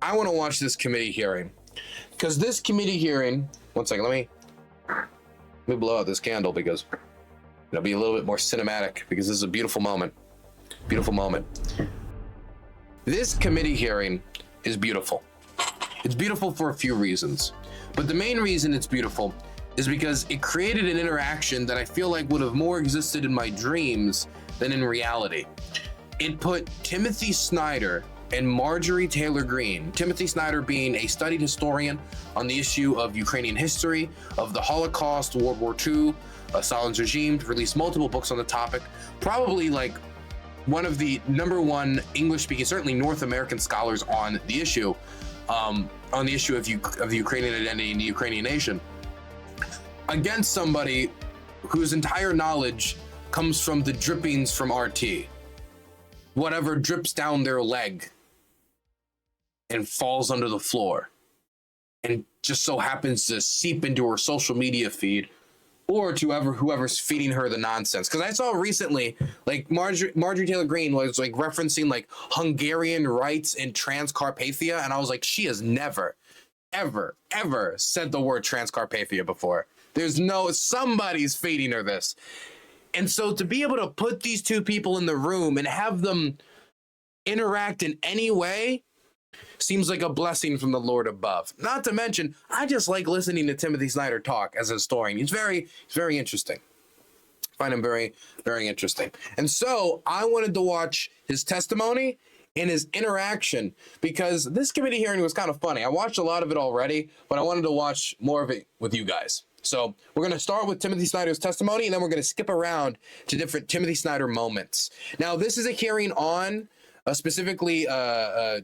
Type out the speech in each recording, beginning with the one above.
I want to watch this committee hearing, because this committee hearing, one second, let me blow out this candle because it'll be a little bit more cinematic, because this is a beautiful moment. Beautiful moment. This committee hearing is beautiful. It's beautiful for a few reasons, but the main reason it's beautiful is because it created an interaction that I feel like would have more existed in my dreams than in reality. It put Timothy Snyder and Marjorie Taylor Greene, Timothy Snyder being a studied historian on the issue of Ukrainian history, of the Holocaust, World War II, Stalin's regime, released multiple books on the topic, probably like one of the #1 English-speaking, certainly North American scholars on the issue of the Ukrainian identity and the Ukrainian nation, against somebody whose entire knowledge comes from the drippings from RT. Whatever drips down their leg and falls under the floor and just so happens to seep into her social media feed, or to whoever's feeding her the nonsense. Because I saw recently, like Marjorie Taylor Greene was like referencing like Hungarian rights in Transcarpathia, and I was like, she has never, ever, ever said the word Transcarpathia before. Somebody's feeding her this. And so to be able to put these two people in the room and have them interact in any way seems like a blessing from the Lord above. Not to mention, I just like listening to Timothy Snyder talk as a historian. He's very interesting. I find him very, very interesting. And so I wanted to watch his testimony and his interaction, because this committee hearing was kind of funny. I watched a lot of it already, but I wanted to watch more of it with you guys. So we're going to start with Timothy Snyder's testimony, and then we're going to skip around to different Timothy Snyder moments. Now, this is a hearing on specifically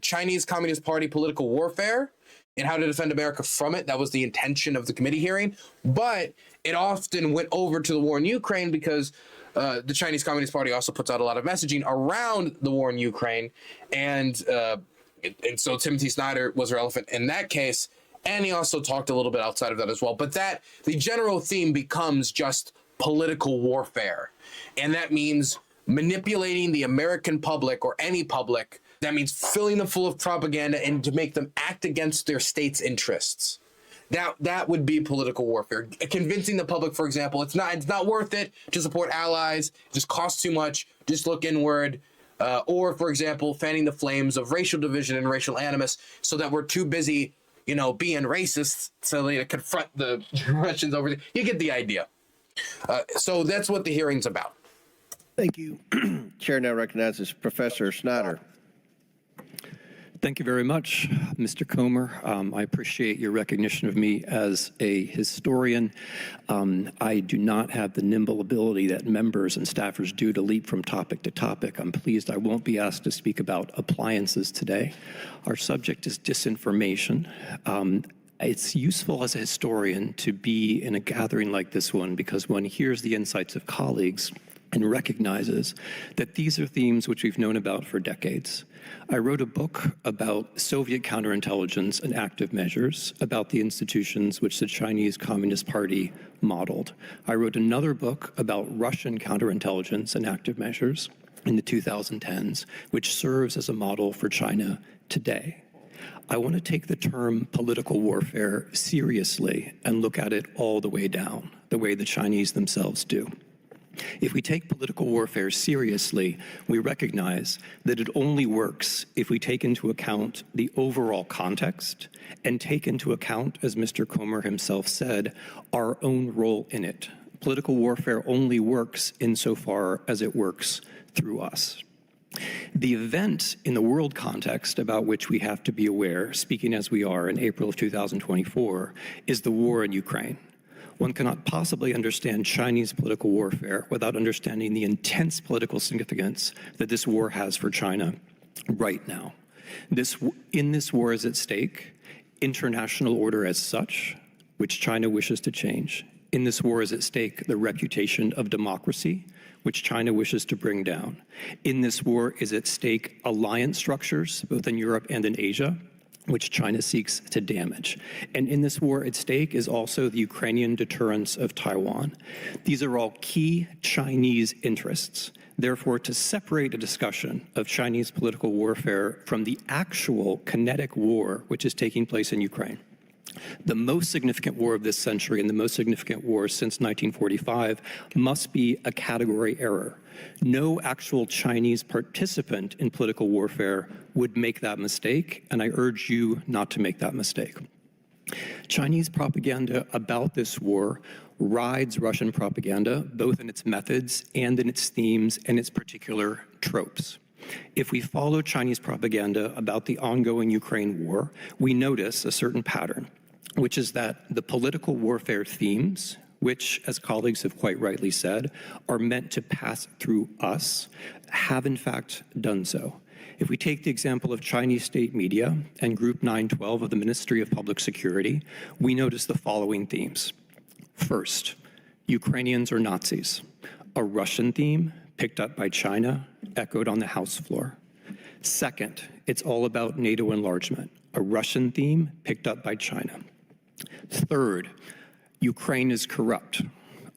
Chinese Communist Party political warfare and how to defend America from it. That was the intention of the committee hearing. But it often went over to the war in Ukraine, because the Chinese Communist Party also puts out a lot of messaging around the war in Ukraine. And so Timothy Snyder was relevant in that case. And he also talked a little bit outside of that as well. But the general theme becomes just political warfare. And that means manipulating the American public, or any public. That means filling them full of propaganda and to make them act against their state's interests. That would be political warfare. Convincing the public, for example, it's not worth it to support allies. It just costs too much. Just look inward. Or, for example, fanning the flames of racial division and racial animus, so that we're too busy, being racist, so they confront the Russians over there. You get the idea. So that's what the hearing's about. Thank you. Chair now recognizes Professor Snyder. Thank you very much, Mr. Comer. I appreciate your recognition of me as a historian. I do not have the nimble ability that members and staffers do to leap from topic to topic. I'm pleased I won't be asked to speak about appliances today. Our subject is disinformation. It's useful as a historian to be in a gathering like this one, because one hears the insights of colleagues and recognizes that these are themes which we've known about for decades. I wrote a book about Soviet counterintelligence and active measures, about the institutions which the Chinese Communist Party modeled. I wrote another book about Russian counterintelligence and active measures in the 2010s, which serves as a model for China today. I want to take the term political warfare seriously and look at it all the way down, the way the Chinese themselves do. If we take political warfare seriously, we recognize that it only works if we take into account the overall context and take into account, as Mr. Comer himself said, our own role in it. Political warfare only works insofar as it works through us. The event in the world context about which we have to be aware, speaking as we are in April of 2024, is the war in Ukraine. One cannot possibly understand Chinese political warfare without understanding the intense political significance that this war has for China right now. In this war is at stake international order as such, which China wishes to change. In this war is at stake the reputation of democracy, which China wishes to bring down. In this war is at stake alliance structures, both in Europe and in Asia, which China seeks to damage. And in this war at stake is also the Ukrainian deterrence of Taiwan. These are all key Chinese interests. Therefore, to separate a discussion of Chinese political warfare from the actual kinetic war which is taking place in Ukraine, the most significant war of this century and the most significant war since 1945, must be a category error. No actual Chinese participant in political warfare would make that mistake, and I urge you not to make that mistake. Chinese propaganda about this war rides Russian propaganda, both in its methods and in its themes and its particular tropes. If we follow Chinese propaganda about the ongoing Ukraine war, we notice a certain pattern, which is that the political warfare themes, which, as colleagues have quite rightly said, are meant to pass through us, have in fact done so. If we take the example of Chinese state media and Group 912 of the Ministry of Public Security, we notice the following themes. First, Ukrainians are Nazis, a Russian theme picked up by China, echoed on the House floor. Second, it's all about NATO enlargement, a Russian theme picked up by China. Third, Ukraine is corrupt,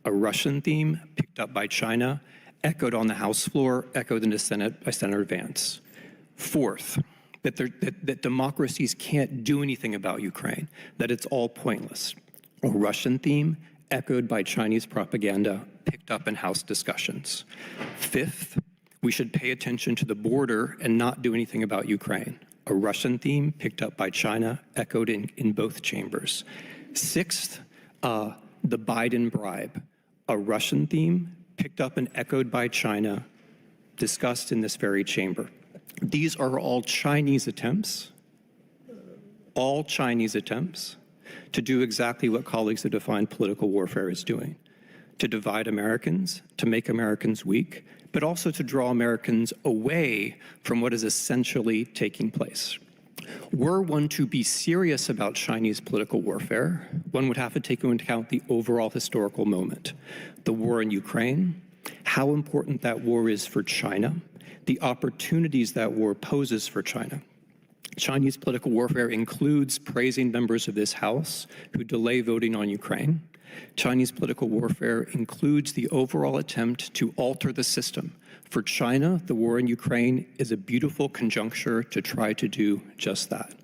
a Russian theme picked up by China, echoed on the House floor, echoed in the Senate by Senator Vance. Fourth, that democracies can't do anything about Ukraine, that it's all pointless, a Russian theme echoed by Chinese propaganda, picked up in House discussions. Fifth, we should pay attention to the border and not do anything about Ukraine, a Russian theme picked up by China, echoed in both chambers. Sixth, the Biden bribe, a Russian theme picked up and echoed by China, discussed in this very chamber. These are all Chinese attempts to do exactly what colleagues have defined political warfare as doing, to divide Americans, to make Americans weak, but also to draw Americans away from what is essentially taking place. Were one to be serious about Chinese political warfare, one would have to take into account the overall historical moment, the war in Ukraine, how important that war is for China, the opportunities that war poses for China. Chinese political warfare includes praising members of this House who delay voting on Ukraine. Chinese political warfare includes the overall attempt to alter the system. For China, the war in Ukraine is a beautiful conjuncture to try to do just that.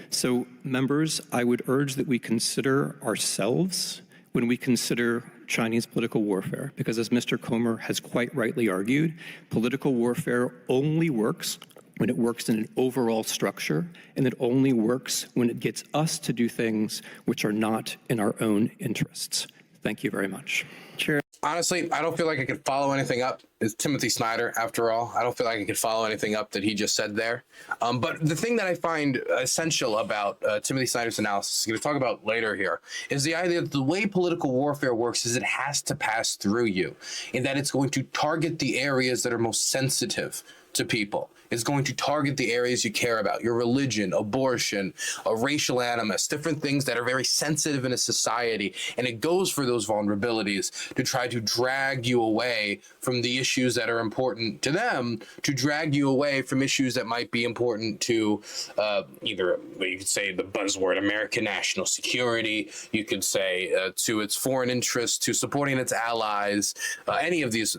So, members, I would urge that we consider ourselves when we consider Chinese political warfare, because as Mr. Comer has quite rightly argued, political warfare only works when it works in an overall structure, and it only works when it gets us to do things which are not in our own interests. Thank you very much. Chair. Honestly, I don't feel like I could follow anything up. It's Timothy Snyder, after all. I don't feel like I could follow anything up that he just said there. But the thing that I find essential about Timothy Snyder's analysis, I'm going to talk about later here, is the idea that the way political warfare works is it has to pass through you, in that it's going to target the areas that are most sensitive to people. It's going to target the areas you care about, your religion, abortion, racial animus, different things that are very sensitive in a society. And it goes for those vulnerabilities to try to drag you away from the issues that are important to them, to drag you away from issues that might be important to either, you could say the buzzword American national security, you could say to its foreign interests, to supporting its allies, any of these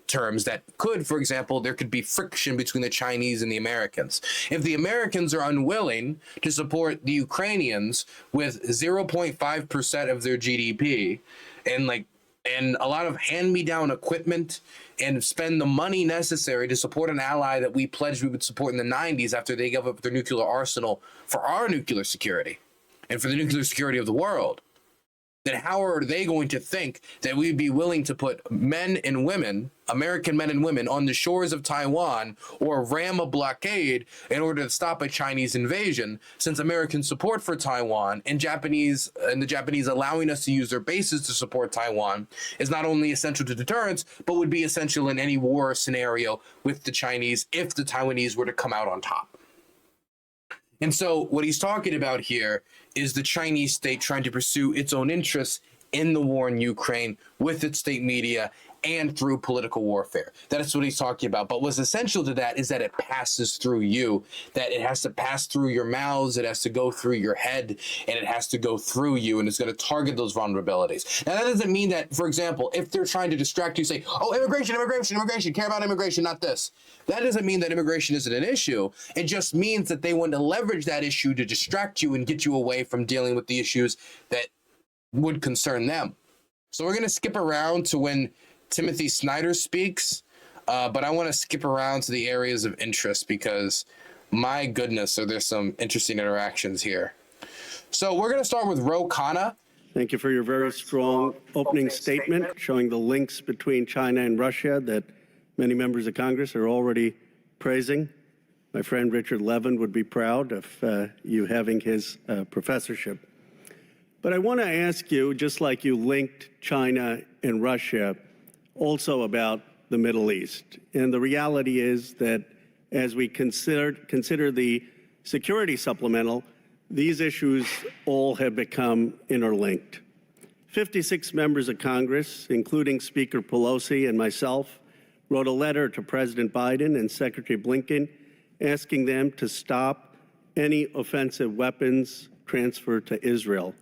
terms that could, for example, there could be friction between the Chinese and the Americans. If the Americans are unwilling to support the Ukrainians with 0.5% of their GDP and a lot of hand-me-down equipment and spend the money necessary to support an ally that we pledged we would support in the 90s after they gave up their nuclear arsenal for our nuclear security and for the nuclear security of the world, then how are they going to think that we'd be willing to put men and women, American men and women, on the shores of Taiwan or ram a blockade in order to stop a Chinese invasion, since American support for Taiwan and the Japanese allowing us to use their bases to support Taiwan is not only essential to deterrence, but would be essential in any war scenario with the Chinese if the Taiwanese were to come out on top. And so what he's talking about here is the Chinese state trying to pursue its own interests in the war in Ukraine with its state media and through political warfare. That's what he's talking about. But what's essential to that is that it passes through you, that it has to pass through your mouths, it has to go through your head, and it has to go through you, and it's going to target those vulnerabilities. Now, that doesn't mean that, for example, if they're trying to distract you, say, oh, immigration, care about immigration, not this. That doesn't mean that immigration isn't an issue. It just means that they want to leverage that issue to distract you and get you away from dealing with the issues that would concern them. So we're going to skip around to when Timothy Snyder speaks, but I want to skip around to the areas of interest because, my goodness, so there's some interesting interactions here. So we're going to start with Ro Khanna. Thank you for your very strong opening statement showing the links between China and Russia that many members of Congress are already praising. My friend Richard Levin would be proud of you having his professorship. But I want to ask you, just like you linked China and Russia, also about the Middle East. And the reality is that as we consider the security supplemental, these issues all have become interlinked. 56 members of Congress, including Speaker Pelosi and myself, wrote a letter to President Biden and Secretary Blinken asking them to stop any offensive weapons transfer to Israel.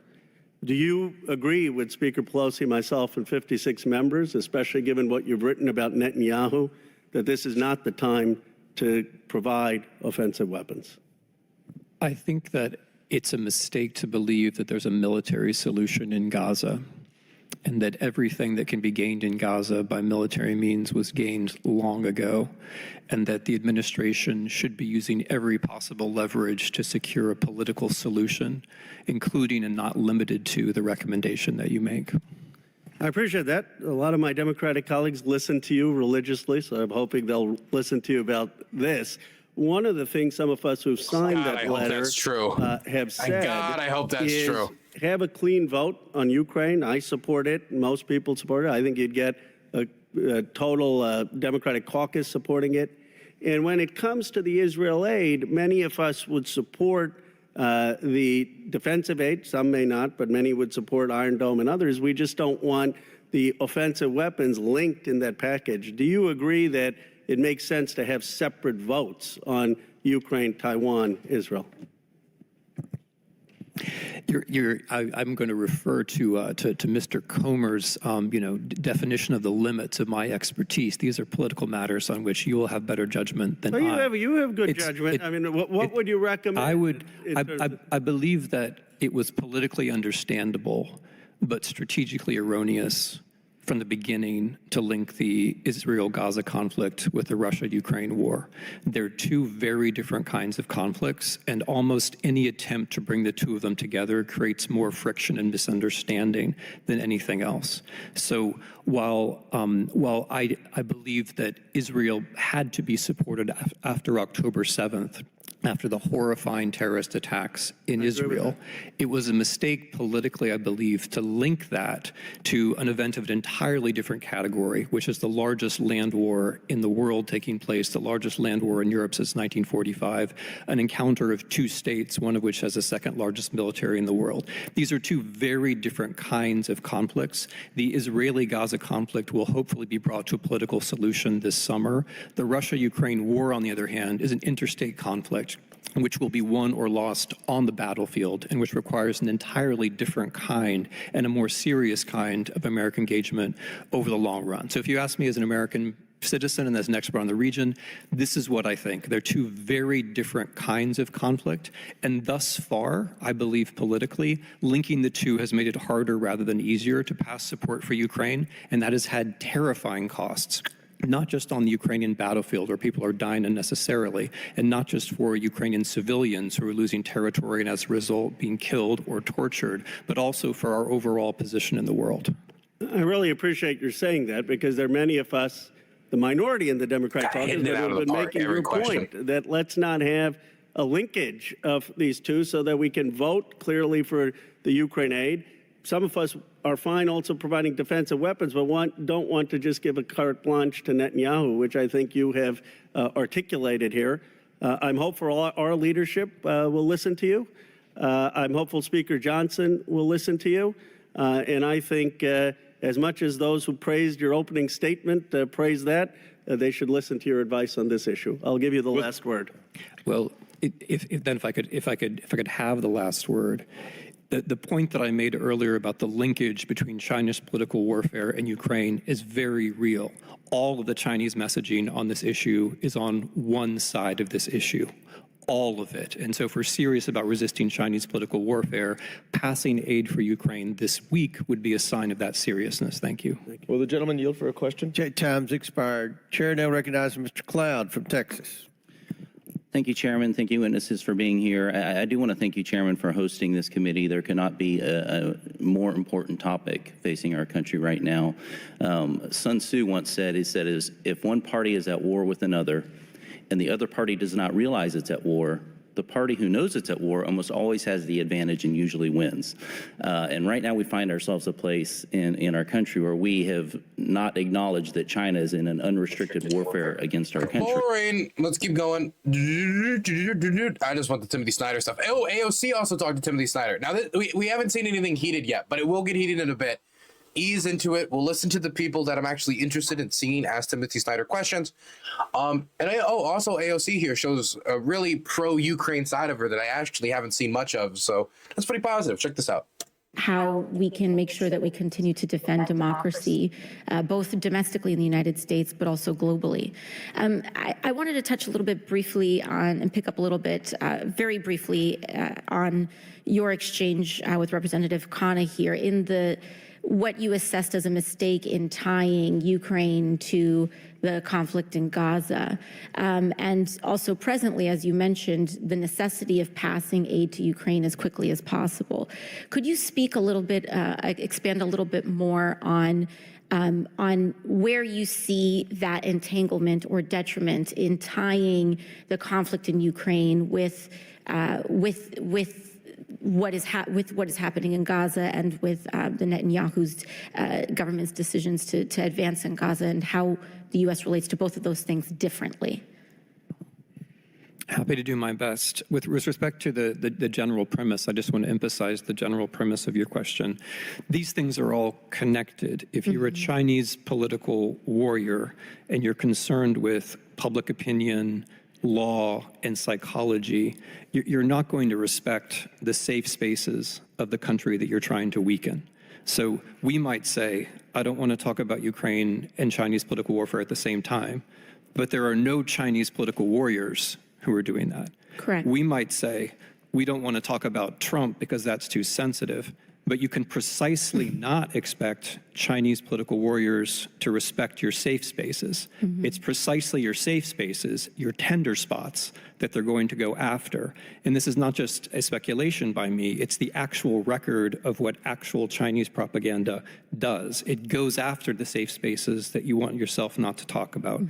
Do you agree with Speaker Pelosi, myself, and 56 members, especially given what you've written about Netanyahu, that this is not the time to provide offensive weapons? I think that it's a mistake to believe that there's a military solution in Gaza and that everything that can be gained in Gaza by military means was gained long ago, and that the administration should be using every possible leverage to secure a political solution, including and not limited to the recommendation that you make. I appreciate that. A lot of my Democratic colleagues listen to you religiously, so I'm hoping they'll listen to you about this. One of the things some of us who've signed that letter have said I hope that's is true. Have a clean vote on Ukraine. I support it. Most people support it. I think you'd get a total Democratic caucus supporting it. And when it comes to the Israel aid, many of us would support the defensive aid. Some may not, but many would support Iron Dome and others. We just don't want the offensive weapons linked in that package. Do you agree that it makes sense to have separate votes on Ukraine, Taiwan, Israel? I'm going to refer to Mr. Comer's, definition of the limits of my expertise. These are political matters on which you will have better judgment than I. You have good judgment. I mean, what would you recommend? I believe that it was politically understandable, but strategically erroneous from the beginning to link the Israel-Gaza conflict with the Russia-Ukraine war. They're two very different kinds of conflicts, and almost any attempt to bring the two of them together creates more friction and misunderstanding than anything else. So while I believe that Israel had to be supported after October 7th, after the horrifying terrorist attacks in Israel, it was a mistake politically, I believe, to link that to an event of an entirely different category, which is the largest land war in the world taking place, the largest land war in Europe since 1945, an encounter of two states, one of which has the second largest military in the world. These are two very different kinds of conflicts. The Israeli-Gaza conflict will hopefully be brought to a political solution this summer. The Russia-Ukraine war, on the other hand, is an interstate conflict which will be won or lost on the battlefield and which requires an entirely different kind and a more serious kind of American engagement over the long run. So if you ask me as an American citizen and as an expert on the region, this is what I think. They're two very different kinds of conflict, and thus far, I believe politically, linking the two has made it harder rather than easier to pass support for Ukraine, and that has had terrifying costs. Not just on the Ukrainian battlefield where people are dying unnecessarily, and not just for Ukrainian civilians who are losing territory and as a result being killed or tortured, but also for our overall position in the world. I really appreciate your saying that, because there are many of us, the minority in the Democratic caucus, that have been making your point that let's not have a linkage of these two so that we can vote clearly for the Ukraine aid. Some of us are fine also providing defensive weapons, but don't want to just give a carte blanche to Netanyahu, which I think you have articulated here. I'm hopeful our leadership will listen to you. I'm hopeful Speaker Johnson will listen to you. And I think as much as those who praised your opening statement praise that, they should listen to your advice on this issue. I'll give you the last word. Well, if I could have the last word. The point that I made earlier about the linkage between China's political warfare and Ukraine is very real. All of the Chinese messaging on this issue is on one side of this issue. All of it. And so if we're serious about resisting Chinese political warfare, passing aid for Ukraine this week would be a sign of that seriousness. Thank you. Will the gentleman yield for a question? Time's expired. Chair now recognizes Mr. Cloud from Texas. Thank you, Chairman. Thank you, witnesses, for being here. I do want to thank you, Chairman, for hosting this committee. There cannot be a more important topic facing our country right now. Sun Tzu once said, if one party is at war with another and the other party does not realize it's at war, the party who knows it's at war almost always has the advantage and usually wins. And right now we find ourselves a place in our country where we have not acknowledged that China is in an unrestricted warfare against our country. Boring. Let's keep going. I just want the Timothy Snyder stuff. Oh, AOC also talked to Timothy Snyder. Now, we haven't seen anything heated yet, but it will get heated in a bit. Ease into it. We'll listen to the people that I'm actually interested in seeing ask Timothy Snyder questions. Also AOC here shows a really pro-Ukraine side of her that I actually haven't seen much of. So that's pretty positive. Check this out. How we can make sure that we continue to defend democracy, both domestically in the United States, but also globally. I wanted to touch a little bit briefly on and pick up a little bit, very briefly, on your exchange with Representative Khanna here in what you assessed as a mistake in tying Ukraine to the conflict in Gaza. And also presently, as you mentioned, the necessity of passing aid to Ukraine as quickly as possible. Could you speak a little bit, expand a little bit more on where you see that entanglement or detriment in tying the conflict in Ukraine with what is happening in Gaza and with the Netanyahu's government's decisions to advance in Gaza, and how the U.S. relates to both of those things differently? Happy to do my best. With respect to the general premise, I just want to emphasize the general premise of your question. These things are all connected. If you're a Chinese political warrior and you're concerned with public opinion, law, and psychology, you're not going to respect the safe spaces of the country that you're trying to weaken. So we might say, I don't want to talk about Ukraine and Chinese political warfare at the same time, but there are no Chinese political warriors who are doing that. Correct. We might say, we don't want to talk about Trump because that's too sensitive, but you can precisely not expect Chinese political warriors to respect your safe spaces. It's precisely your safe spaces, your tender spots, that they're going to go after. And this is not just a speculation by me, it's the actual record of what actual Chinese propaganda does. It goes after the safe spaces that you want yourself not to talk about.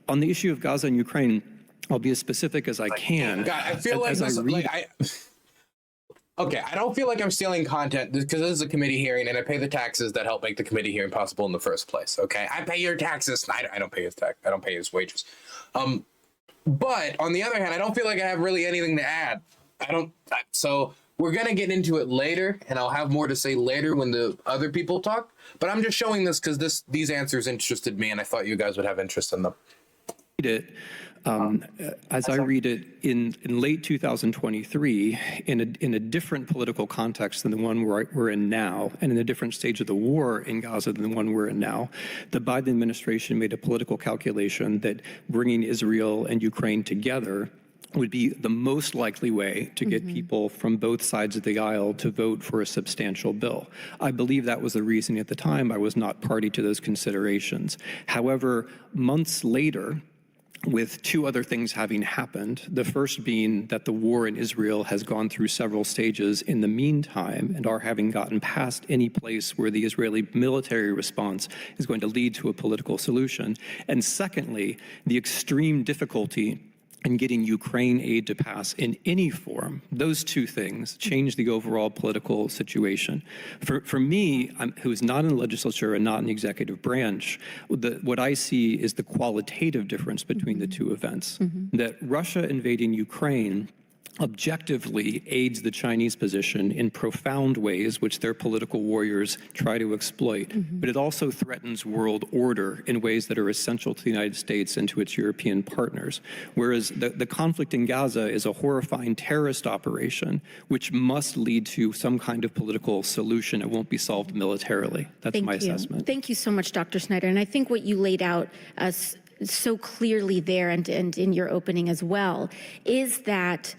On the issue of Gaza and Ukraine, I'll be as specific as I can. God, I feel like okay, I don't feel like I'm stealing content because this is a committee hearing and I pay the taxes that help make the committee hearing possible in the first place. Okay, I pay your taxes. I don't pay his tax. I don't pay his wages. But on the other hand, I don't feel like I have really anything to add. So we're gonna get into it later, and I'll have more to say later when the other people talk. But I'm just showing this because these answers interested me, and I thought you guys would have interest in them. As I read it, in late 2023, in a different political context than the one we're in now, and in a different stage of the war in Gaza than the one we're in now, the Biden administration made a political calculation that bringing Israel and Ukraine together would be the most likely way to get people from both sides of the aisle to vote for a substantial bill. I believe that was the reason at the time. I was not party to those considerations. However, months later, with two other things having happened, the first being that the war in Israel has gone through several stages in the meantime and are having gotten past any place where the Israeli military response is going to lead to a political solution. And secondly, the extreme difficulty in getting Ukraine aid to pass in any form. Those two things change the overall political situation. For me, who's not in the legislature and not in the executive branch, what I see is the qualitative difference between the two events. That Russia invading Ukraine objectively aids the Chinese position in profound ways, which their political warriors try to exploit, but it also threatens world order in ways that are essential to the United States and to its European partners. Whereas the conflict in Gaza is a horrifying terrorist operation, which must lead to some kind of political solution. It won't be solved militarily. That's my assessment. Thank you so much, Dr. Snyder. And I think what you laid out so clearly there and in your opening as well is that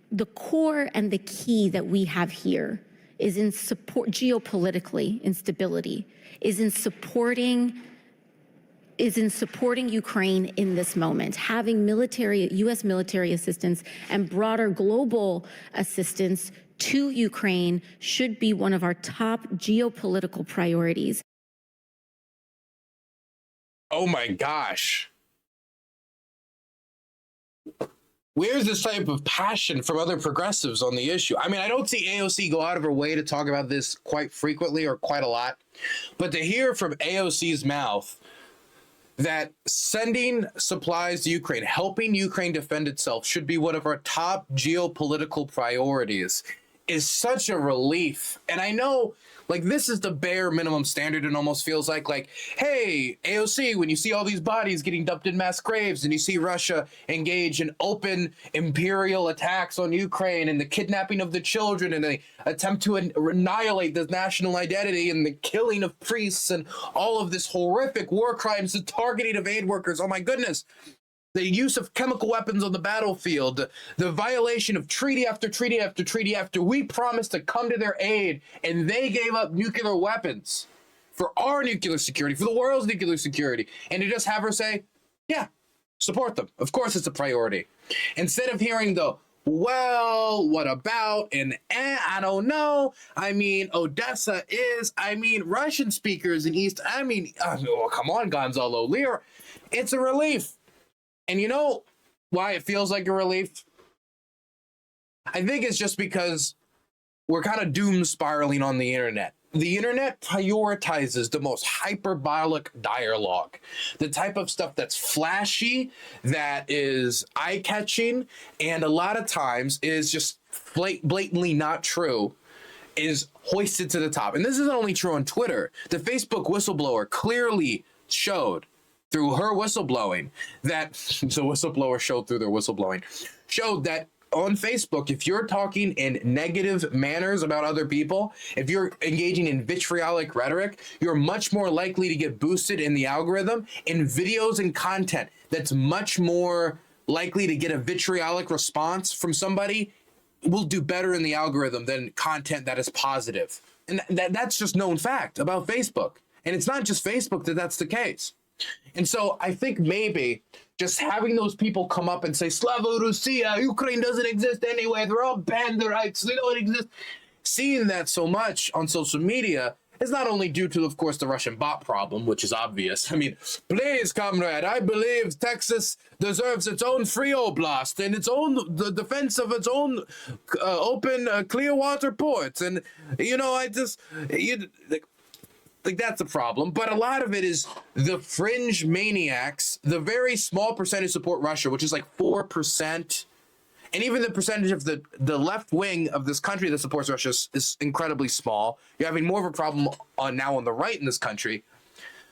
the core and the key that we have here is in support, geopolitically, instability, is in supporting Ukraine in this moment. Having U.S. military assistance and broader global assistance to Ukraine should be one of our top geopolitical priorities. Oh my gosh. Where's this type of passion from other progressives on the issue? I mean, I don't see AOC go out of her way to talk about this quite frequently or quite a lot, but to hear from AOC's mouth that sending supplies to Ukraine, helping Ukraine defend itself should be one of our top geopolitical priorities is such a relief. And I know, like, this is the bare minimum standard. It almost feels like, hey, AOC, when you see all these bodies getting dumped in mass graves and you see Russia engage in open imperial attacks on Ukraine and the kidnapping of the children and the attempt to annihilate the national identity and the killing of priests and all of this horrific war crimes, the targeting of aid workers, oh my goodness. The use of chemical weapons on the battlefield, the violation of treaty after treaty after treaty after we promised to come to their aid and they gave up nuclear weapons for our nuclear security, for the world's nuclear security. And to just have her say, yeah, support them. Of course it's a priority. Instead of hearing the, well, what about, and I don't know. I mean, Odessa is, Russian speakers in East, oh, come on, Gonzalo Lear. It's a relief. And you know why it feels like a relief? I think it's just because we're kind of doom spiraling on the internet. The internet prioritizes the most hyperbolic dialogue, the type of stuff that's flashy, that is eye-catching, and a lot of times is just blatantly not true, is hoisted to the top. And this isn't only true on Twitter. The Facebook whistleblower clearly showed through her whistleblowing that the whistleblower showed through their whistleblowing showed that on Facebook, if you're talking in negative manners about other people, if you're engaging in vitriolic rhetoric, you're much more likely to get boosted in the algorithm in videos and content that's much more likely to get a vitriolic response from somebody will do better in the algorithm than content that is positive. And that's just known fact about Facebook. And it's not just Facebook that's the case. And so I think maybe just having those people come up and say, Slava Russia, Ukraine doesn't exist anyway, they're all banderites, they don't exist. Seeing that so much on social media is not only due to, of course, the Russian bot problem, which is obvious. I mean, please, comrade, I believe Texas deserves its own free oblast and its own, the defense of its own open, clear water ports. And, you know, like that's a problem, but a lot of it is the fringe maniacs, the very small percentage support Russia, which is like 4%. And even the percentage of the left wing of this country that supports Russia is incredibly small. You're having more of a problem now on the right in this country.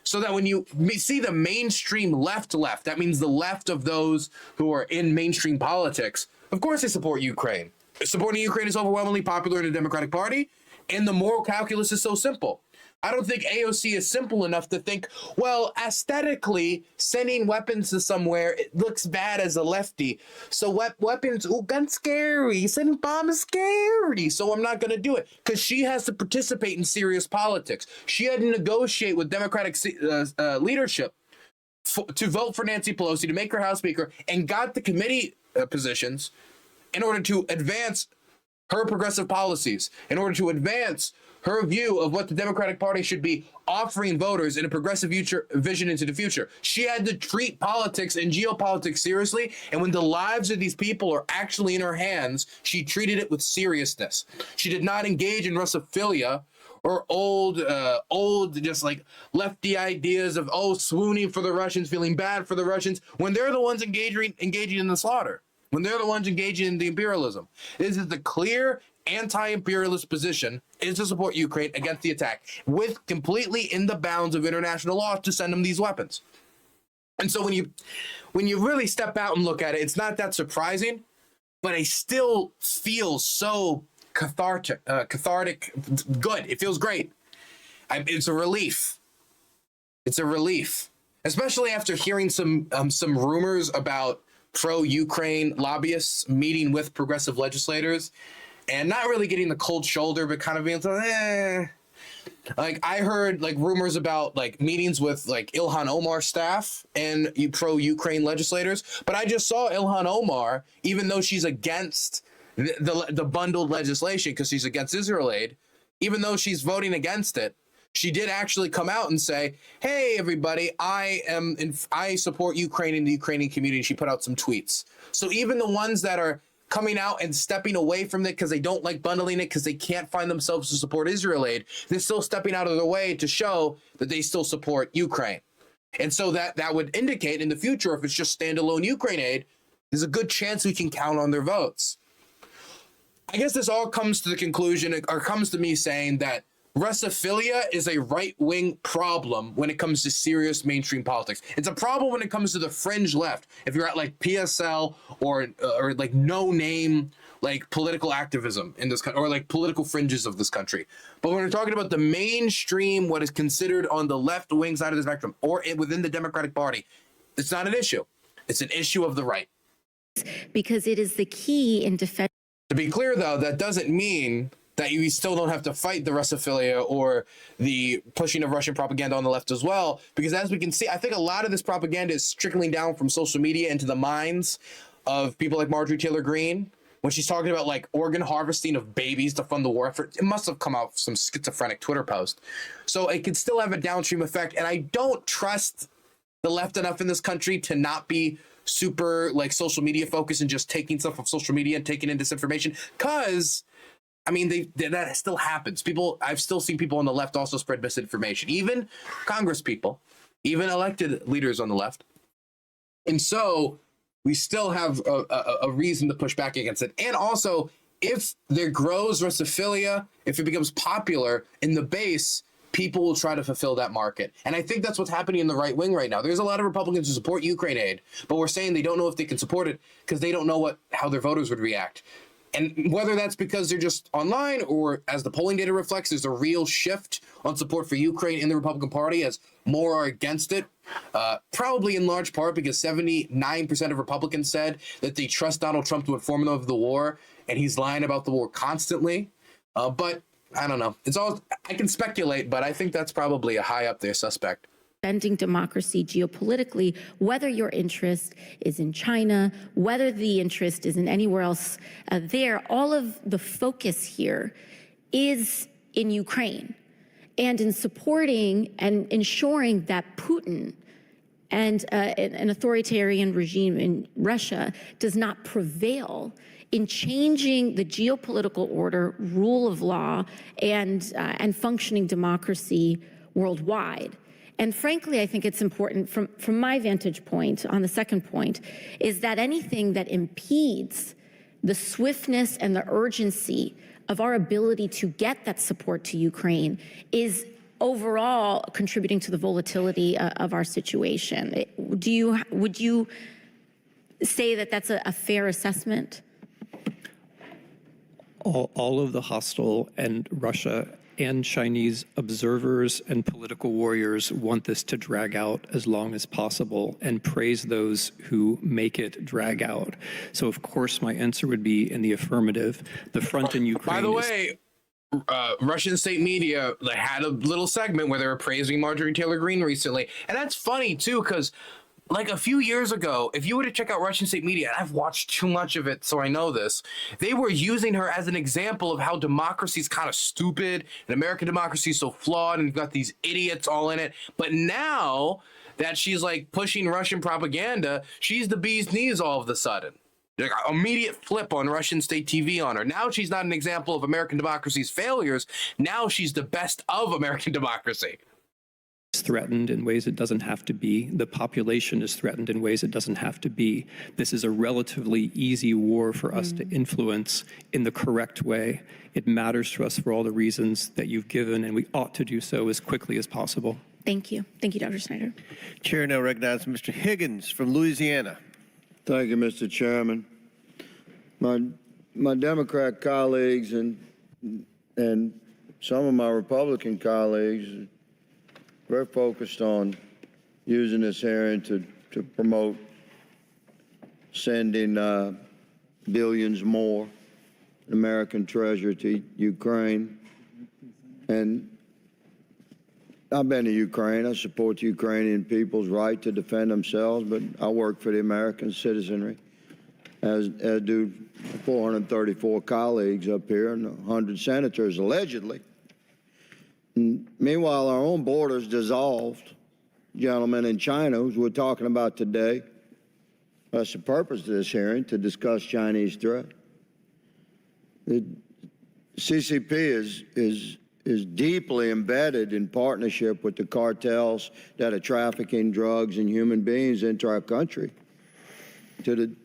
So that when you see the mainstream left, that means the left of those who are in mainstream politics, of course they support Ukraine. Supporting Ukraine is overwhelmingly popular in the Democratic Party, and the moral calculus is so simple. I don't think AOC is simple enough to think, well, aesthetically, sending weapons to somewhere, it looks bad as a lefty. So weapons, ooh, guns scary, sending bombs is scary, so I'm not going to do it. Because she has to participate in serious politics. She had to negotiate with Democratic leadership to vote for Nancy Pelosi, to make her House Speaker, and got the committee positions in order to advance her progressive policies, in order to advance her view of what the Democratic Party should be offering voters in a progressive vision into the future. She had to treat politics and geopolitics seriously, and when the lives of these people are actually in her hands, she treated it with seriousness. She did not engage in Russophilia or old, just like lefty ideas of, swooning for the Russians, feeling bad for the Russians, when they're the ones engaging in the slaughter. when they're the ones engaging in the imperialism. This is the clear anti-imperialist position is to support Ukraine against the attack with completely in the bounds of international law to send them these weapons. And so when you really step out and look at it, it's not that surprising, but I still feel so cathartic, good. It feels great. It's a relief. It's a relief, especially after hearing some rumors about pro-Ukraine lobbyists meeting with progressive legislators and not really getting the cold shoulder, but kind of being like, I heard like rumors about like meetings with like Ilhan Omar staff and pro-Ukraine legislators, but I just saw Ilhan Omar, even though she's against the bundled legislation because she's against Israel aid, even though she's voting against it, she did actually come out and say, "Hey, everybody, I support Ukraine and the Ukrainian community." She put out some tweets. So even the ones that are coming out and stepping away from it because they don't like bundling it because they can't find themselves to support Israel aid, they're still stepping out of their way to show that they still support Ukraine. And so that would indicate in the future, if it's just standalone Ukraine aid, there's a good chance we can count on their votes. I guess this all comes to the conclusion, or comes to me saying that Russophilia is a right-wing problem when it comes to serious mainstream politics. It's a problem when it comes to the fringe left. If you're at like PSL or like no-name like political activism in this country, or like political fringes of this country. But when we're talking about the mainstream, what is considered on the left-wing side of the spectrum or within the Democratic Party, it's not an issue. It's an issue of the right. Because it is the key in defense. To be clear, though, that doesn't mean that you still don't have to fight the Russophilia or the pushing of Russian propaganda on the left as well. Because as we can see, I think a lot of this propaganda is trickling down from social media into the minds of people like Marjorie Taylor Greene. When she's talking about like organ harvesting of babies to fund the war effort, it must have come out from some schizophrenic Twitter post. So it could still have a downstream effect. And I don't trust the left enough in this country to not be super like social media focused and just taking stuff off social media and taking in disinformation. Because I mean, that still happens. I've still seen people on the left also spread misinformation, even Congress people, even elected leaders on the left. And so we still have a reason to push back against it. And also, if there grows Russophilia, if it becomes popular in the base, people will try to fulfill that market. And I think that's what's happening in the right wing right now. There's a lot of Republicans who support Ukraine aid, but we're saying they don't know if they can support it because they don't know how their voters would react. And whether that's because they're just online or as the polling data reflects, there's a real shift on support for Ukraine in the Republican Party as more are against it. Probably in large part because 79% of Republicans said that they trust Donald Trump to inform them of the war, and he's lying about the war constantly. But I don't know. I can speculate, but I think that's probably a high up there suspect. Defending democracy geopolitically, whether your interest is in China, whether the interest is in anywhere else there, all of the focus here is in Ukraine and in supporting and ensuring that Putin and an authoritarian regime in Russia does not prevail in changing the geopolitical order, rule of law, and functioning democracy worldwide. And frankly, I think it's important from my vantage point on the second point is that anything that impedes the swiftness and the urgency of our ability to get that support to Ukraine is overall contributing to the volatility of our situation. Would you say that that's a fair assessment? All of the hostile and Russia and Chinese observers and political warriors want this to drag out as long as possible and praise those who make it drag out. So, of course, my answer would be in the affirmative. The front in Ukraine. By the way, Russian state media had a little segment where they were praising Marjorie Taylor Greene recently. And that's funny, too, because like a few years ago, if you were to check out Russian state media, and I've watched too much of it, so I know this, they were using her as an example of how democracy is kind of stupid and American democracy is so flawed and you've got these idiots all in it. But now that she's like pushing Russian propaganda, she's the bee's knees all of a sudden. Like, immediate flip on Russian state TV on her. Now she's not an example of American democracy's failures. Now she's the best of American democracy. threatened in ways it doesn't have to be. The population is threatened in ways it doesn't have to be. This is a relatively easy war for us to influence in the correct way. It matters to us for all the reasons that you've given, and we ought to do so as quickly as possible. Thank you. Thank you, Dr. Snyder. Chair now recognizes Mr. Higgins from Louisiana. Thank you, Mr. Chairman. My Democrat colleagues and some of my Republican colleagues are very focused on using this hearing to promote sending billions more American treasure to Ukraine. And I've been to Ukraine. I support the Ukrainian people's right to defend themselves, but I work for the American citizenry, as do 434 colleagues up here and 100 senators, allegedly. And meanwhile, our own borders dissolved, gentlemen, in China, as we're talking about today. That's the purpose of this hearing, to discuss Chinese threat. The CCP is deeply embedded in partnership with the cartels that are trafficking drugs and human beings into our country, to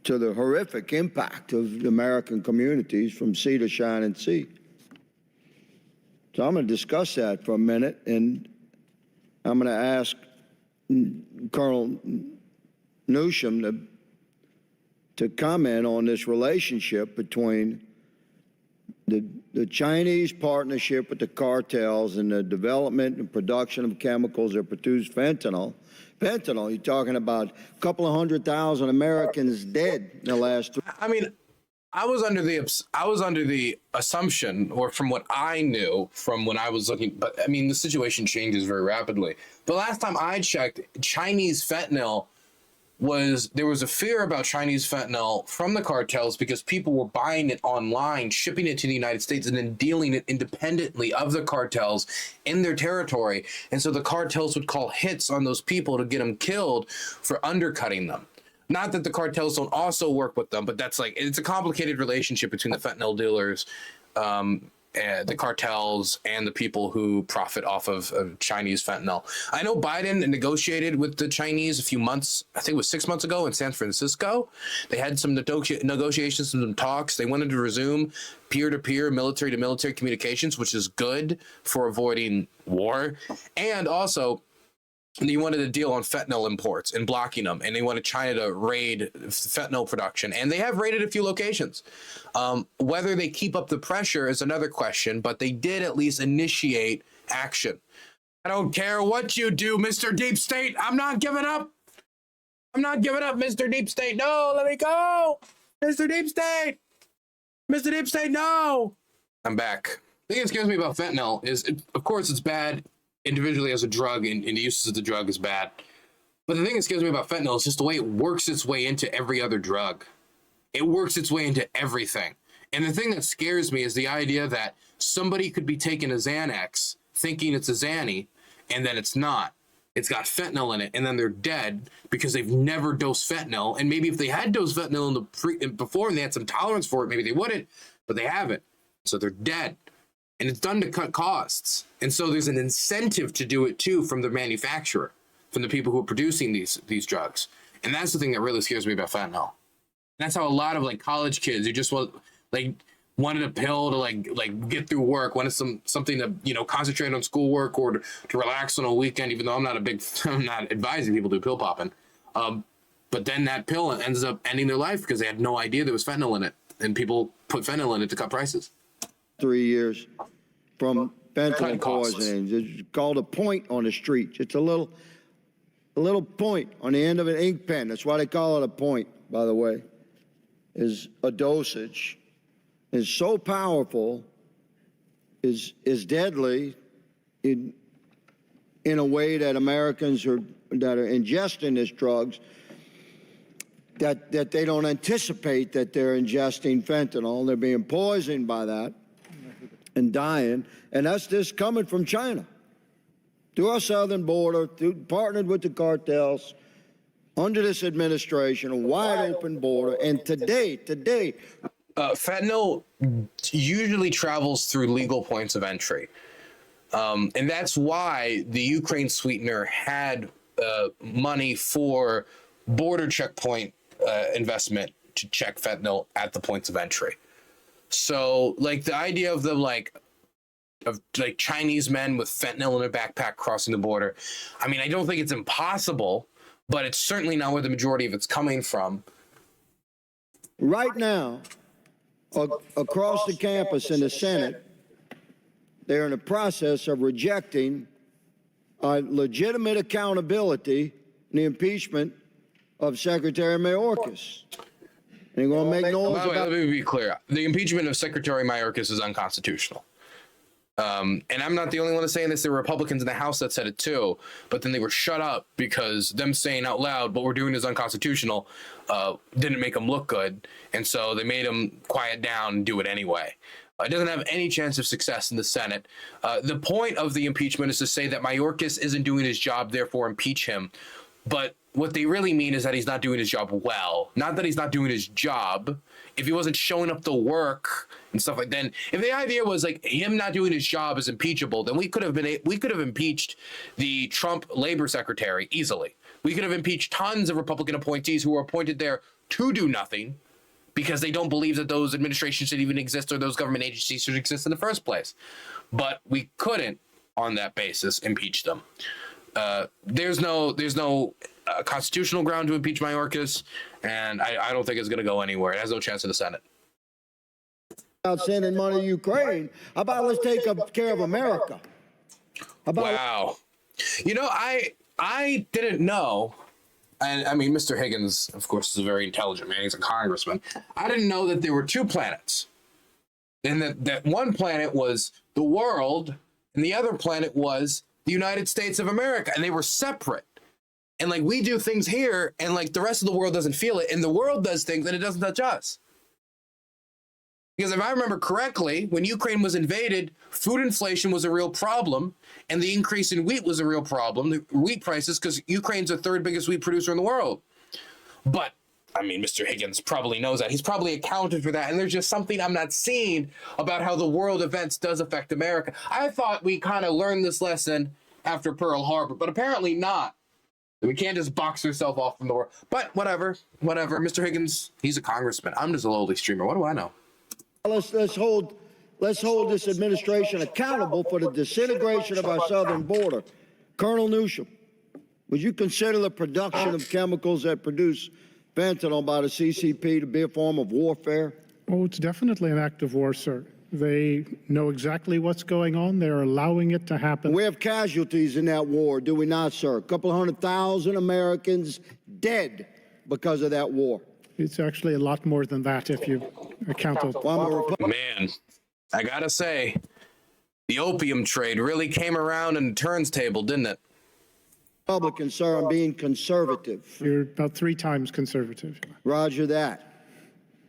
the horrific impact of the American communities from sea to shining sea. So I'm going to discuss that for a minute, and I'm going to ask Colonel Newsham to comment on this relationship between the Chinese partnership with the cartels and the development and production of chemicals that produce fentanyl. Fentanyl, you're talking about a couple of 100,000 Americans dead in the last 3 I mean, I was under the assumption, or from what I knew from when I was looking, but I mean, the situation changes very rapidly. The last time I checked, Chinese fentanyl there was a fear about Chinese fentanyl from the cartels because people were buying it online, shipping it to the United States, and then dealing it independently of the cartels in their territory. And so the cartels would call hits on those people to get them killed for undercutting them. Not that the cartels don't also work with them, but it's a complicated relationship between the fentanyl dealers, the cartels, and the people who profit off of Chinese fentanyl. I know Biden negotiated with the Chinese a few months, I think it was 6 months ago in San Francisco. They had some negotiations, some talks. They wanted to resume peer-to-peer, military-to-military communications, which is good for avoiding war. And also, they wanted a deal on fentanyl imports and blocking them, and they wanted China to raid fentanyl production, and they have raided a few locations. Whether they keep up the pressure is another question, but they did at least initiate action. I don't care what you do, Mr. Deep State. I'm not giving up. I'm not giving up, Mr. Deep State. No, let me go. Mr. Deep State. Mr. Deep State, no. I'm back. The thing that scares me about fentanyl is, of course, it's bad individually as a drug, and the uses of the drug is bad. But the thing that scares me about fentanyl is just the way it works its way into every other drug. It works its way into everything. And the thing that scares me is the idea that somebody could be taking a Xanax thinking it's a Xanny, and then it's not. It's got fentanyl in it, and then they're dead because they've never dosed fentanyl. And maybe if they had dosed fentanyl before and they had some tolerance for it, maybe they wouldn't, but they haven't. So they're dead. And it's done to cut costs. And so there's an incentive to do it too from the manufacturer, from the people who are producing these drugs. And that's the thing that really scares me about fentanyl. That's how a lot of college kids who just wanted a pill to get through work, wanted something to concentrate on schoolwork or to relax on a weekend, even though I'm not advising people to do pill popping. But then that pill ends up ending their life because they had no idea there was fentanyl in it, and people put fentanyl in it to cut prices. 3 years from fentanyl poisoning. It's called a point on the street. It's a little point on the end of an ink pen. That's why they call it a point, by the way, is a dosage. It's so powerful, is deadly in a way that Americans that are ingesting these drugs that they don't anticipate that they're ingesting fentanyl. They're being poisoned by that and dying, and that's just coming from China through our southern border, partnered with the cartels under this administration, a wide open border. And today, fentanyl usually travels through legal points of entry. And that's why the Ukraine sweetener had money for border checkpoint investment to check fentanyl at the points of entry. So, like, the idea of them, of Chinese men with fentanyl in their backpack crossing the border, I mean, I don't think it's impossible, but it's certainly not where the majority of it's coming from. Right now, across the campus in the Senate, they're in the process of rejecting legitimate accountability in the impeachment of Secretary Mayorkas. And they're going to make noise about... Let me be clear. The impeachment of Secretary Mayorkas is unconstitutional. And I'm not the only one saying this. There were Republicans in the House that said it too, but then they were shut up because them saying out loud what we're doing is unconstitutional didn't make them look good. And so they made them quiet down and do it anyway. It doesn't have any chance of success in the Senate. The point of the impeachment is to say that Mayorkas isn't doing his job, therefore impeach him. But what they really mean is that he's not doing his job well. Not that he's not doing his job. If he wasn't showing up to work and stuff like that, if the idea was like him not doing his job is impeachable, then we could have impeached the Trump labor secretary easily. We could have impeached tons of Republican appointees who were appointed there to do nothing because they don't believe that those administrations should even exist or those government agencies should exist in the first place. But we couldn't, on that basis, impeach them. There's no constitutional ground to impeach Mayorkas, and I don't think it's going to go anywhere. It has no chance in the Senate. About sending money to Ukraine. How about let's take care of America? Wow. You know, I didn't know, and I mean, Mr. Higgins, of course, is a very intelligent man. He's a congressman. I didn't know that there were two planets, and that one planet was the world, and the other planet was the United States of America, and they were separate. And like we do things here, and like the rest of the world doesn't feel it, and the world does things, and it doesn't touch us. Because if I remember correctly, when Ukraine was invaded, food inflation was a real problem, and the increase in wheat was a real problem, the wheat prices, because Ukraine's the third biggest wheat producer in the world. But, I mean, Mr. Higgins probably knows that. He's probably accounted for that, and there's just something I'm not seeing about how the world events does affect America. I thought we kind of learned this lesson after Pearl Harbor, but apparently not. We can't just box ourselves off from the world. But whatever. Mr. Higgins, he's a congressman. I'm just a lowly streamer. What do I know? Let's hold this administration accountable for the disintegration of our southern border. Colonel Newsham, would you consider the production of chemicals that produce fentanyl by the CCP to be a form of warfare? Oh, it's definitely an act of war, sir. They know exactly what's going on. They're allowing it to happen. We have casualties in that war, do we not, sir? A couple 100,000 Americans dead because of that war. It's actually a lot more than that if you account of... Man, I gotta say, the opium trade really came around in the turntable, didn't it? Republican, sir, I'm being conservative. You're about 3 times conservative. Roger that.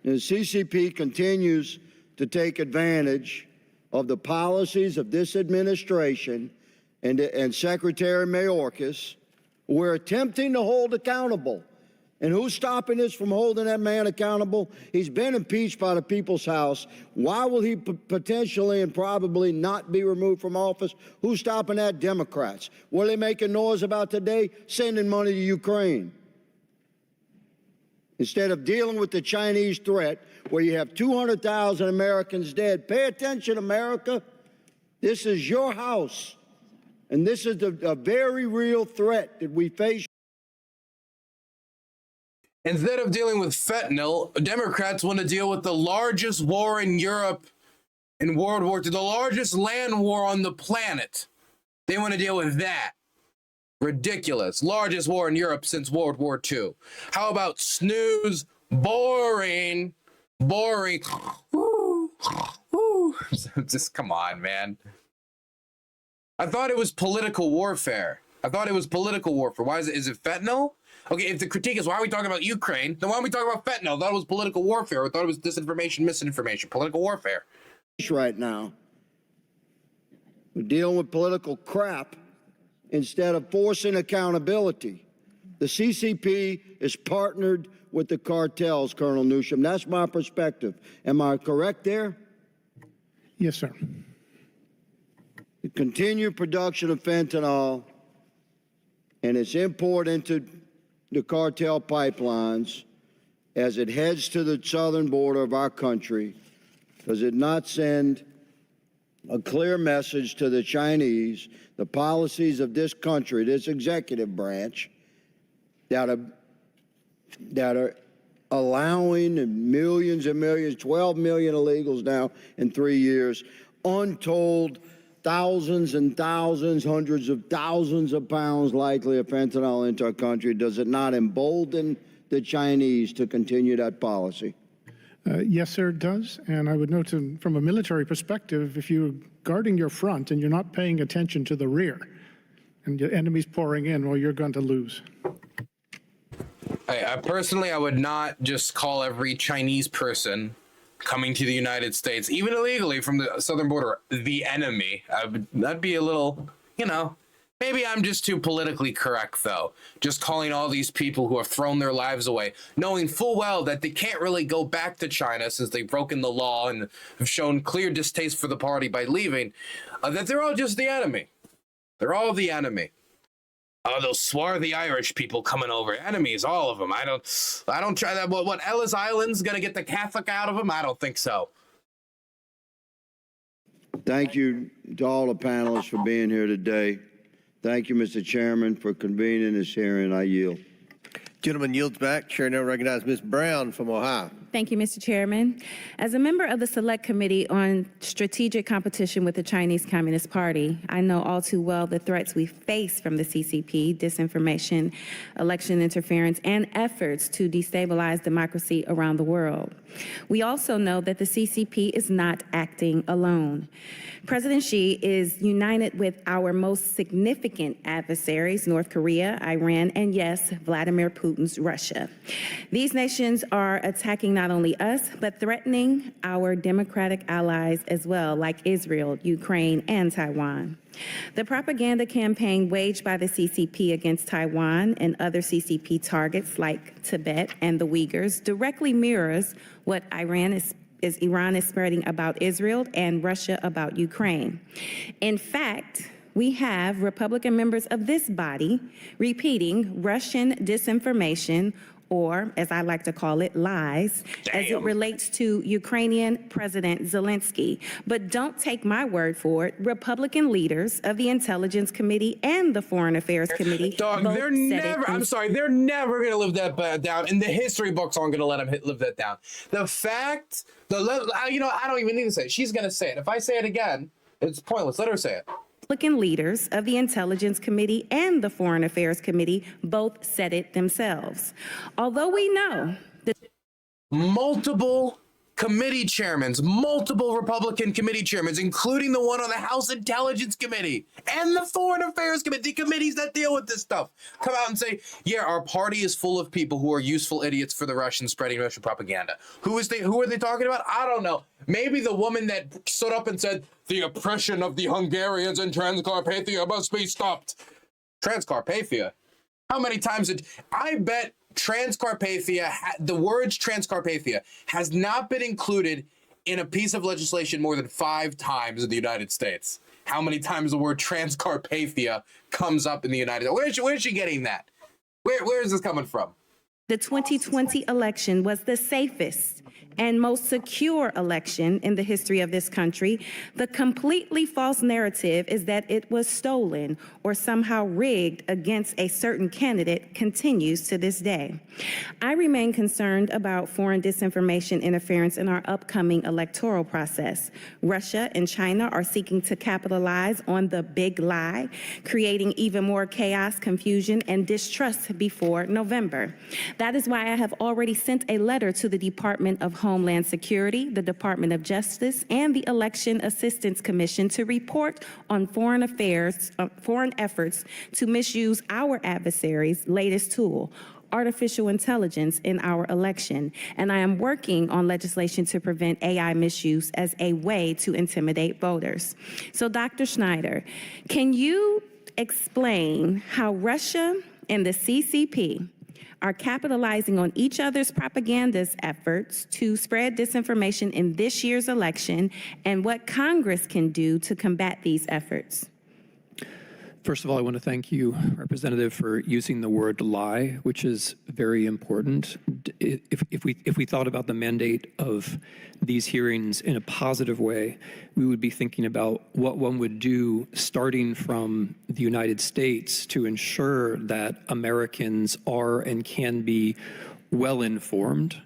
And the CCP continues to take advantage of the policies of this administration and Secretary Mayorkas, who we're attempting to hold accountable. And who's stopping us from holding that man accountable? He's been impeached by the People's House. Why will he potentially and probably not be removed from office? Who's stopping that? Democrats. What are they making noise about today? Sending money to Ukraine. Instead of dealing with the Chinese threat, where you have 200,000 Americans dead. Pay attention, America. This is your house. And this is a very real threat that we face. Instead of dealing with fentanyl, Democrats want to deal with the largest war in Europe in World War II, the largest land war on the planet. They want to deal with that. Ridiculous. Largest war in Europe since World War II. How about snooze? Boring. Boring. Just come on, man. I thought it was political warfare. Why is it fentanyl? Okay, if the critique is why are we talking about Ukraine, then why are we talking about fentanyl? I thought it was political warfare. I thought it was disinformation, misinformation, political warfare. Right now, we're dealing with political crap instead of forcing accountability. The CCP is partnered with the cartels, Colonel Newsham. That's my perspective. Am I correct there? Yes, sir. the continued production of fentanyl and its import into the cartel pipelines as it heads to the southern border of our country, does it not send a clear message to the Chinese, the policies of this country, this executive branch, that are allowing millions and millions, 12 million illegals now in 3 years, untold thousands and thousands, hundreds of thousands of pounds likely of fentanyl into our country? Does it not embolden the Chinese to continue that policy? Yes, sir, it does. And I would note from a military perspective, if you're guarding your front and you're not paying attention to the rear and your enemy's pouring in, well, you're going to lose. Personally, I would not just call every Chinese person coming to the United States, even illegally from the southern border, the enemy. That'd be a little, maybe I'm just too politically correct, though. Just calling all these people who have thrown their lives away, knowing full well that they can't really go back to China since they've broken the law and have shown clear distaste for the party by leaving, that they're all just the enemy. They're all the enemy. Oh, those swarthy Irish people coming over. Enemies, all of them. I don't try that. What, Ellis Island's going to get the Catholic out of them? I don't think so. Thank you to all the panelists for being here today. Thank you, Mr. Chairman, for convening this hearing. I yield. Gentleman yields back. Chair now recognizes Ms. Brown from Ohio. Thank you, Mr. Chairman. As a member of the Select Committee on Strategic Competition with the Chinese Communist Party, I know all too well the threats we face from the CCP, disinformation, election interference, and efforts to destabilize democracy around the world. We also know that the CCP is not acting alone. President Xi is united with our most significant adversaries, North Korea, Iran, and yes, Vladimir Putin's Russia. These nations are attacking not only us, but threatening our democratic allies as well, like Israel, Ukraine, and Taiwan. The propaganda campaign waged by the CCP against Taiwan and other CCP targets like Tibet and the Uyghurs directly mirrors what Iran is spreading about Israel and Russia about Ukraine. In fact, we have Republican members of this body repeating Russian disinformation, or as I like to call it, lies, as it relates to Ukrainian President Zelensky. But don't take my word for it. Republican leaders of the Intelligence Committee and the Foreign Affairs Committee they're never going to live that down. And the history books aren't going to let them live that down. I don't even need to say it. She's going to say it. If I say it again, it's pointless. Let her say it. Republican leaders of the Intelligence Committee and the Foreign Affairs Committee both said it themselves. Although we know that multiple committee chairmen, multiple Republican committee chairmen, including the one on the House Intelligence Committee and the Foreign Affairs Committee, the committees that deal with this stuff, come out and say, yeah, our party is full of people who are useful idiots for the Russians spreading Russian propaganda. Who are they talking about? I don't know. Maybe the woman that stood up and said, the oppression of the Hungarians in Transcarpathia must be stopped. Transcarpathia? How many times I bet Transcarpathia, the words Transcarpathia has not been included in a piece of legislation more than 5 times in the United States. How many times the word Transcarpathia comes up in the United States? Where's she getting that? Where is this coming from? the 2020 election was the safest and most secure election in the history of this country, the completely false narrative is that it was stolen or somehow rigged against a certain candidate continues to this day. I remain concerned about foreign disinformation interference in our upcoming electoral process. Russia and China are seeking to capitalize on the big lie, creating even more chaos, confusion, and distrust before November. That is why I have already sent a letter to the Department of Homeland Security, the Department of Justice, and the Election Assistance Commission to report on foreign efforts to misuse our adversaries' latest tool, artificial intelligence, in our election. And I am working on legislation to prevent AI misuse as a way to intimidate voters. So, Dr. Snyder, can you explain how Russia and the CCP are capitalizing on each other's propagandist efforts to spread disinformation in this year's election, and what Congress can do to combat these efforts? First of all, I want to thank you, Representative, for using the word lie, which is very important. If we thought about the mandate of these hearings in a positive way, we would be thinking about what one would do starting from the United States to ensure that Americans are and can be well informed.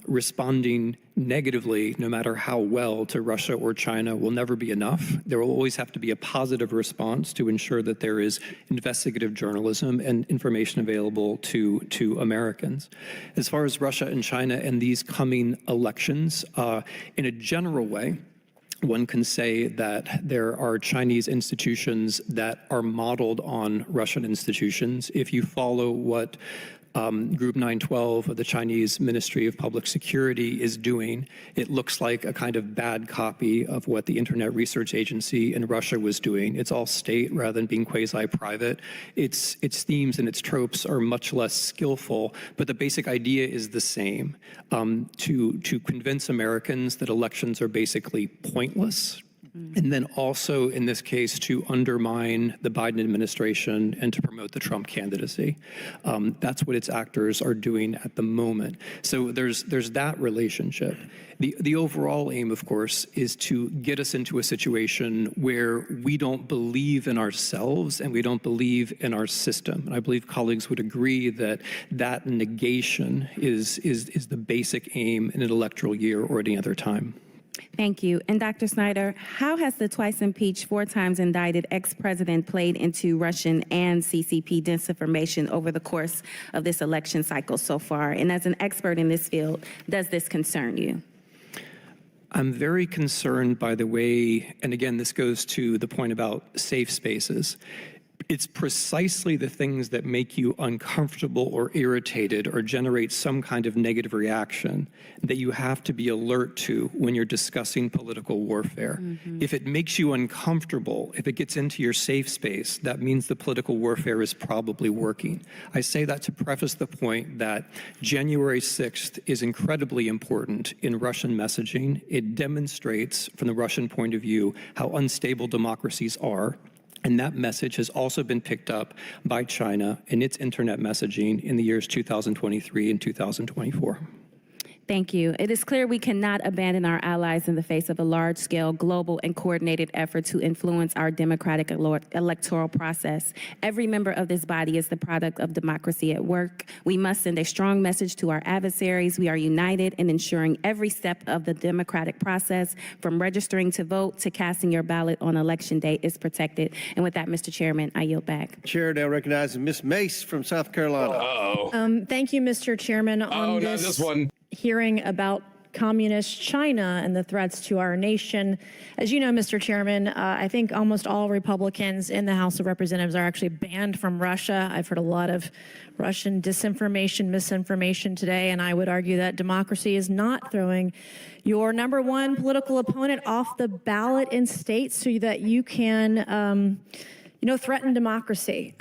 Responding negatively, no matter how well, to Russia or China will never be enough. There will always have to be a positive response to ensure that there is investigative journalism and information available to Americans. As far as Russia and China and these coming elections, in a general way, one can say that there are Chinese institutions that are modeled on Russian institutions. If you follow what Group 912 of the Chinese Ministry of Public Security is doing, it looks like a kind of bad copy of what the Internet Research Agency in Russia was doing. It's all state rather than being quasi-private. Its themes and its tropes are much less skillful, but the basic idea is the same, to convince Americans that elections are basically pointless, and then also, in this case, to undermine the Biden administration and to promote the Trump candidacy. That's what its actors are doing at the moment. So there's that relationship. The overall aim, of course, is to get us into a situation where we don't believe in ourselves and we don't believe in our system. And I believe colleagues would agree that that negation is the basic aim in an electoral year or any other time. Thank you. And Dr. Snyder, how has the twice impeached, 4 times indicted ex-president played into Russian and CCP disinformation over the course of this election cycle so far? And as an expert in this field, does this concern you? I'm very concerned by the way, and again, this goes to the point about safe spaces. It's precisely the things that make you uncomfortable or irritated or generate some kind of negative reaction that you have to be alert to when you're discussing political warfare. If it makes you uncomfortable, if it gets into your safe space, that means the political warfare is probably working. I say that to preface the point that January 6th is incredibly important in Russian messaging. It demonstrates, from the Russian point of view, how unstable democracies are. And that message has also been picked up by China in its internet messaging in the years 2023 and 2024. Thank you. It is clear we cannot abandon our allies in the face of a large-scale, global, and coordinated effort to influence our democratic electoral process. Every member of this body is the product of democracy at work. We must send a strong message to our adversaries. We are united in ensuring every step of the democratic process, from registering to vote to casting your ballot on election day, is protected. And with that, Mr. Chairman, I yield back. Chair now recognizes Ms. Mace from South Carolina. Thank you, Mr. Chairman. On not this one. Hearing about communist China and the threats to our nation. As you know, Mr. Chairman, I think almost all Republicans in the House of Representatives are actually banned from Russia. I've heard a lot of Russian disinformation, misinformation today, and I would argue that democracy is not throwing your number one political opponent off the ballot in states so that you can, threaten democracy.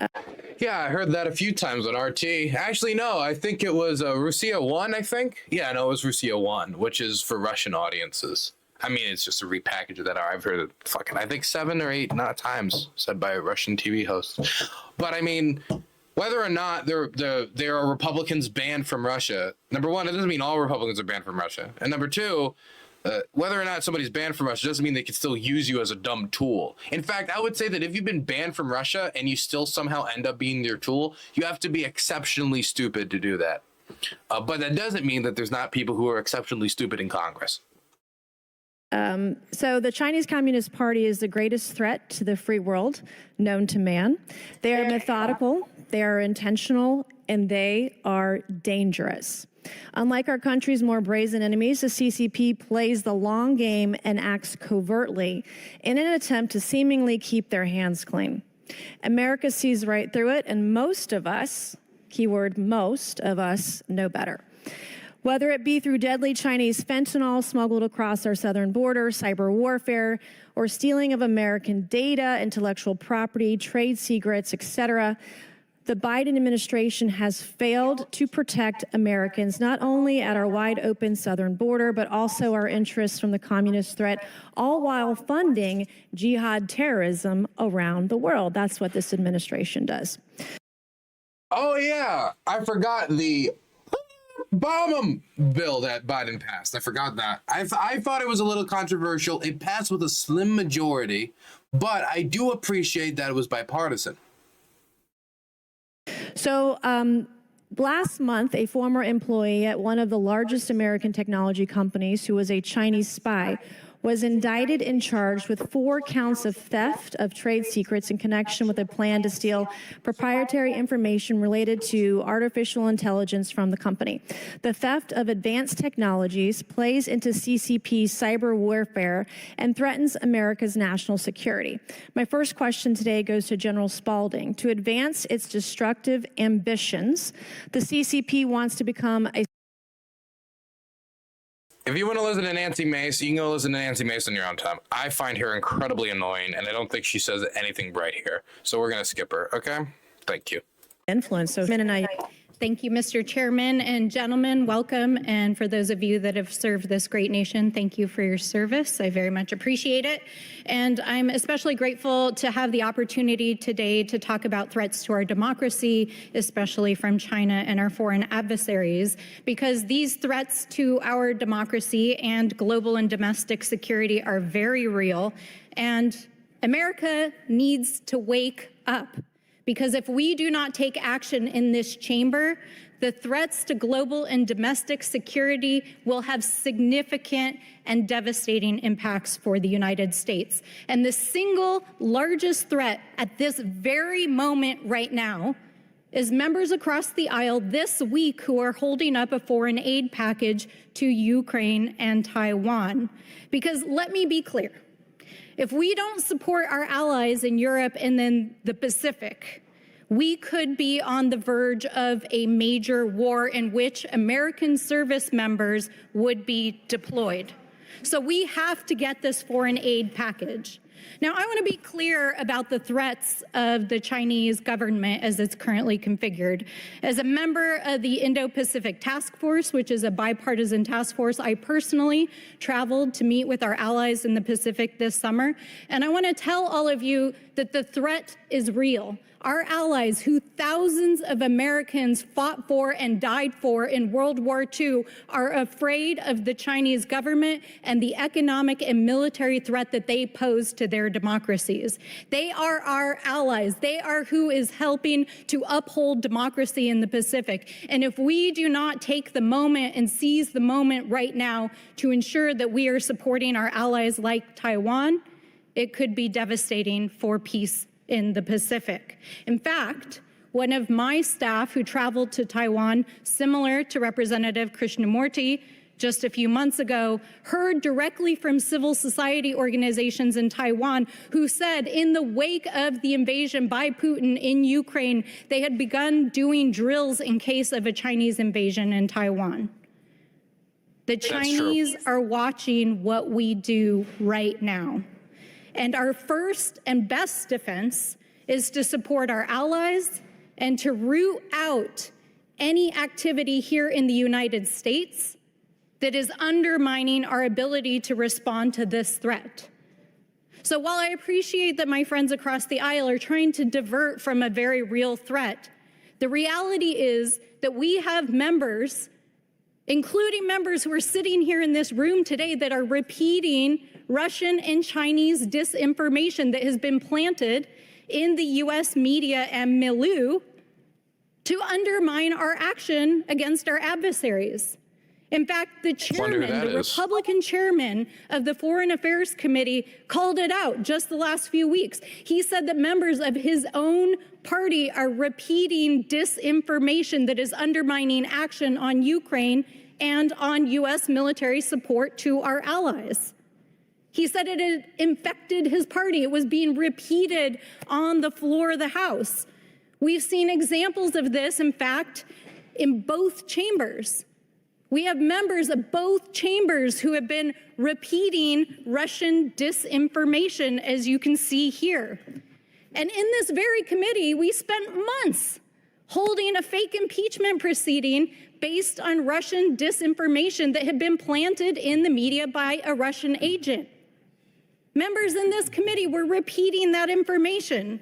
Yeah, I heard that a few times on RT. Actually, no, I think it was Russia 1, I think. Yeah, no, it was Russia 1, which is for Russian audiences. I mean, it's just a repackage of that. I've heard it I think 7 or 8 times said by a Russian TV host. But I mean, whether or not there are Republicans banned from Russia, number one, it doesn't mean all Republicans are banned from Russia. And number two, whether or not somebody's banned from Russia doesn't mean they can still use you as a dumb tool. In fact, I would say that if you've been banned from Russia and you still somehow end up being their tool, you have to be exceptionally stupid to do that. But that doesn't mean that there's not people who are exceptionally stupid in Congress. So the Chinese Communist Party is the greatest threat to the free world known to man. They are methodical, they are intentional, and they are dangerous. Unlike our country's more brazen enemies, the CCP plays the long game and acts covertly in an attempt to seemingly keep their hands clean. America sees right through it, and most of us, keyword most of us, know better. Whether it be through deadly Chinese fentanyl smuggled across our southern border, cyber warfare, or stealing of American data, intellectual property, trade secrets, etc., The Biden administration has failed to protect Americans, not only at our wide open southern border, but also our interests from the communist threat, all while funding jihad terrorism around the world. That's what this administration does. Oh yeah, I forgot the bomb bill that Biden passed. I forgot that. I thought it was a little controversial. It passed with a slim majority, but I do appreciate that it was bipartisan. So last month, a former employee at one of the largest American technology companies who was a Chinese spy was indicted and charged with 4 counts of theft of trade secrets in connection with a plan to steal proprietary information related to artificial intelligence from the company. The theft of advanced technologies plays into CCP's cyber warfare and threatens America's national security. My first question today goes to General Spalding. To advance its destructive ambitions, the CCP wants to become a If you want to listen to Nancy Mace, you can go listen to Nancy Mace on your own time. I find her incredibly annoying, and I don't think she says anything right here. So we're going to skip her, okay? Thank you. influence. So, and I. Thank you, Mr. Chairman and gentlemen. Welcome. And for those of you that have served this great nation, thank you for your service. I very much appreciate it. And I'm especially grateful to have the opportunity today to talk about threats to our democracy, especially from China and our foreign adversaries, because these threats to our democracy and global and domestic security are very real. And America needs to wake up. Because if we do not take action in this chamber, the threats to global and domestic security will have significant and devastating impacts for the United States. And the single largest threat at this very moment right now is members across the aisle this week who are holding up a foreign aid package to Ukraine and Taiwan. Because let me be clear. If we don't support our allies in Europe and then the Pacific, we could be on the verge of a major war in which American service members would be deployed. So we have to get this foreign aid package. Now, I want to be clear about the threats of the Chinese government as it's currently configured. As a member of the Indo-Pacific Task Force, which is a bipartisan task force, I personally traveled to meet with our allies in the Pacific this summer. And I want to tell all of you that the threat is real. Our allies, who thousands of Americans fought for and died for in World War II, are afraid of the Chinese government and the economic and military threat that they pose to their democracies. They are our allies. They are who is helping to uphold democracy in the Pacific. And if we do not take the moment and seize the moment right now to ensure that we are supporting our allies like Taiwan, it could be devastating for peace in the Pacific. In fact, one of my staff who traveled to Taiwan, similar to Representative Krishnamurti, just a few months ago, heard directly from civil society organizations in Taiwan who said in the wake of the invasion by Putin in Ukraine, they had begun doing drills in case of a Chinese invasion in Taiwan. The Chinese are watching what we do right now. And our first and best defense is to support our allies and to root out any activity here in the United States that is undermining our ability to respond to this threat. So while I appreciate that my friends across the aisle are trying to divert from a very real threat, the reality is that we have members, including members who are sitting here in this room today, that are repeating Russian and Chinese disinformation that has been planted in the US media and milieu to undermine our action against our adversaries. In fact, the chairman, the Republican chairman of the Foreign Affairs Committee called it out just the last few weeks. He said that members of his own party are repeating disinformation that is undermining action on Ukraine and on US military support to our allies. He said it had infected his party. It was being repeated on the floor of the House. We've seen examples of this, in fact, in both chambers. We have members of both chambers who have been repeating Russian disinformation, as you can see here. And in this very committee, we spent months holding a fake impeachment proceeding based on Russian disinformation that had been planted in the media by a Russian agent. Members in this committee were repeating that information.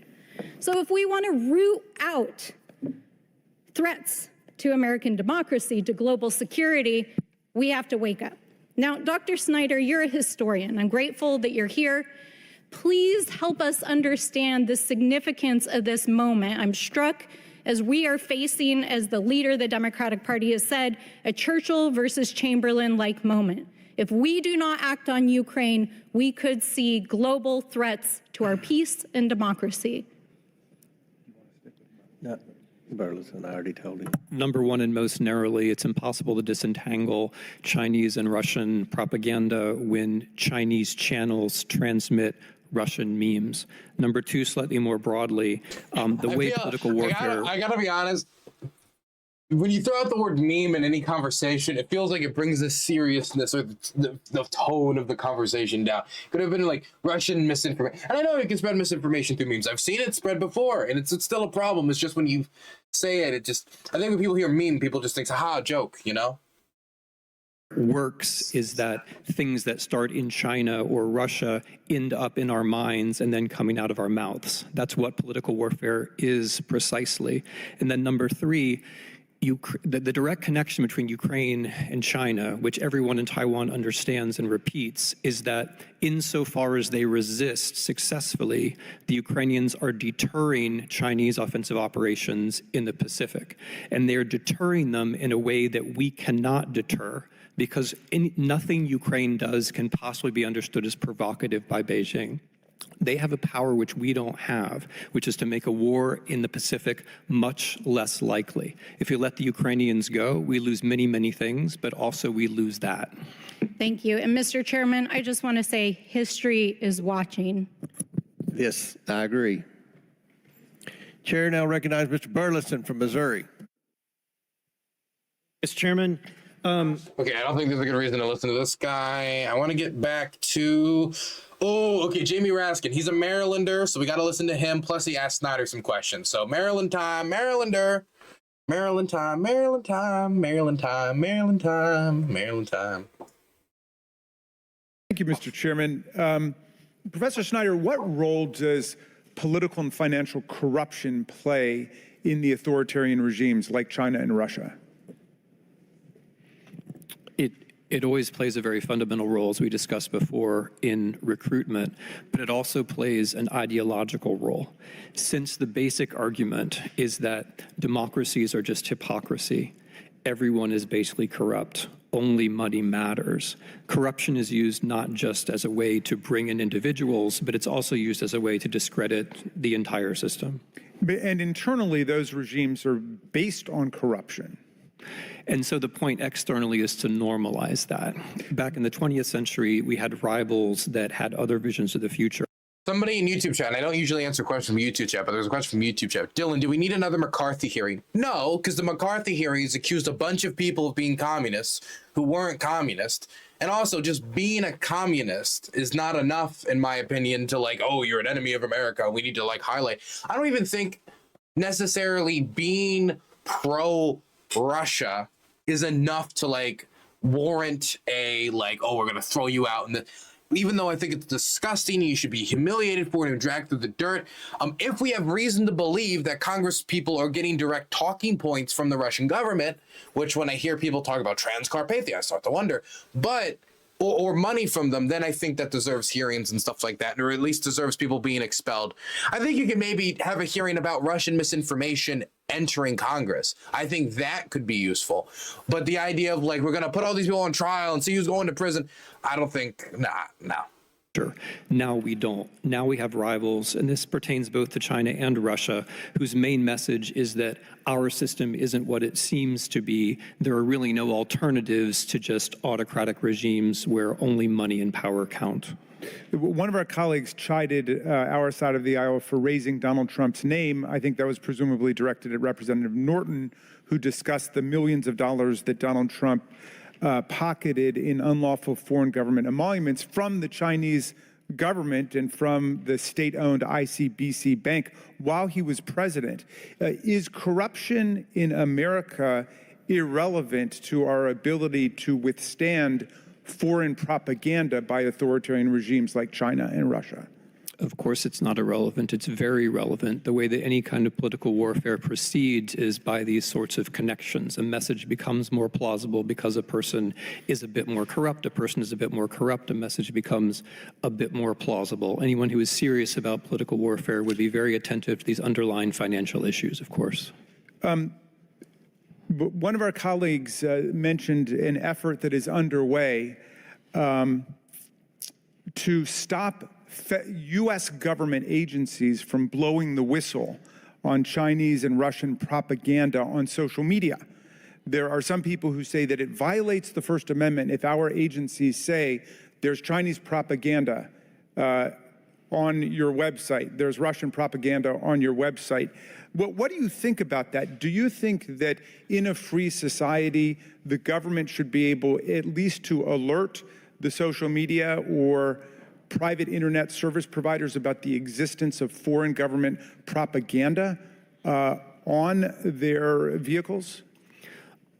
So if we want to root out threats to American democracy, to global security, we have to wake up. Now, Dr. Snyder, you're a historian. I'm grateful that you're here. Please help us understand the significance of this moment. I'm struck as we are facing, as the leader of the Democratic Party has said, a Churchill versus Chamberlain-like moment. If we do not act on Ukraine, we could see global threats to our peace and democracy. No, Burleson, I already told him. Number one, and most narrowly, it's impossible to disentangle Chinese and Russian propaganda when Chinese channels transmit Russian memes. Number two, slightly more broadly, the way political warfare... I gotta be honest, when you throw out the word meme in any conversation, it feels like it brings the seriousness or the tone of the conversation down. Could have been like Russian misinformation. And I know you can spread misinformation through memes. I've seen it spread before, and it's still a problem. It's just when you say it, I think when people hear meme, people just think, haha, joke, you know? Works is that things that start in China or Russia end up in our minds and then coming out of our mouths. That's what political warfare is precisely. And then number three, the direct connection between Ukraine and China, which everyone in Taiwan understands and repeats, is that insofar as they resist successfully, the Ukrainians are deterring Chinese offensive operations in the Pacific. And they're deterring them in a way that we cannot deter, because nothing Ukraine does can possibly be understood as provocative by Beijing. They have a power which we don't have, which is to make a war in the Pacific much less likely. If you let the Ukrainians go, we lose many, many things, but also we lose that. Thank you. And Mr. Chairman, I just want to say history is watching. Yes, I agree. Chair now recognizes Mr. Burleson from Missouri. Mr. Chairman. Okay, I don't think there's a good reason to listen to this guy. I want to get back to... Oh, okay, Jamie Raskin. He's a Marylander, so we got to listen to him. Plus, he asked Snyder some questions. So, Maryland time, Marylander. Maryland time, Maryland time, Maryland time, Maryland time, Maryland time. Thank you, Mr. Chairman. Professor Snyder, what role does political and financial corruption play in the authoritarian regimes like China and Russia? It always plays a very fundamental role, as we discussed before, in recruitment, but it also plays an ideological role. Since the basic argument is that democracies are just hypocrisy, everyone is basically corrupt, only money matters. Corruption is used not just as a way to bring in individuals, but it's also used as a way to discredit the entire system. And internally, those regimes are based on corruption. And so the point externally is to normalize that. Back in the 20th century, we had rivals that had other visions of the future. Somebody in YouTube chat, and I don't usually answer questions from YouTube chat, but there's a question from YouTube chat. Dylan, do we need another McCarthy hearing? No, because the McCarthy hearings accused a bunch of people of being communists who weren't communist. And also, just being a communist is not enough, in my opinion, to like, oh, you're an enemy of America. We need to like highlight. I don't even think necessarily being pro-Russia is enough to like warrant a like, oh, we're gonna throw you out. And even though I think it's disgusting, you should be humiliated for it and dragged through the dirt. If we have reason to believe that Congress people are getting direct talking points from the Russian government, which when I hear people talk about Transcarpathia, I start to wonder, but or money from them, then I think that deserves hearings and stuff like that, or at least deserves people being expelled. I think you can maybe have a hearing about Russian misinformation entering Congress. I think that could be useful. But the idea of like, we're going to put all these people on trial and see who's going to prison, I don't think, no. Sure. Now we don't. Now we have rivals, and this pertains both to China and Russia, whose main message is that our system isn't what it seems to be. There are really no alternatives to just autocratic regimes where only money and power count. One of our colleagues chided our side of the aisle for raising Donald Trump's name. I think that was presumably directed at Representative Norton, who discussed the millions of dollars that Donald Trump pocketed in unlawful foreign government emoluments from the Chinese government and from the state-owned ICBC Bank while he was president. Is corruption in America irrelevant to our ability to withstand foreign propaganda by authoritarian regimes like China and Russia? Of course, it's not irrelevant. It's very relevant. The way that any kind of political warfare proceeds is by these sorts of connections. A message becomes more plausible because a person is a bit more corrupt. A person is a bit more corrupt. A message becomes a bit more plausible. Anyone who is serious about political warfare would be very attentive to these underlying financial issues, of course. One of our colleagues mentioned an effort that is underway to stop U.S. government agencies from blowing the whistle on Chinese and Russian propaganda on social media. There are some people who say that it violates the First Amendment if our agencies say there's Chinese propaganda on your website, there's Russian propaganda on your website. What do you think about that? Do you think that in a free society, the government should be able at least to alert the social media or private internet service providers about the existence of foreign government propaganda on their vehicles?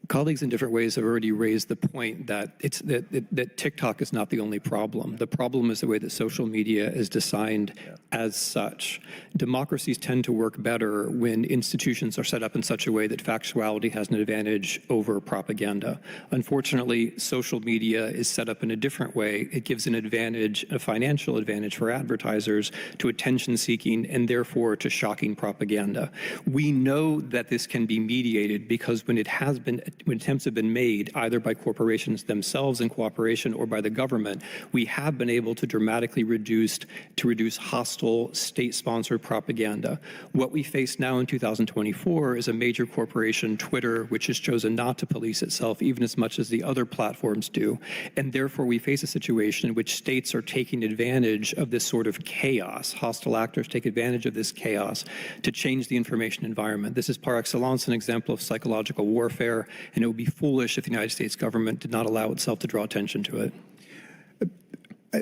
Colleagues in different ways have already raised the point that that TikTok is not the only problem. The problem is the way that social media is designed as such. Democracies tend to work better when institutions are set up in such a way that factuality has an advantage over propaganda. Unfortunately, social media is set up in a different way. It gives an advantage, a financial advantage for advertisers to attention seeking and therefore to shocking propaganda. We know that this can be mediated because when attempts have been made either by corporations themselves in cooperation or by the government, we have been able to dramatically reduce hostile state-sponsored propaganda. What we face now in 2024 is a major corporation, Twitter, which has chosen not to police itself even as much as the other platforms do. And therefore we face a situation in which states are taking advantage of this sort of chaos. Hostile actors take advantage of this chaos to change the information environment. This is par excellence an example of psychological warfare, and it would be foolish if the United States government did not allow itself to draw attention to it.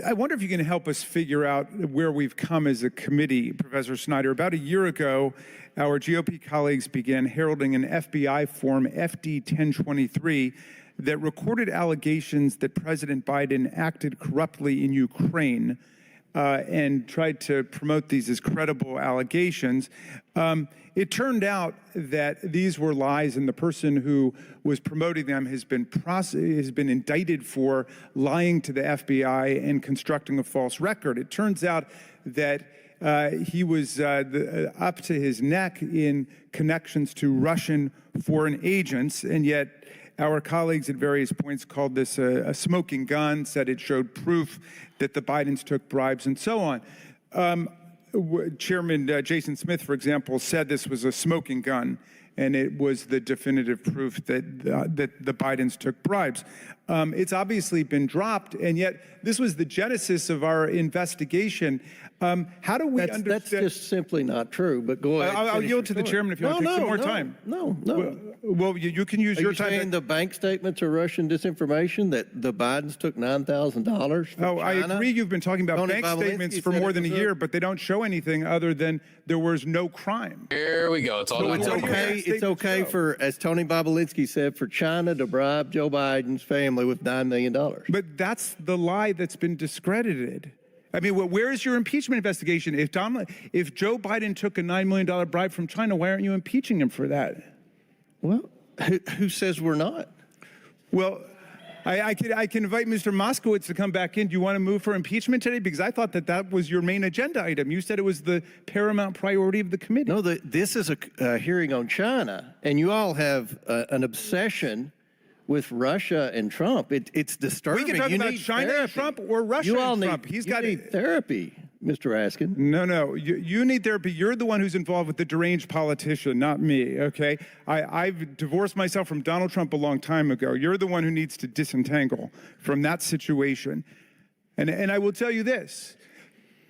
I wonder if you can help us figure out where we've come as a committee, Professor Snyder. About a year ago, our GOP colleagues began heralding an FBI form, FD 1023, that recorded allegations that President Biden acted corruptly in Ukraine and tried to promote these as credible allegations. It turned out that these were lies, and the person who was promoting them has been indicted for lying to the FBI and constructing a false record. It turns out that he was up to his neck in connections to Russian foreign agents, and yet our colleagues at various points called this a smoking gun, said it showed proof that the Bidens took bribes, and so on. Chairman Jason Smith, for example, said this was a smoking gun, and it was the definitive proof that the Bidens took bribes. It's obviously been dropped, and yet this was the genesis of our investigation. How do we understand? That's just simply not true, but go ahead. I'll yield to the chairman if you want to take some more time. No. Well, you can use your time. Are you saying the bank statements are Russian disinformation, that the Bidens took $9,000 from China? I agree you've been talking about bank statements for more than a year, but they don't show anything other than there was no crime. Here we go. It's all It's okay for, as Tony Bobulinski said, for China to bribe Joe Biden's family with $9 million. But that's the lie that's been discredited. I mean, where is your impeachment investigation? If Joe Biden took a $9 million bribe from China, why aren't you impeaching him for that? Well, who says we're not? Well, I can invite Mr. Moskowitz to come back in. Do you want to move for impeachment today? Because I thought that was your main agenda item. You said it was the paramount priority of the committee. No, this is a hearing on China, and you all have an obsession with Russia and Trump. It's disturbing. We can talk about China and Trump or Russia and Trump. You need therapy, Mr. Askin. No. You need therapy. You're the one who's involved with the deranged politician, not me, okay? I've divorced myself from Donald Trump a long time ago. You're the one who needs to disentangle from that situation. And I will tell you this.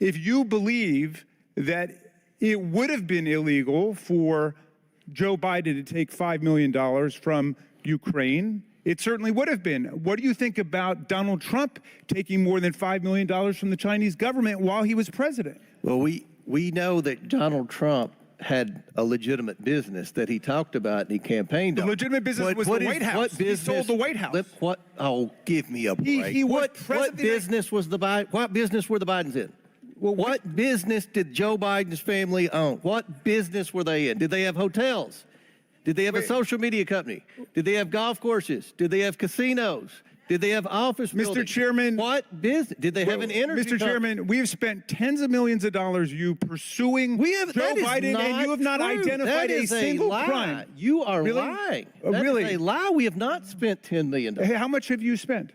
If you believe that it would have been illegal for Joe Biden to take $5 million from Ukraine, It certainly would have been. What do you think about Donald Trump taking more than $5 million from the Chinese government while he was president? Well, we know that Donald Trump had a legitimate business that he talked about and he campaigned on. The legitimate business was the White House. What business? He sold the White House. What? Oh, give me a break. What business was What business were the Bidens in? Well, what business did Joe Biden's family own? What business were they in? Did they have hotels? Did they have a social media company? Did they have golf courses? Did they have casinos? Did they have office buildings? Mr. Chairman. What business? Did they have an energy Mr. Chairman, we have spent tens of millions of dollars pursuing Joe Biden, and you have not identified a single crime. You are Really? lying. Really? That is a lie. We have not spent $10 million. Hey, how much have you spent?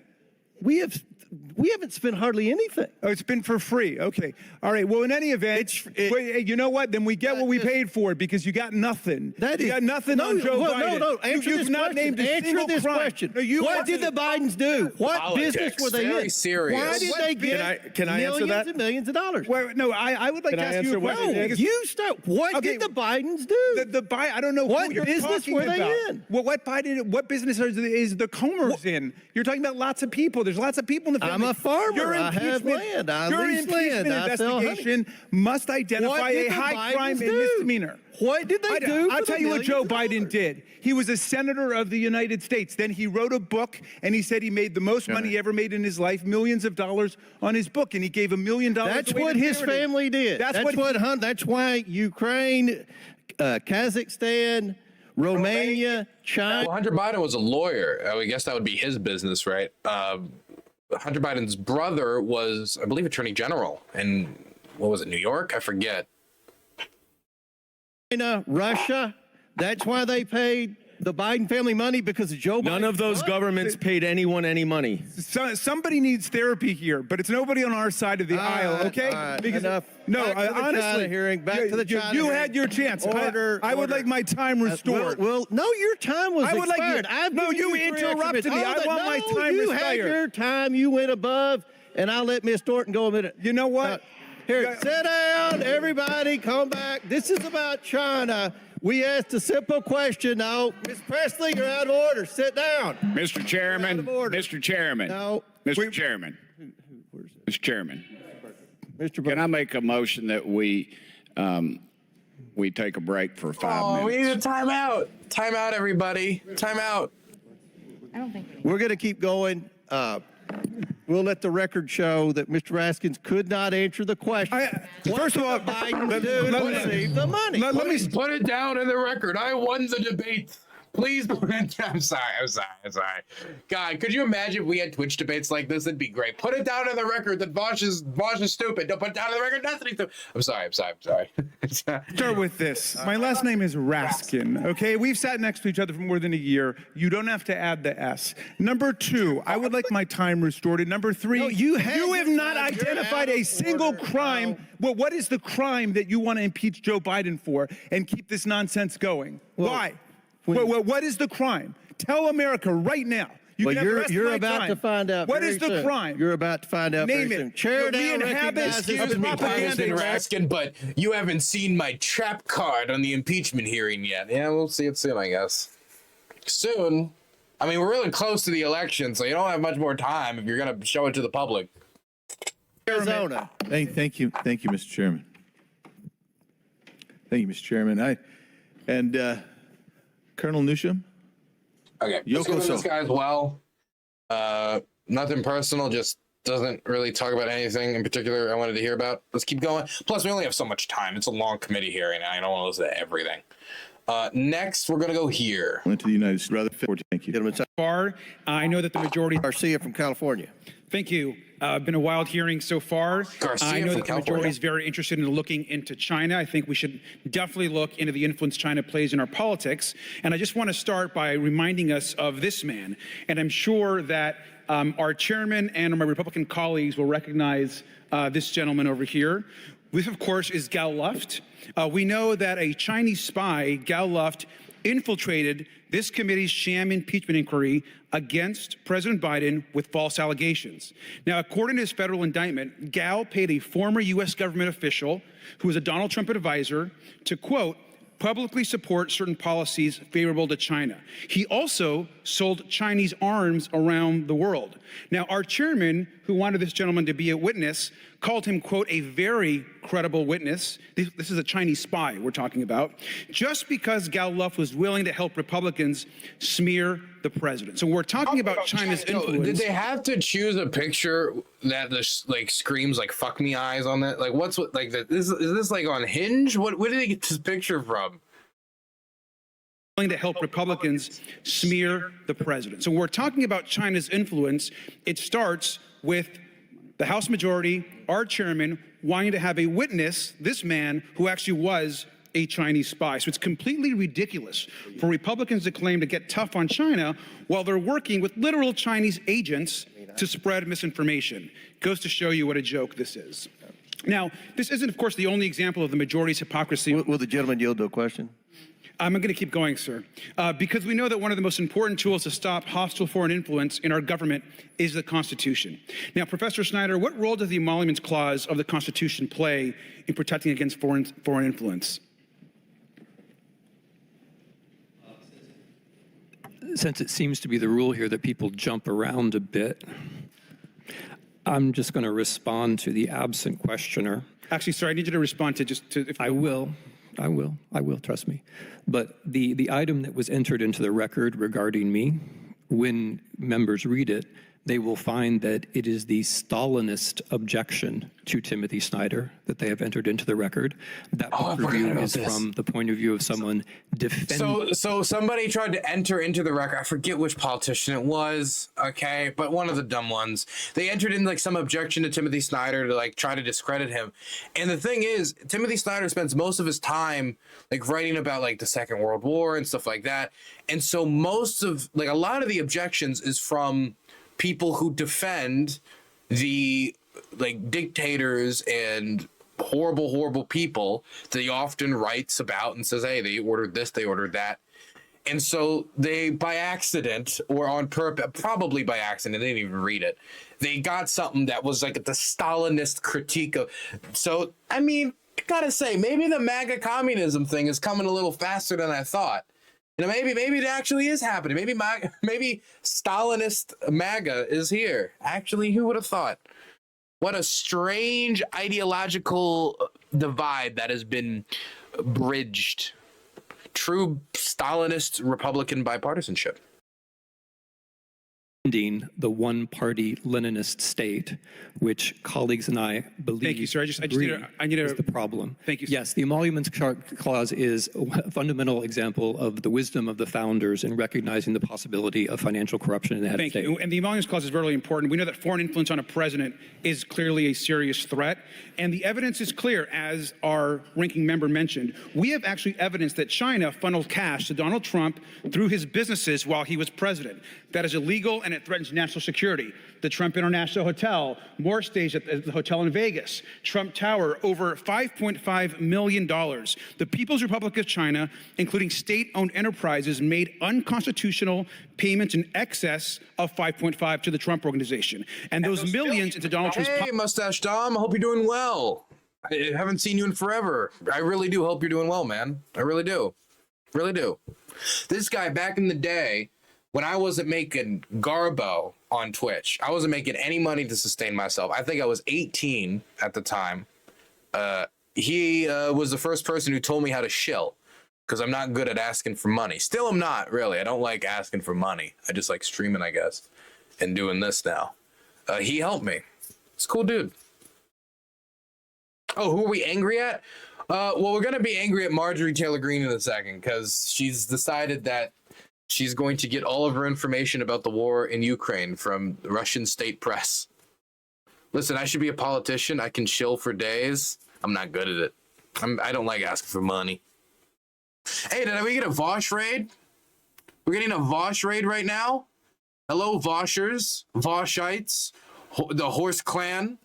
We haven't spent hardly anything. Oh, it's been for free. Okay. All right. Well, in any event, wait, you know what? Then we get what we paid for because you got nothing. You got nothing on Joe Biden. No. Answer You've not named a single this crime. question. No, what did the Bidens do? What business were they Very in? serious. Why did they get can I answer millions that? and millions of dollars? Well, no, I would like to ask you a question. No, you start. What did the Bidens do? I don't know what who you're business talking were they about. in? Well, what business is the Comers in? You're talking about lots of people. There's lots of people in the family. I'm a farmer. Your I have impeachment, land. I your lease impeachment land. I sell honey. investigation must identify a high crime and misdemeanor. What did they do? I'll tell you what Joe Biden did. He was a senator of the United States. Then he wrote a book, and he said he made the most money he ever made in his life, millions of dollars on his book, and he gave $1 million. That's what his family did. That's why Ukraine, Kazakhstan, Romania, China. Well, Hunter Biden was a lawyer. I guess that would be his business, right? Hunter Biden's brother was, I believe, Attorney General in, what was it, New York? I forget. China, Russia. That's why they paid the Biden family money, because of Joe Biden. None of those governments paid anyone any money. Somebody needs therapy here, but it's nobody on our side of the aisle, okay? Because enough. Honestly, back to the China you hearing. had your chance. I would like my time restored. Well, no, your time was expired. You interrupted me. I want my time you restored. Had your time. You went above, and I'll let Ms. Thornton go a minute. You know what? Here, sit down, everybody. Come back. This is about China. We asked a simple question. Now, Ms. Presley, you're out of order. Sit down. Mr. Chairman. Mr. Chairman. No. Mr. Chairman. Mr. Chairman. Mr. Can I make a motion that we take a break for 5 minutes? We need a timeout. Timeout, everybody. Timeout. I don't think We're going to keep going. We'll let the record show that Mr. Raskins could not answer the question. First of all, Biden do to receive the money. Let me put it down in the record. I won the debate. Please put it down. I'm sorry. God, could you imagine if we had Twitch debates like this? It'd be great. Put it down in the record that Bosch is stupid. Don't put it down in the record nothing. I'm sorry. Start with this. My last name is Raskin, okay? We've sat next to each other for more than a year. You don't have to add the S. Number 2, I would like my time restored. And number 3, you have not identified a single crime. Well, what is the crime that you want to impeach Joe Biden for and keep this nonsense going? Why? What is the crime? Tell America right now. You're about to find out. What is the crime? You're about to find out. Name very it. soon. Chair down. Excuse me, Congressman Raskin, but you haven't seen my trap card on the impeachment hearing yet. Yeah, we'll see it soon, I guess. Soon. I mean, we're really close to the election, so you don't have much more time if you're going to show it to the public. Arizona. Thank you, Mr. Chairman. Thank you, Mr. Chairman. Colonel Newsham. Okay, let's go with this guy as well. Nothing personal, just doesn't really talk about anything in particular I wanted to hear about. Let's keep going. Plus, we only have so much time. It's a long committee hearing, and I don't want to listen to everything. Next, we're going to go here. Went to the United States. Thank you. Far, I know that the majority. Garcia from California. Thank you. Been a wild hearing so far. I know that the majority is very interested in looking into China. I think we should definitely look into the influence China plays in our politics. And I just want to start by reminding us of this man. And I'm sure that our chairman and my Republican colleagues will recognize this gentleman over here. This, of course, is Gal Luft. We know that a Chinese spy, Gal Luft, infiltrated this committee's sham impeachment inquiry against President Biden with false allegations. Now, according to his federal indictment, Gal paid a former U.S. government official who was a Donald Trump advisor to, quote, publicly support certain policies favorable to China. He also sold Chinese arms around the world. Now, our chairman, who wanted this gentleman to be a witness, called him, quote, a very credible witness. This is a Chinese spy we're talking about, just because Gal Luft was willing to help Republicans smear the president. So we're talking about China's influence. Did they have to choose a picture that like screams like "fuck me" eyes on that? Like, what's what like that? Is this like on Hinge? Where did they get this picture from? To help Republicans smear the president. So we're talking about China's influence. It starts with the House majority, our chairman, wanting to have a witness, this man who actually was a Chinese spy. So it's completely ridiculous for Republicans to claim to get tough on China while they're working with literal Chinese agents to spread misinformation. Goes to show you what a joke this is. Now, this isn't, of course, the only example of the majority's hypocrisy. Will the gentleman yield to a question? I'm going to keep going, sir, because we know that one of the most important tools to stop hostile foreign influence in our government is the Constitution. Now, Professor Snyder, what role does the Emoluments Clause of the Constitution play in protecting against foreign influence? Since it seems to be the rule here that people jump around a bit, I'm just going to respond to the absent questioner. Actually, sir, I need you to respond to I will, trust me. But the item that was entered into the record regarding me, when members read it, they will find that it is the Stalinist objection to Timothy Snyder that they have entered into the record. That review is from the point of view of someone defending. So somebody tried to enter into the record. I forget which politician it was, okay, but one of the dumb ones. They entered in like some objection to Timothy Snyder to like try to discredit him. And the thing is, Timothy Snyder spends most of his time like writing about like the Second World War and stuff like that. And so most of like a lot of the objections is from people who defend the like dictators and horrible people that he often writes about and says, hey, they ordered this, they ordered that. And so they, by accident or on purpose, probably by accident, they didn't even read it. They got something that was like the Stalinist critique of. So, I mean, I gotta say, maybe the MAGA communism thing is coming a little faster than I thought. You know, maybe it actually is happening. Maybe Stalinist MAGA is here. Actually, who would have thought? What a strange ideological divide that has been bridged. True Stalinist Republican bipartisanship. The one-party Leninist state, which colleagues and I believe. Thank you, sir. I need is the problem. Thank you, sir. Yes, the Emoluments Clause is a fundamental example of the wisdom of the founders in recognizing the possibility of financial corruption in the head of state. Thank you. And the Emoluments Clause is very important. We know that foreign influence on a president is clearly a serious threat, and the evidence is clear, as our ranking member mentioned. We have actually evidence that China funneled cash to Donald Trump through his businesses while he was president. That is illegal, and it threatens national security. The Trump International Hotel, more stays at the hotel in Vegas, Trump Tower, over $5.5 million. The People's Republic of China, including state-owned enterprises, made unconstitutional payments in excess of $5.5 to the Trump Organization. And those millions into Donald Trump's Hey, Mustache Dom, I hope you're doing well. I haven't seen you in forever. I really do hope you're doing well, man. I really do. Really do. This guy, back in the day, when I wasn't making Garbo on Twitch, I wasn't making any money to sustain myself. I think I was 18 at the time. He was the first person who told me how to shill, because I'm not good at asking for money. Still, I'm not, really. I don't like asking for money. I just like streaming, I guess, and doing this now. He helped me. It's a cool dude. Oh, who are we angry at? Well, we're going to be angry at Marjorie Taylor Greene in a second, because she's decided that she's going to get all of her information about the war in Ukraine from the Russian state press. Listen, I should be a politician. I can chill for days. I'm not good at it. I don't like asking for money. Hey, did we get a Vosh raid? We're getting a Vosh raid right now. Hello, Voshers, Voshites, the Horse Clan,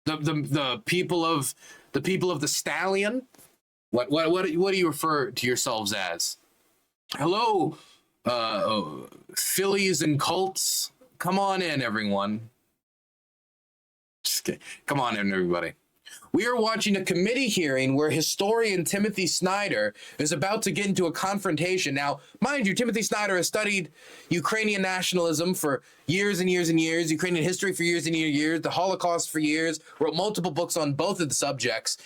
the people of the Stallion. What do you refer to yourselves as? Hello. Phillies and cults, come on in, everyone. Just kidding. Come on in, everybody. We are watching a committee hearing where historian Timothy Snyder is about to get into a confrontation. Now, mind you, Timothy Snyder has studied Ukrainian nationalism for years and years and years, Ukrainian history for years and years, the Holocaust for years, wrote multiple books on both of the subjects.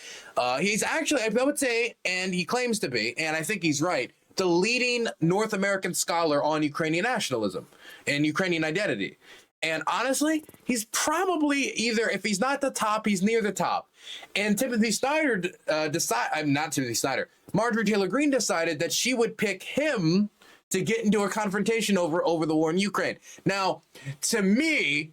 He's actually, I would say, and he claims to be, and I think he's right, the leading North American scholar on Ukrainian nationalism and Ukrainian identity. And honestly, he's probably either, if he's not the top, he's near the top. And Timothy Snyder Marjorie Taylor Greene decided that she would pick him to get into a confrontation over the war in Ukraine. Now, to me,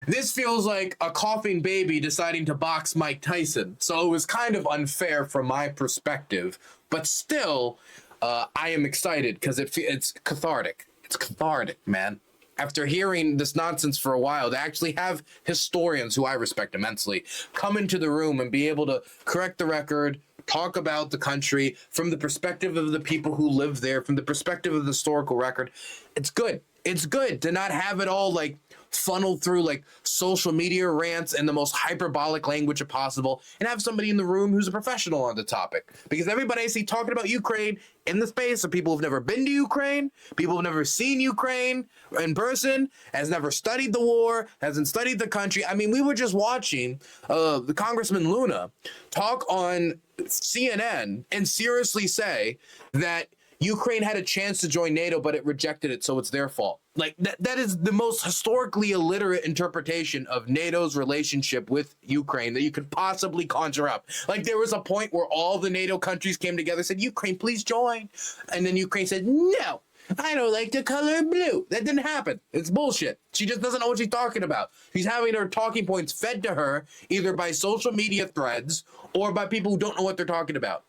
this feels like a coughing baby deciding to box Mike Tyson. So it was kind of unfair from my perspective, but still, I am excited because it's cathartic. It's cathartic, man. After hearing this nonsense for a while, to actually have historians who I respect immensely come into the room and be able to correct the record, talk about the country from the perspective of the people who live there, from the perspective of the historical record, it's good. It's good to not have it all like funneled through like social media rants and the most hyperbolic language possible, and have somebody in the room who's a professional on the topic. Because everybody I see talking about Ukraine in the space are people who've never been to Ukraine, people who've never seen Ukraine in person, has never studied the war, hasn't studied the country. I mean, we were just watching the Congressman Luna talk on CNN and seriously say that Ukraine had a chance to join NATO, but it rejected it, so it's their fault. Like, that is the most historically illiterate interpretation of NATO's relationship with Ukraine that you could possibly conjure up. Like, there was a point where all the NATO countries came together and said, Ukraine, please join. And then Ukraine said, no, I don't like the color blue. That didn't happen. It's bullshit. She just doesn't know what she's talking about. She's having her talking points fed to her either by social media threads or by people who don't know what they're talking about.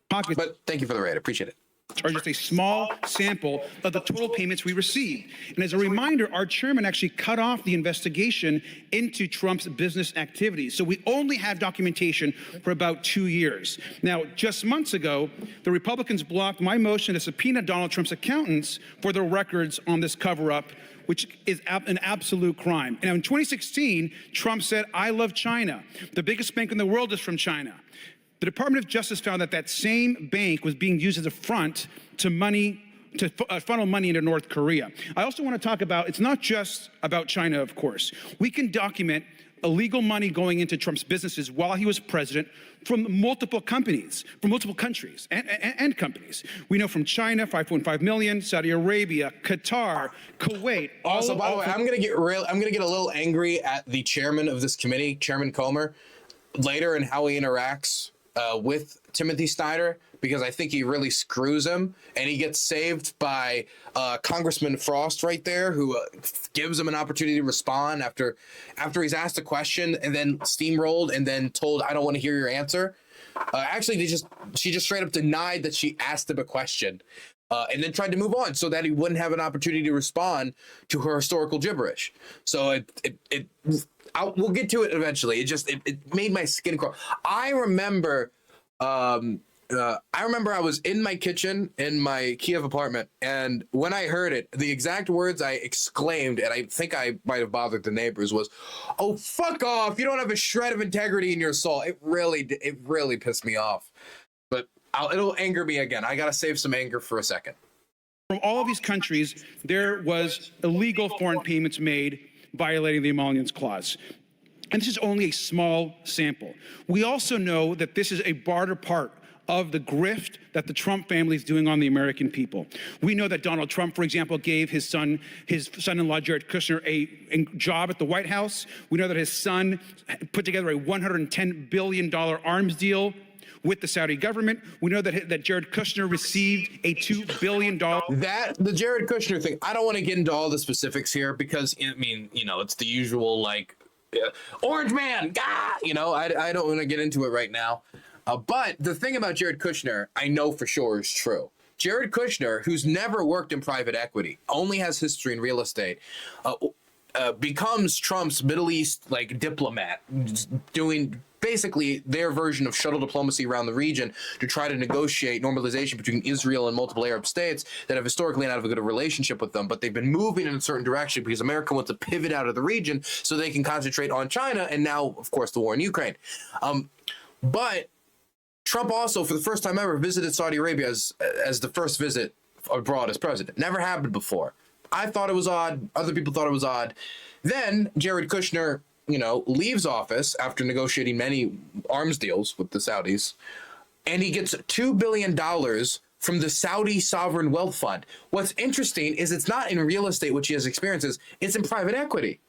But thank you for the raid. I appreciate it. Are just a small sample of the total payments we received. And as a reminder, our chairman actually cut off the investigation into Trump's business activities. So we only have documentation for about 2 years. Now, just months ago, the Republicans blocked my motion to subpoena Donald Trump's accountants for their records on this cover-up, which is an absolute crime. And in 2016, Trump said, I love China. The biggest bank in the world is from China. The Department of Justice found that that same bank was being used as a front to funnel money into North Korea. I also want to talk about, it's not just about China, of course. We can document illegal money going into Trump's businesses while he was president from multiple companies, from multiple countries and companies. We know from China, 5.5 million, Saudi Arabia, Qatar, Kuwait. Also, by the way, I'm gonna get a little angry at the chairman of this committee, Chairman Comer, later in how he interacts with Timothy Snyder, because I think he really screws him, and he gets saved by Congressman Frost right there, who gives him an opportunity to respond after he's asked a question and then steamrolled and then told, I don't want to hear your answer. Actually, she just straight up denied that she asked him a question and then tried to move on so that he wouldn't have an opportunity to respond to her historical gibberish. So we'll get to it eventually. It made my skin crawl. I remember I was in my kitchen in my Kiev apartment, and when I heard it, the exact words I exclaimed, and I think I might have bothered the neighbors, was, "Oh, fuck off! You don't have a shred of integrity in your soul." It really pissed me off. But it'll anger me again. I gotta save some anger for a second. From all of these countries, there was illegal foreign payments made violating the Emollients Clause. And this is only a small sample. We also know that this is a barter part of the grift that the Trump family is doing on the American people. We know that Donald Trump, for example, gave his son-in-law, Jared Kushner, a job at the White House. We know that his son put together a $110 billion arms deal with the Saudi government. We know that Jared Kushner received a $2 billion. The Jared Kushner thing, I don't want to get into all the specifics here because, I mean, it's the usual, like, Orange Man, I don't want to get into it right now. But the thing about Jared Kushner, I know for sure is true. Jared Kushner, who's never worked in private equity, only has history in real estate, becomes Trump's Middle East diplomat, doing basically their version of shuttle diplomacy around the region to try to negotiate normalization between Israel and multiple Arab states that have historically not have a good relationship with them, but they've been moving in a certain direction because America wants to pivot out of the region so they can concentrate on China and now, of course, the war in Ukraine. But Trump also, for the first time ever, visited Saudi Arabia as the first visit abroad as president. Never happened before. I thought it was odd. Other people thought it was odd. Then Jared Kushner, leaves office after negotiating many arms deals with the Saudis, and he gets $2 billion from the Saudi Sovereign Wealth Fund. What's interesting is it's not in real estate, which he has experiences. It's in private equity.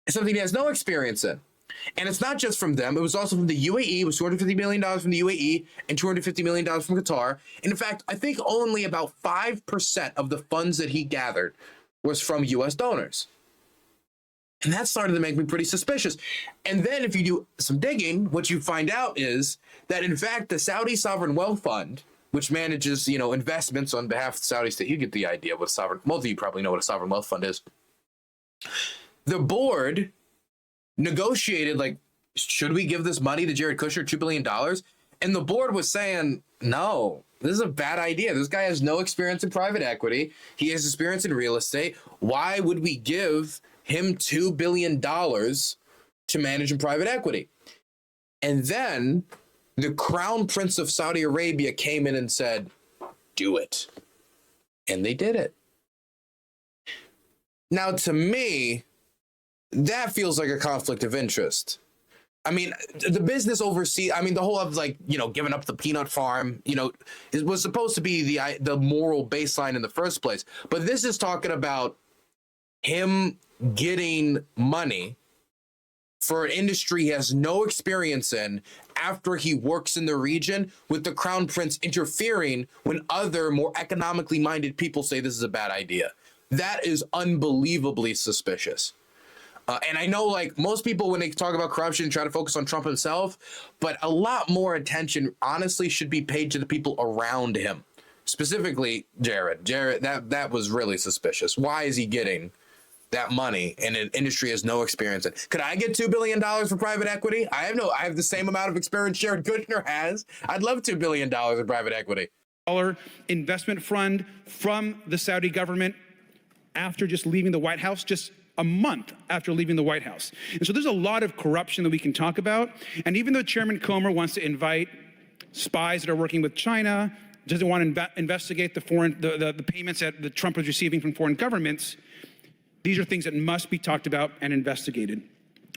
It's something he has no experience in. And it's not just from them. It was also from the UAE. It was $250 million from the UAE and $250 million from Qatar. And in fact, I think only about 5% of the funds that he gathered was from U.S. donors. And that started to make me pretty suspicious. And then if you do some digging, what you find out is that, in fact, the Saudi Sovereign Wealth Fund, which manages, investments on behalf of the Saudi state, you get the idea what most of you probably know what a sovereign wealth fund is. The board negotiated, like, should we give this money to Jared Kushner, $2 billion? And the board was saying, no, this is a bad idea. This guy has no experience in private equity. He has experience in real estate. Why would we give him $2 billion to manage in private equity? And then the Crown Prince of Saudi Arabia came in and said, do it. And they did it. Now, to me, that feels like a conflict of interest. I mean, the business overseas, the whole of giving up the peanut farm, it was supposed to be the moral baseline in the first place. But this is talking about him getting money for an industry he has no experience in after he works in the region, with the Crown Prince interfering when other more economically minded people say this is a bad idea. That is unbelievably suspicious. And I know, most people, when they talk about corruption, try to focus on Trump himself, but a lot more attention, honestly, should be paid to the people around him. Specifically, Jared, that was really suspicious. Why is he getting that money in an industry has no experience in? Could I get $2 billion for private equity? I have the same amount of experience Jared Kushner has. I'd love $2 billion in private equity. Investment fund from the Saudi government after just leaving the White House, just a month after leaving the White House. And so there's a lot of corruption that we can talk about. And even though Chairman Comer wants to invite spies that are working with China, doesn't want to investigate the payments that Trump was receiving from foreign governments, these are things that must be talked about and investigated.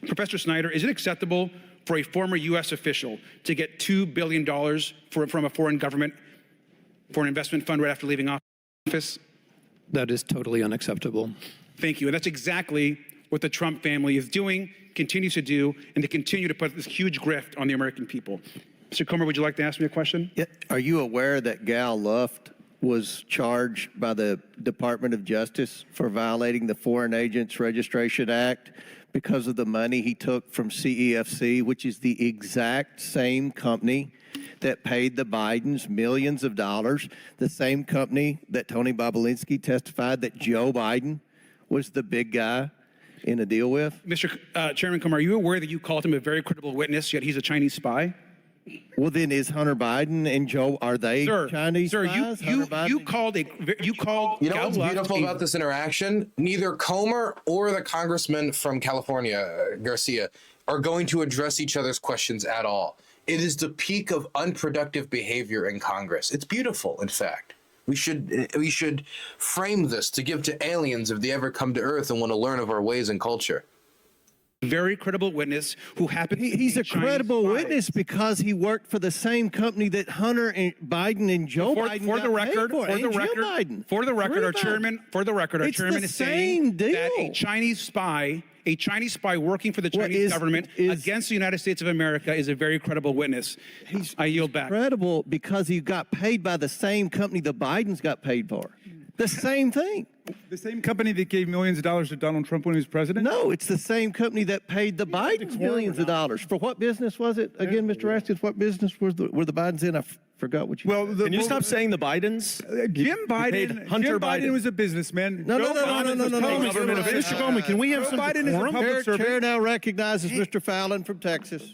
Professor Snyder, is it acceptable for a former U.S. official to get $2 billion from a foreign government for an investment fund right after leaving office? That is totally unacceptable. Thank you. And that's exactly what the Trump family is doing, continues to do, and to continue to put this huge grift on the American people. Mr. Comer, would you like to ask me a question? Yeah. Are you aware that Gal Luft was charged by the Department of Justice for violating the Foreign Agents Registration Act because of the money he took from CEFC, which is the exact same company that paid the Bidens millions of dollars, the same company that Tony Bobulinski testified that Joe Biden was the big guy in a deal with? Mr. Chairman Comer, are you aware that you called him a very credible witness, yet he's a Chinese spy? Well, then is Hunter Biden and Joe, are they Chinese spies? You called. You know what's beautiful about this interaction? Neither Comer or the congressman from California, Garcia, are going to address each other's questions at all. It is the peak of unproductive behavior in Congress. It's beautiful, in fact. We should frame this to give to aliens if they ever come to Earth and want to learn of our ways and culture. Very credible witness who happened to be He's a credible witness because he worked for the same company that Hunter and Biden and Joe Biden for the record, our chairman is saying that a Chinese spy working for the Chinese government against the United States of America is a very credible witness. I yield back. Credible because he got paid by the same company the Bidens got paid for. The same thing. The same company that gave millions of dollars to Donald Trump when he was president? No, it's the same company that paid the Bidens millions of dollars. For what business was it? Again, Mr. Askins, what business were the Bidens in? I forgot what you said. Can you stop saying the Bidens? Jim Biden was a businessman. No. Mr. Coleman, can we have some decorum? Chair now recognizes Mr. Fallon from Texas.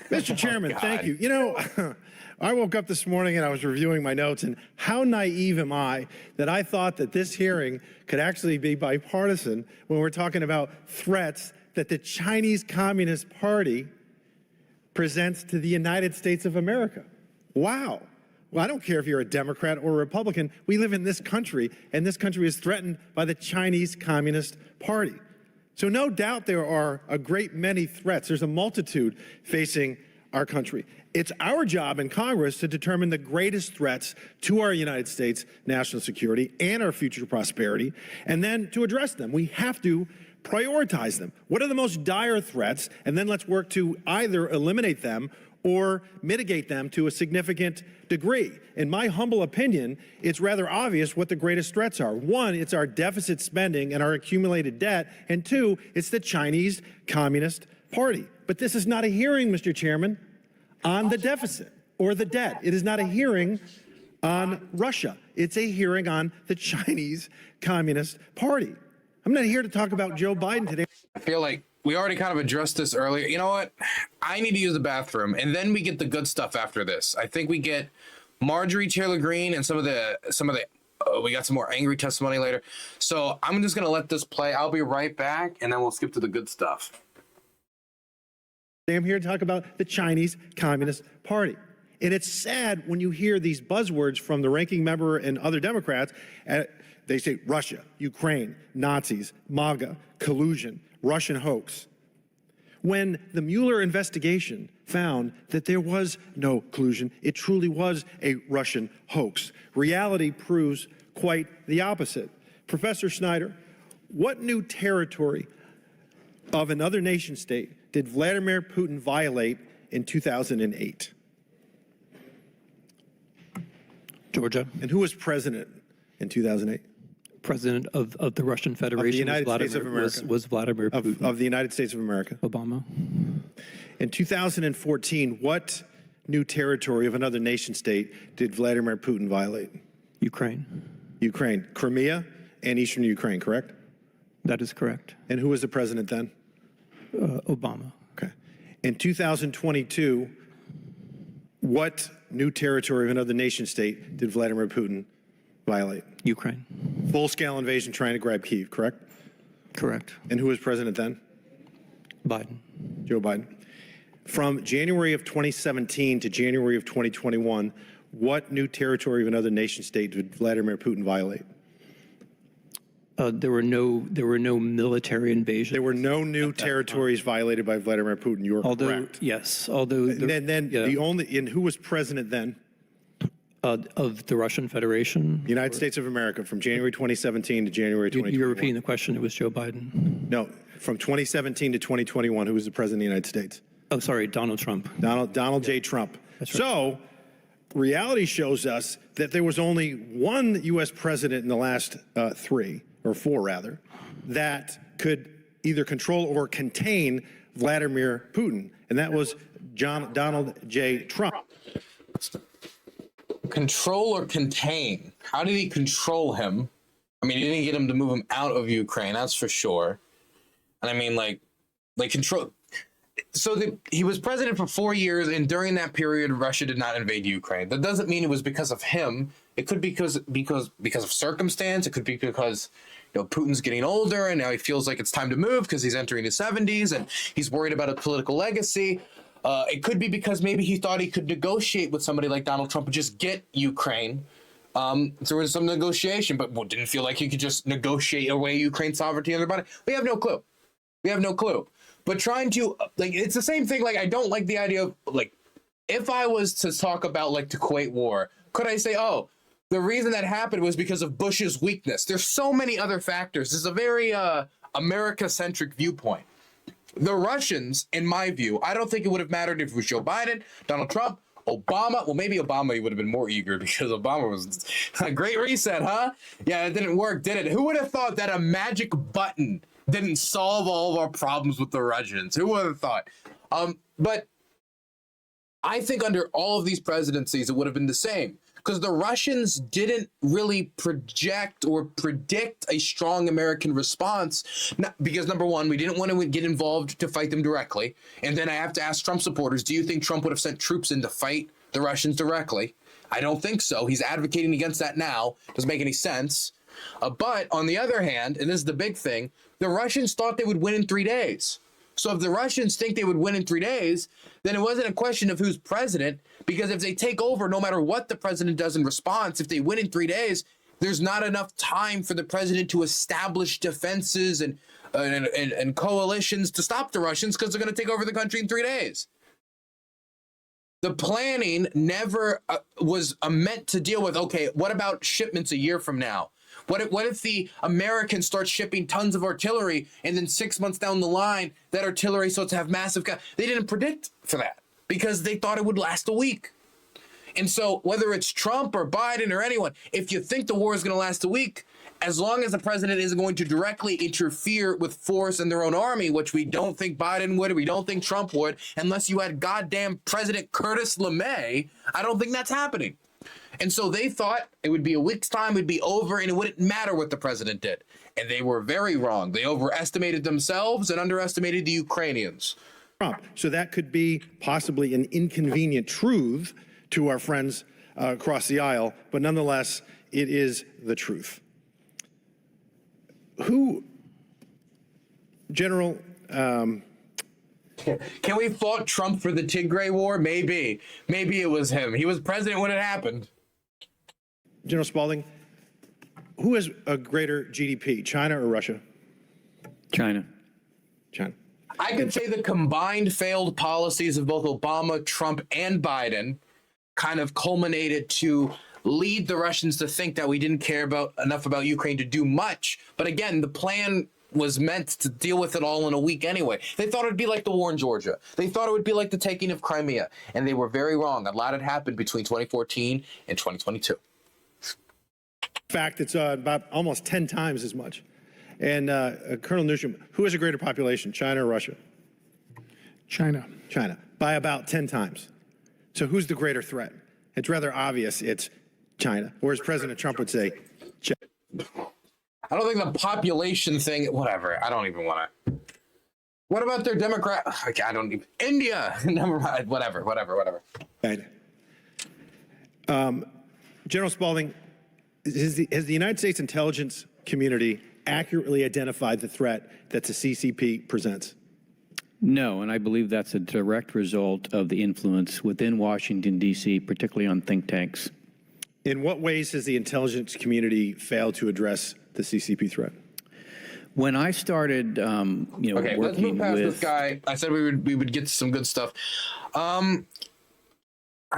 Mr. Chairman, thank you. You know, I woke up this morning and I was reviewing my notes, and how naive am I that I thought that this hearing could actually be bipartisan when we're talking about threats that the Chinese Communist Party presents to the United States of America. Wow. Well, I don't care if you're a Democrat or a Republican. We live in this country, and this country is threatened by the Chinese Communist Party. So no doubt there are a great many threats. There's a multitude facing our country. It's our job in Congress to determine the greatest threats to our United States national security and our future prosperity, and then to address them. We have to prioritize them. What are the most dire threats? And then let's work to either eliminate them or mitigate them to a significant degree. In my humble opinion, it's rather obvious what the greatest threats are. One, it's our deficit spending and our accumulated debt. And two, it's the Chinese Communist Party. But this is not a hearing, Mr. Chairman, on the deficit or the debt. It is not a hearing on Russia. It's a hearing on the Chinese Communist Party. I'm not here to talk about Joe Biden today. I feel like we already kind of addressed this earlier. You know what? I need to use the bathroom, and then we get the good stuff after this. I think we get Marjorie Taylor Greene and some of the we got some more angry testimony later. So I'm just gonna let this play. I'll be right back, and then we'll skip to the good stuff. I'm here to talk about the Chinese Communist Party. And it's sad when you hear these buzzwords from the ranking member and other Democrats. They say Russia, Ukraine, Nazis, MAGA, collusion, Russian hoax. When the Mueller investigation found that there was no collusion, it truly was a Russian hoax. Reality proves quite the opposite. Professor Snyder, what new territory of another nation state did Vladimir Putin violate in 2008? Georgia. And who was president in 2008? President of the Russian Federation of the United States of America. Was Vladimir Putin. Of the United States of America. Obama. In 2014, what new territory of another nation state did Vladimir Putin violate? Ukraine. Ukraine. Crimea and Eastern Ukraine, correct? That is correct. And who was the president then? Obama. Okay. In 2022, what new territory of another nation state did Vladimir Putin violate? Ukraine. Full-scale invasion trying to grab Kyiv, correct? Correct. And who was president then? Biden. Joe Biden. From January of 2017 to January of 2021, what new territory of another nation state did Vladimir Putin violate? There were no military invasions. There were no new territories violated by Vladimir Putin. You are correct. Yes, although and who was president then? Of the Russian Federation? The United States of America from January 2017 to January 2021. You're repeating the question. It was Joe Biden. No, from 2017 to 2021, who was the president of the United States? Oh, sorry, Donald Trump. Donald J. Trump. That's right. So reality shows us that there was only one U.S. president in the last 3 or 4 rather, that could either control or contain Vladimir Putin, and that was Donald J. Trump. Control or contain? How did he control him? I mean, he didn't get him to move him out of Ukraine, that's for sure. And I mean, like control. So he was president for 4 years, and during that period, Russia did not invade Ukraine. That doesn't mean it was because of him. It could be because of circumstance. It could be because Putin's getting older, and now he feels like it's time to move because he's entering his 70s, and he's worried about a political legacy. It could be because maybe he thought he could negotiate with somebody like Donald Trump and just get Ukraine through some negotiation, but didn't feel like he could just negotiate away Ukraine's sovereignty on their body. We have no clue. We have no clue. But trying to, it's the same thing. I don't like the idea of, if I was to talk about, the Kuwait War, could I say, oh, the reason that happened was because of Bush's weakness? There's so many other factors. This is a very America-centric viewpoint. The Russians, in my view, I don't think it would have mattered if it was Joe Biden, Donald Trump, Obama. Well, maybe Obama, he would have been more eager because Obama was a great reset, huh? Yeah, it didn't work, did it? Who would have thought that a magic button didn't solve all of our problems with the Russians? Who would have thought? But I think under all of these presidencies, it would have been the same. because the Russians didn't really project or predict a strong American response. Because number one, we didn't want to get involved to fight them directly. And then I have to ask Trump supporters, do you think Trump would have sent troops in to fight the Russians directly? I don't think so. He's advocating against that now. Doesn't make any sense. But on the other hand, and this is the big thing, the Russians thought they would win in 3 days. So if the Russians think they would win in 3 days, then it wasn't a question of who's president, because if they take over, no matter what the president does in response, if they win in 3 days, there's not enough time for the president to establish defenses and coalitions to stop the Russians, because they're going to take over the country in 3 days. The planning never was meant to deal with, okay, what about shipments a year from now? What if the Americans start shipping tons of artillery and then 6 months down the line, that artillery starts to have massive... They didn't predict for that because they thought it would last a week. And so whether it's Trump or Biden or anyone, if you think the war is going to last a week, as long as the president isn't going to directly interfere with force in their own army, which we don't think Biden would, or we don't think Trump would, unless you had goddamn President Curtis LeMay, I don't think that's happening. And so they thought it would be a week's time, it would be over, and it wouldn't matter what the president did. And they were very wrong. They overestimated themselves and underestimated the Ukrainians. Trump. So that could be possibly an inconvenient truth to our friends across the aisle, but nonetheless, it is the truth. General... Can we fault Trump for the Tigray war? Maybe. Maybe it was him. He was president when it happened. General Spalding, who has a greater GDP, China or Russia? China. China. I could say the combined failed policies of both Obama, Trump, and Biden kind of culminated to lead the Russians to think that we didn't care enough about Ukraine to do much. But again, the plan was meant to deal with it all in a week anyway. They thought it would be like the war in Georgia. They thought it would be like the taking of Crimea. And they were very wrong. A lot had happened between 2014 and 2022. In fact, it's about almost 10 times as much. And Colonel Newsham, who has a greater population, China or Russia? China. China, by about 10 times. So who's the greater threat? It's rather obvious it's China, whereas President Trump would say China. I don't think the population thing, whatever, I don't even want to. What about their Democrat? Okay, I don't even. India, never mind, whatever. Right. General Spalding, has the United States intelligence community accurately identified the threat that the CCP presents? No, and I believe that's a direct result of the influence within Washington, D.C., particularly on think tanks. In what ways has the intelligence community failed to address the CCP threat? When I started, okay, let's move past this guy. I said we would get to some good stuff.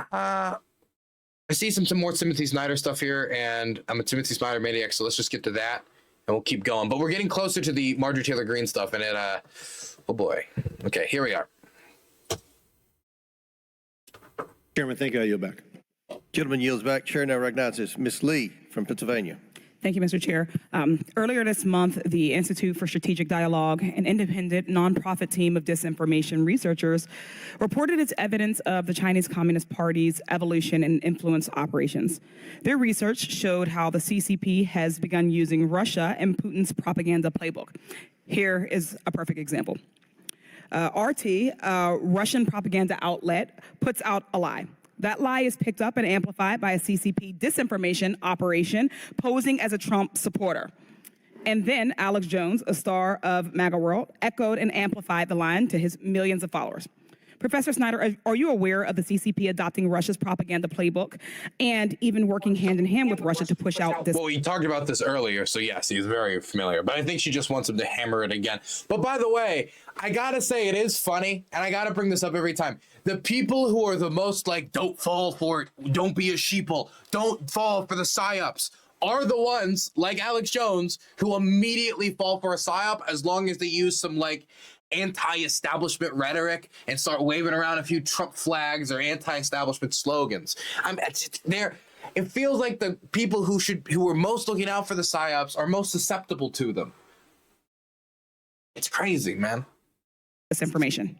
I see some more Timothy Snyder stuff here, and I'm a Timothy Snyder maniac, so let's just get to that, and we'll keep going. But we're getting closer to the Marjorie Taylor Greene stuff, and it, oh boy. Okay, here we are. Chairman, thank you. I yield back. Gentleman yields back. Chair now recognizes Ms. Lee from Pennsylvania. Thank you, Mr. Chair. Earlier this month, the Institute for Strategic Dialogue, an independent nonprofit team of disinformation researchers, reported its evidence of the Chinese Communist Party's evolution and influence operations. Their research showed how the CCP has begun using Russia and Putin's propaganda playbook. Here is a perfect example. RT, a Russian propaganda outlet, puts out a lie. That lie is picked up and amplified by a CCP disinformation operation posing as a Trump supporter. And then Alex Jones, a star of MAGA World, echoed and amplified the line to his millions of followers. Professor Snyder, are you aware of the CCP adopting Russia's propaganda playbook and even working hand in hand with Russia to push out this? Well, we talked about this earlier, so yes, he's very familiar. But I think she just wants him to hammer it again. But by the way, I gotta say it is funny, and I gotta bring this up every time. The people who are the most like, don't fall for it, don't be a sheeple, don't fall for the psyops, are the ones like Alex Jones who immediately fall for a psyop as long as they use some like anti-establishment rhetoric and start waving around a few Trump flags or anti-establishment slogans. It feels like the people who are most looking out for the psyops are most susceptible to them. It's crazy, man. This information.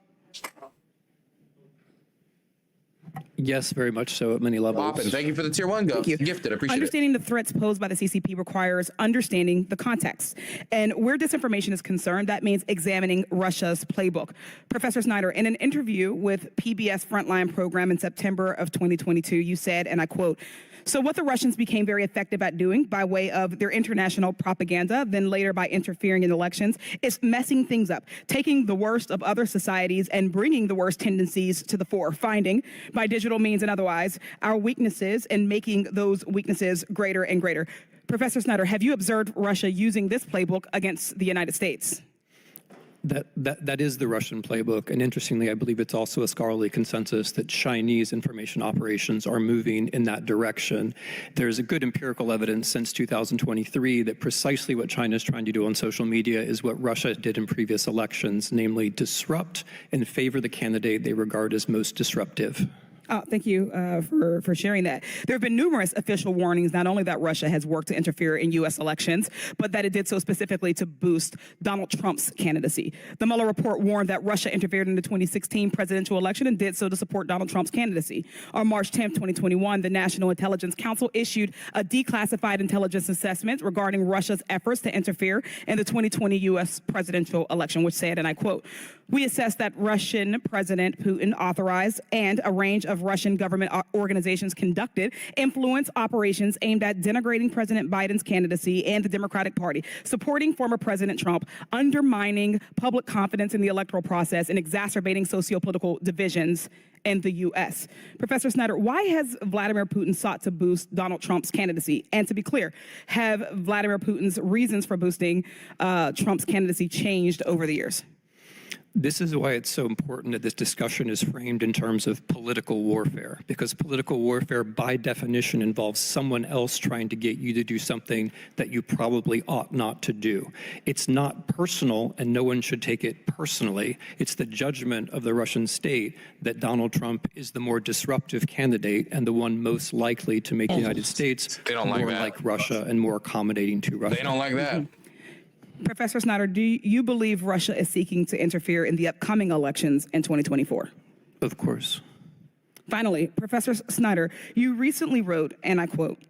Yes, very much so at many levels. Poppin', thank you for the tier 1 go. Thank you. Gifted, appreciate Understanding the threats posed by the CCP requires understanding the context. And where disinformation is concerned, that means examining Russia's playbook. Professor Snyder, in an interview with PBS Frontline program in September of 2022, you said, and I quote, "So what the Russians became very effective at doing by way of their international propaganda, then later by interfering in elections, is messing things up, taking the worst of other societies and bringing the worst tendencies to the fore, finding, by digital means and otherwise, our weaknesses and making those weaknesses greater and greater." Professor Snyder, have you observed Russia using this playbook against the United States? That is the Russian playbook, and interestingly, I believe it's also a scholarly consensus that Chinese information operations are moving in that direction. There's a good empirical evidence since 2023 that precisely what China is trying to do on social media is what Russia did in previous elections, namely disrupt and favor the candidate they regard as most disruptive. Thank you for sharing that. There have been numerous official warnings, not only that Russia has worked to interfere in U.S. elections, but that it did so specifically to boost Donald Trump's candidacy. The Mueller report warned that Russia interfered in the 2016 presidential election and did so to support Donald Trump's candidacy. On March 10, 2021, the National Intelligence Council issued a declassified intelligence assessment regarding Russia's efforts to interfere in the 2020 U.S. presidential election, which said, and I quote, "We assess that Russian President Putin authorized and a range of Russian government organizations conducted influence operations aimed at denigrating President Biden's candidacy and the Democratic Party, supporting former President Trump, undermining public confidence in the electoral process, and exacerbating sociopolitical divisions in the U.S." Professor Snyder, why has Vladimir Putin sought to boost Donald Trump's candidacy? And to be clear, have Vladimir Putin's reasons for boosting Trump's candidacy changed over the years? This is why it's so important that this discussion is framed in terms of political warfare, because political warfare by definition involves someone else trying to get you to do something that you probably ought not to do. It's not personal, and no one should take it personally. It's the judgment of the Russian state that Donald Trump is the more disruptive candidate and the one most likely to make the United States more like Russia and more accommodating to Russia. They don't like that. Professor Snyder, do you believe Russia is seeking to interfere in the upcoming elections in 2024? Of course. Finally, Professor Snyder, you recently wrote, and I quote,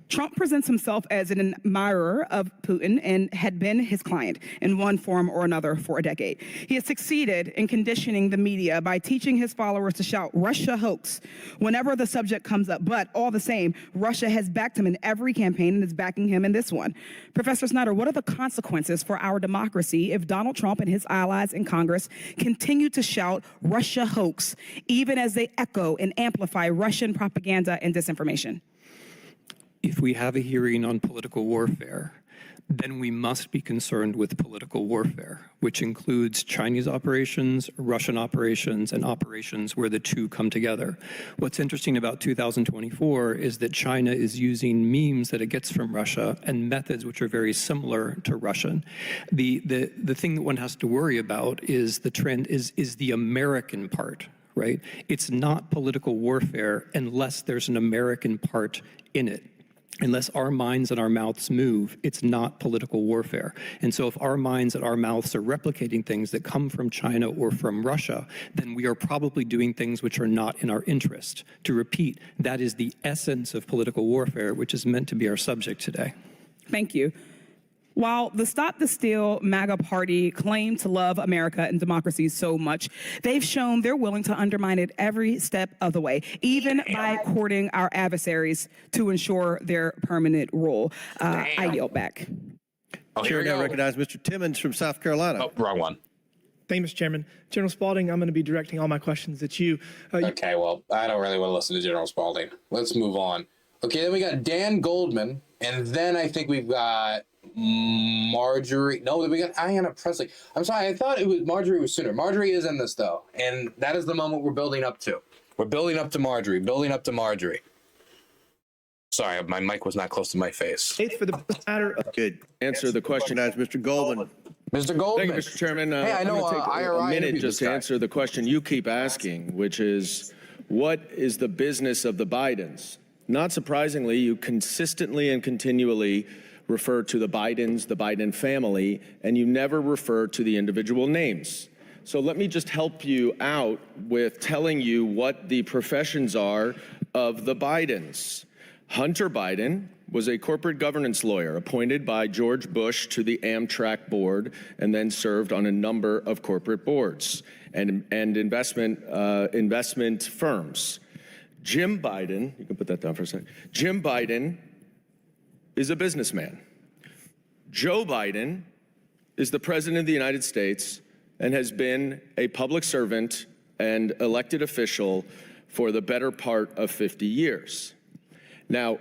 "Trump presents himself as an admirer of Putin and had been his client in one form or another for a decade. He has succeeded in conditioning the media by teaching his followers to shout Russia hoax whenever the subject comes up. But all the same, Russia has backed him in every campaign and is backing him in this one. Professor Snyder, what are the consequences for our democracy if Donald Trump and his allies in Congress continue to shout Russia hoax, even as they echo and amplify Russian propaganda and disinformation?" If we have a hearing on political warfare, then we must be concerned with political warfare, which includes Chinese operations, Russian operations, and operations where the two come together. What's interesting about 2024 is that China is using memes that it gets from Russia and methods which are very similar to Russian. The thing that one has to worry about is the trend is the American part, right? It's not political warfare unless there's an American part in it. Unless our minds and our mouths move, it's not political warfare. And so if our minds and our mouths are replicating things that come from China or from Russia, then we are probably doing things which are not in our interest. To repeat, that is the essence of political warfare, which is meant to be our subject today. Thank you. While the Stop the Steal MAGA party claim to love America and democracy so much, they've shown they're willing to undermine it every step of the way, even by courting our adversaries to ensure their permanent rule. I yield back. Chair now recognize Mr. Timmons from South Carolina. Oh, wrong one. Thank you, Mr. Chairman. General Spalding, I'm going to be directing all my questions at you. Okay, well, I don't really want to listen to General Spalding. Let's move on. Okay, then we got Dan Goldman, and then I think we've got Marjorie. No, we got Ayanna Pressley. I'm sorry, I thought it was Marjorie was sooner. Marjorie is in this though, and that is the moment we're building up to. We're building up to Marjorie. Building up to Marjorie. Sorry, my mic was not close to my face. For the matter. Good. Answer the question as Mr. Goldman. Mr. Goldman. Thank you, Mr. Chairman. Hey, I know I'm gonna take IRI a minute just to answer the question you keep asking, which is, what is the business of the Bidens? Not surprisingly, you consistently and continually refer to the Bidens, the Biden family, and you never refer to the individual names. So let me just help you out with telling you what the professions are of the Bidens. Hunter Biden was a corporate governance lawyer appointed by George Bush to the Amtrak board and then served on a number of corporate boards and investment firms. Jim Biden, you can put that down for a second. Jim Biden is a businessman. Joe Biden is the president of the United States and has been a public servant and elected official for the better part of 50 years. Now,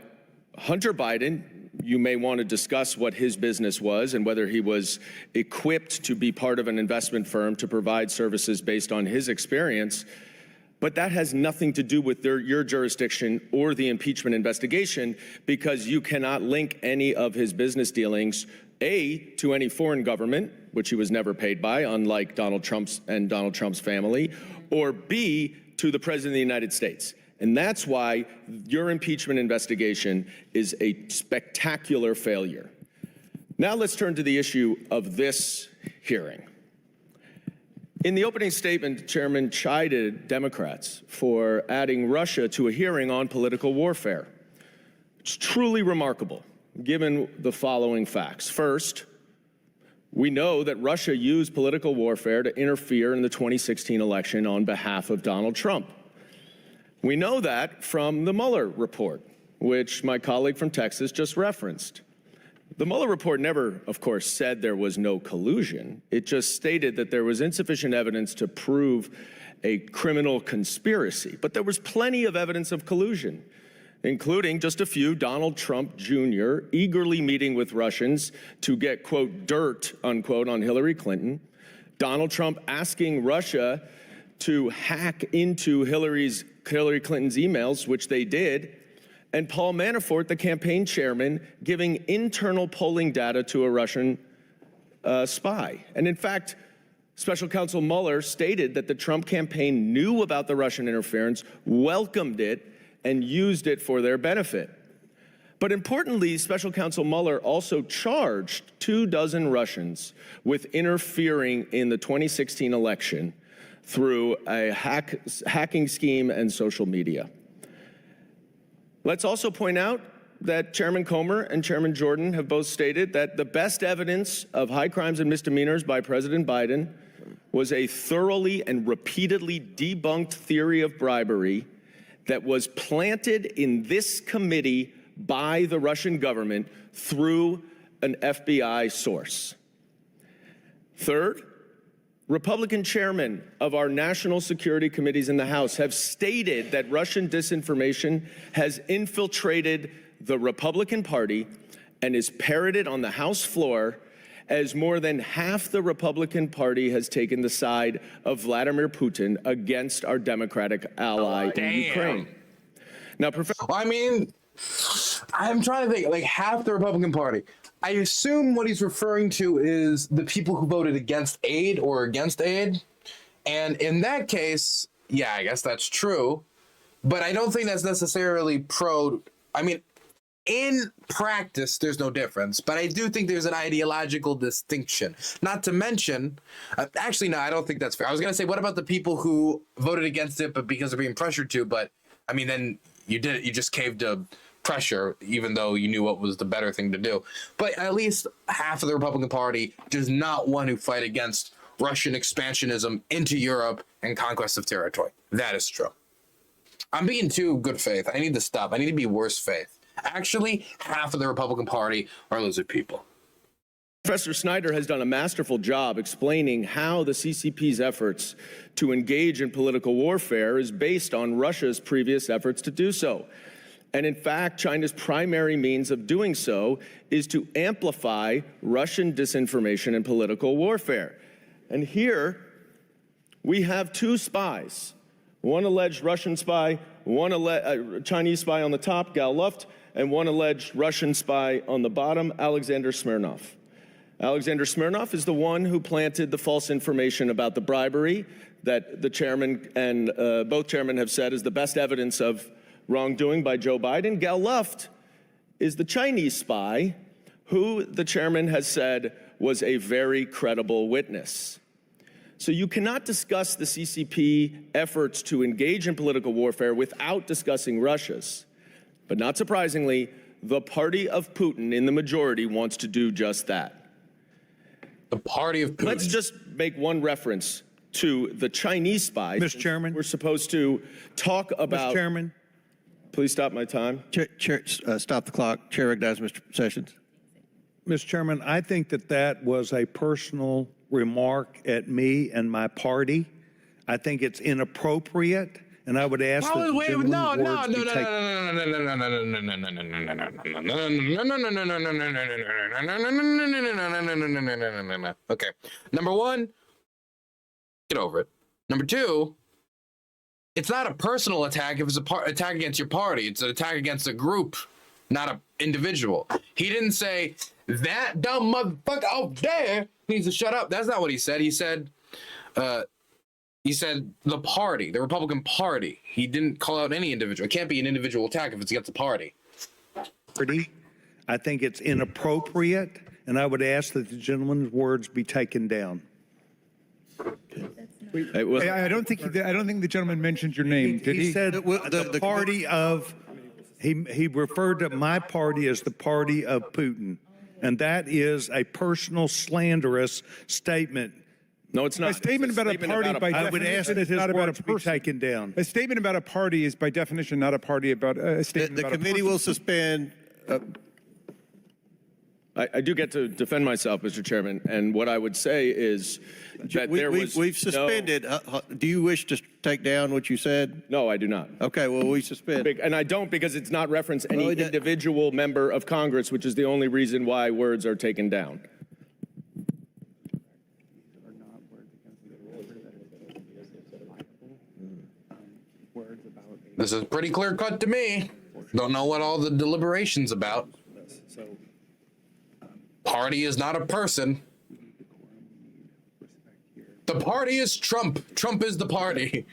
Hunter Biden, you may want to discuss what his business was and whether he was equipped to be part of an investment firm to provide services based on his experience, but that has nothing to do with your jurisdiction or the impeachment investigation, because you cannot link any of his business dealings, A, to any foreign government, which he was never paid by, unlike Donald Trump's and Donald Trump's family, or B, to the President of the United States. And that's why your impeachment investigation is a spectacular failure. Now let's turn to the issue of this hearing. In the opening statement, the chairman chided Democrats for adding Russia to a hearing on political warfare. It's truly remarkable, given the following facts. First, we know that Russia used political warfare to interfere in the 2016 election on behalf of Donald Trump. We know that from the Mueller report, which my colleague from Texas just referenced. The Mueller report never, of course, said there was no collusion. It just stated that there was insufficient evidence to prove a criminal conspiracy. But there was plenty of evidence of collusion, including just a few, Donald Trump Jr. eagerly meeting with Russians to get, quote, dirt, unquote, on Hillary Clinton, Donald Trump asking Russia to hack into Hillary Clinton's emails, which they did, and Paul Manafort, the campaign chairman, giving internal polling data to a Russian spy. And in fact, Special Counsel Mueller stated that the Trump campaign knew about the Russian interference, welcomed it, and used it for their benefit. But importantly, Special Counsel Mueller also charged 24 Russians with interfering in the 2016 election through a hacking scheme and social media. Let's also point out that Chairman Comer and Chairman Jordan have both stated that the best evidence of high crimes and misdemeanors by President Biden was a thoroughly and repeatedly debunked theory of bribery that was planted in this committee by the Russian government through an FBI source. Third, Republican chairmen of our national security committees in the House have stated that Russian disinformation has infiltrated the Republican Party and is parroted on the House floor, as more than half the Republican Party has taken the side of Vladimir Putin against our democratic ally in Ukraine. Now, I'm trying to think, like half the Republican Party. I assume what he's referring to is the people who voted against aid or against aid. And in that case, yeah, I guess that's true. But I don't think that's necessarily in practice, there's no difference. But I do think there's an ideological distinction. Not to mention, actually, no, I don't think that's fair. I was going to say, what about the people who voted against it, but because they're being pressured to? But I mean, then you did it. You just caved to pressure, even though you knew what was the better thing to do. But at least half of the Republican Party does not want to fight against Russian expansionism into Europe and conquest of territory. That is true. I'm being too good faith. I need to stop. I need to be worse faith. Actually, half of the Republican Party are lizard people. Professor Snyder has done a masterful job explaining how the CCP's efforts to engage in political warfare is based on Russia's previous efforts to do so. And in fact, China's primary means of doing so is to amplify Russian disinformation and political warfare. And here we have two spies, one alleged Russian spy, one Chinese spy on the top, Gal Luft, and one alleged Russian spy on the bottom, Alexander Smirnov. Alexander Smirnov is the one who planted the false information about the bribery that the chairman and both chairmen have said is the best evidence of wrongdoing by Joe Biden. Gal Luft is the Chinese spy who the chairman has said was a very credible witness. So you cannot discuss the CCP efforts to engage in political warfare without discussing Russia's. But not surprisingly, the party of Putin in the majority wants to do just that. The party of Putin. Let's just make one reference to the Chinese spies. Mr. Chairman. We're supposed to talk about. Mr. Chairman. Please stop my time. Chair, stop the clock. Chair recognizes Mr. Sessions. Mr. Chairman, I think that was a personal remark at me and my party. I think it's inappropriate, and I would ask that the gentleman's words be taken. Okay. Number one, get over it. Number two, it's not a personal attack if it's an attack against your party. It's an attack against a group, not an individual. He didn't say, that dumb motherfucker out there needs to shut up. That's not what he said. He said the party, the Republican Party. He didn't call out any individual. It can't be an individual attack if it's against the party. I think it's inappropriate, and I would ask that the gentleman's words be taken down. I don't think the gentleman mentioned your name. Did he? He said the party of. He referred to my party as the party of Putin, and that is a personal slanderous statement. No, it's not. A statement about a party by I would ask definition that is his not about a words be person. taken down. A statement about a party is by definition not a party about a statement The about a committee person. will suspend. I do get to defend myself, Mr. Chairman, and what I would say is that We've suspended. Do you wish to take down what you said? No, I do not. Okay, well, we suspend. And I don't because it's not referenced any individual member of Congress, which is the only reason why words are taken down. This is pretty clear cut to me. Don't know what all the deliberation's about. Party is not a person. The party is Trump. Trump is the party.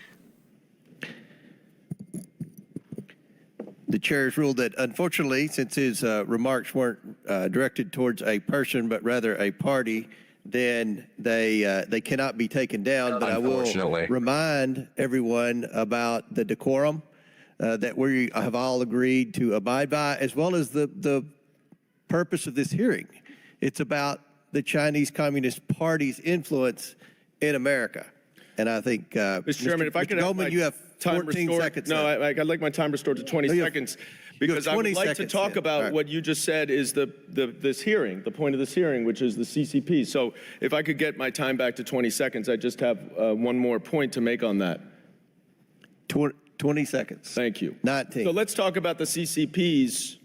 The chair has ruled that, unfortunately, since his remarks weren't directed towards a person but rather a party, then they cannot be taken down. But I will remind everyone about the decorum that we have all agreed to abide by, as well as the purpose of this hearing. It's about the Chinese Communist Party's influence in America. And I think, Mr. Chairman, if I could have my you have time 14 restored. seconds. No, I'd like my time restored to 20 seconds because I would like to talk about what you just said is this hearing, the point of this hearing, which is the CCP. So if I could get my time back to 20 seconds, I just have one more point to make on that. 20 seconds. Thank you. 19. So let's talk about the CCP's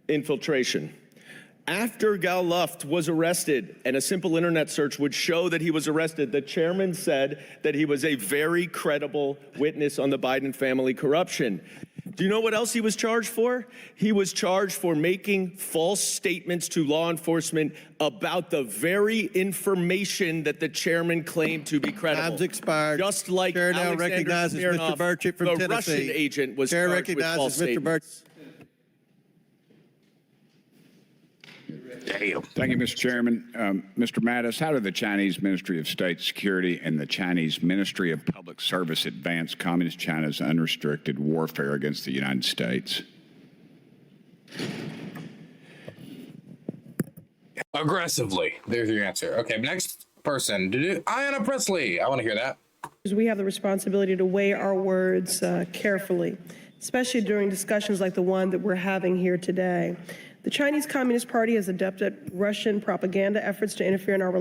infiltration. After Gal Luft was arrested, and a simple internet search would show that he was arrested, the chairman said that he was a very credible witness on the Biden family corruption. Do you know what else he was charged for? He was charged for making false statements to law enforcement about the very information that the chairman claimed to be credible. Time's expired. Just like Chair now Alexander recognizes Smirnov, Mr. Burchett from the Tennessee. Russian agent was Chair charged with false recognizes Mr. statements. Damn. Thank you, Mr. Chairman. Mr. Mattis, how did the Chinese Ministry of State Security and the Chinese Ministry of Public Service advance Communist China's unrestricted warfare against the United States? Aggressively. There's your answer. Okay, next person. Ayanna Presley. I want to hear that. We have the responsibility to weigh our words carefully, especially during discussions like the one that we're having here today. The Chinese Communist Party has adopted Russian propaganda efforts to interfere in our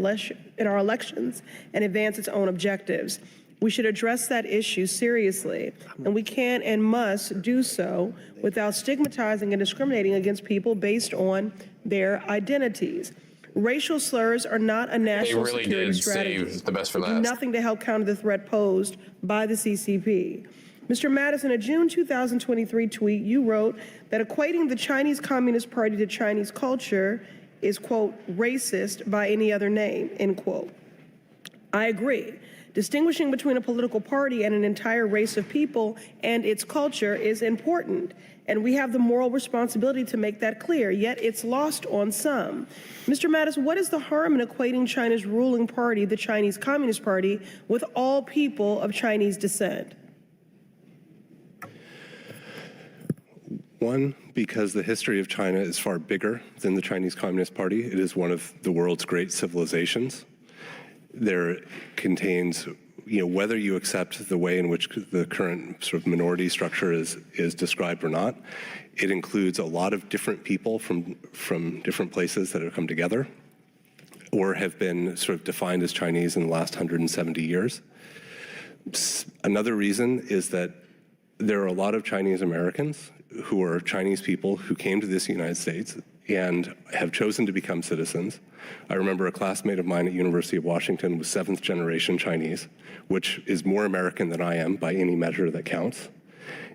elections and advance its own objectives. We should address that issue seriously, and we can and must do so without stigmatizing and discriminating against people based on their identities. Racial slurs are not a national security strategy. Save the best for They do last. nothing to help counter the threat posed by the CCP. Mr. Mattis, in a June 2023 tweet, you wrote that equating the Chinese Communist Party to Chinese culture is, quote, racist by any other name, end quote. I agree. Distinguishing between a political party and an entire race of people and its culture is important. And we have the moral responsibility to make that clear, yet it's lost on some. Mr. Mattis, what is the harm in equating China's ruling party, the Chinese Communist Party, with all people of Chinese descent? One, because the history of China is far bigger than the Chinese Communist Party. It is one of the world's great civilizations. There contains, whether you accept the way in which the current sort of minority structure is described or not, it includes a lot of different people from different places that have come together or have been sort of defined as Chinese in the last 170 years. Another reason is that there are a lot of Chinese Americans who are Chinese people who came to this United States and have chosen to become citizens. I remember a classmate of mine at University of Washington was 7th generation Chinese, which is more American than I am by any measure that counts.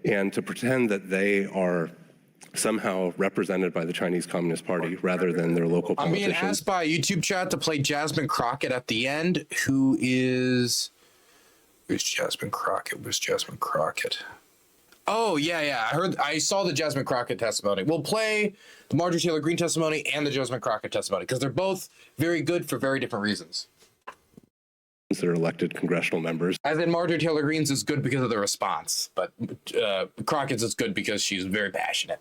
And to pretend that they are somehow represented by the Chinese Communist Party rather than their local politicians. I'm being asked by YouTube chat to play Jasmine Crockett at the end, who is... Where's Jasmine Crockett? Where's Jasmine Crockett? Oh, yeah. I saw the Jasmine Crockett testimony. We'll play the Marjorie Taylor Greene testimony and the Jasmine Crockett testimony because they're both very good for very different reasons. That are elected congressional members. As in Marjorie Taylor Greene's is good because of the response, but Crockett's is good because she's very passionate.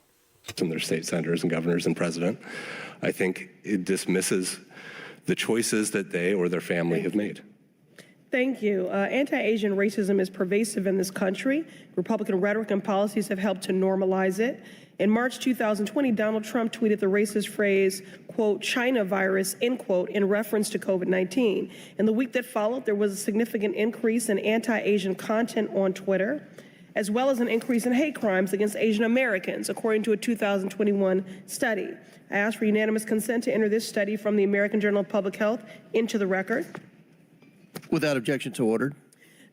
From their state senators and governors and president, I think it dismisses the choices that they or their family have made. Thank you. Anti-Asian racism is pervasive in this country. Republican rhetoric and policies have helped to normalize it. In March 2020, Donald Trump tweeted the racist phrase, quote, China virus, end quote, in reference to COVID-19. In the week that followed, there was a significant increase in anti-Asian content on Twitter, as well as an increase in hate crimes against Asian Americans, according to a 2021 study. I ask for unanimous consent to enter this study from the American Journal of Public Health into the record. Without objection, so ordered.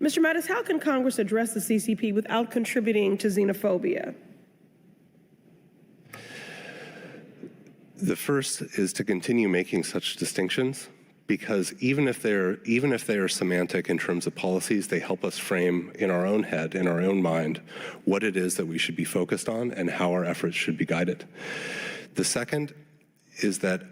Mr. Mattis, how can Congress address the CCP without contributing to xenophobia? The first is to continue making such distinctions, because even if they are semantic in terms of policies, they help us frame in our own head, in our own mind, what it is that we should be focused on and how our efforts should be guided. The second is that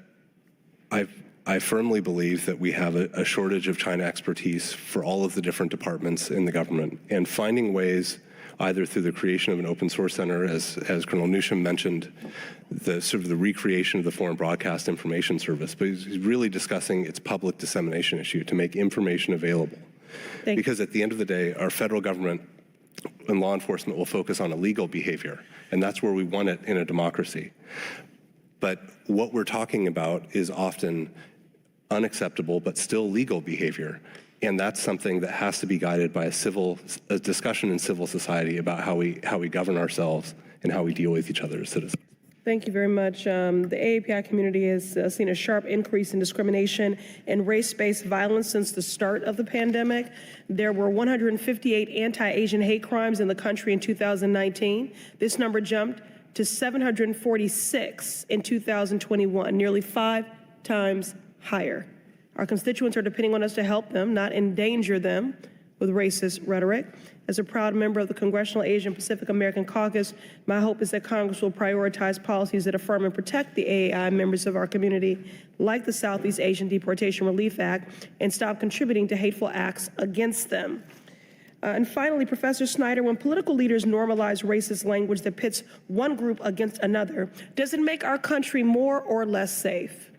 I firmly believe that we have a shortage of China expertise for all of the different departments in the government, and finding ways, either through the creation of an open source center, as Colonel Newsham mentioned, the sort of the recreation of the Foreign Broadcast Information Service, but he's really discussing its public dissemination issue to make information available. Because at the end of the day, our federal government and law enforcement will focus on illegal behavior, and that's where we want it in a democracy. But what we're talking about is often unacceptable but still legal behavior. And that's something that has to be guided by a discussion in civil society about how we govern ourselves and how we deal with each other as citizens. Thank you very much. The AAPI community has seen a sharp increase in discrimination and race-based violence since the start of the pandemic. There were 158 anti-Asian hate crimes in the country in 2019. This number jumped to 746 in 2021, nearly 5 times higher. Our constituents are depending on us to help them, not endanger them with racist rhetoric. As a proud member of the Congressional Asian Pacific American Caucus, my hope is that Congress will prioritize policies that affirm and protect the AAI members of our community, like the Southeast Asian Deportation Relief Act, and stop contributing to hateful acts against them. And finally, Professor Snyder, when political leaders normalize racist language that pits one group against another, does it make our country more or less safe?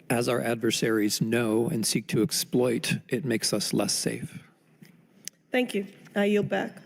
As our adversaries know and seek to exploit, it makes us less safe. Thank you. I yield back.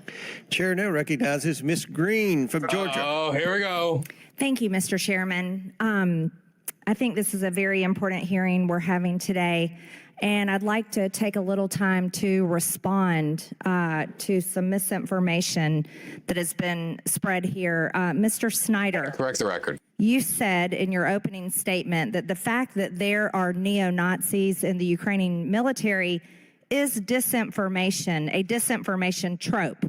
Chair now recognizes Ms. Greene from Georgia. Oh, here we go. Thank you, Mr. Chairman. I think this is a very important hearing we're having today, and I'd like to take a little time to respond to some misinformation that has been spread here. Mr. Snyder. Correct the record. You said in your opening statement that the fact that there are neo-Nazis in the Ukrainian military is disinformation, a disinformation trope,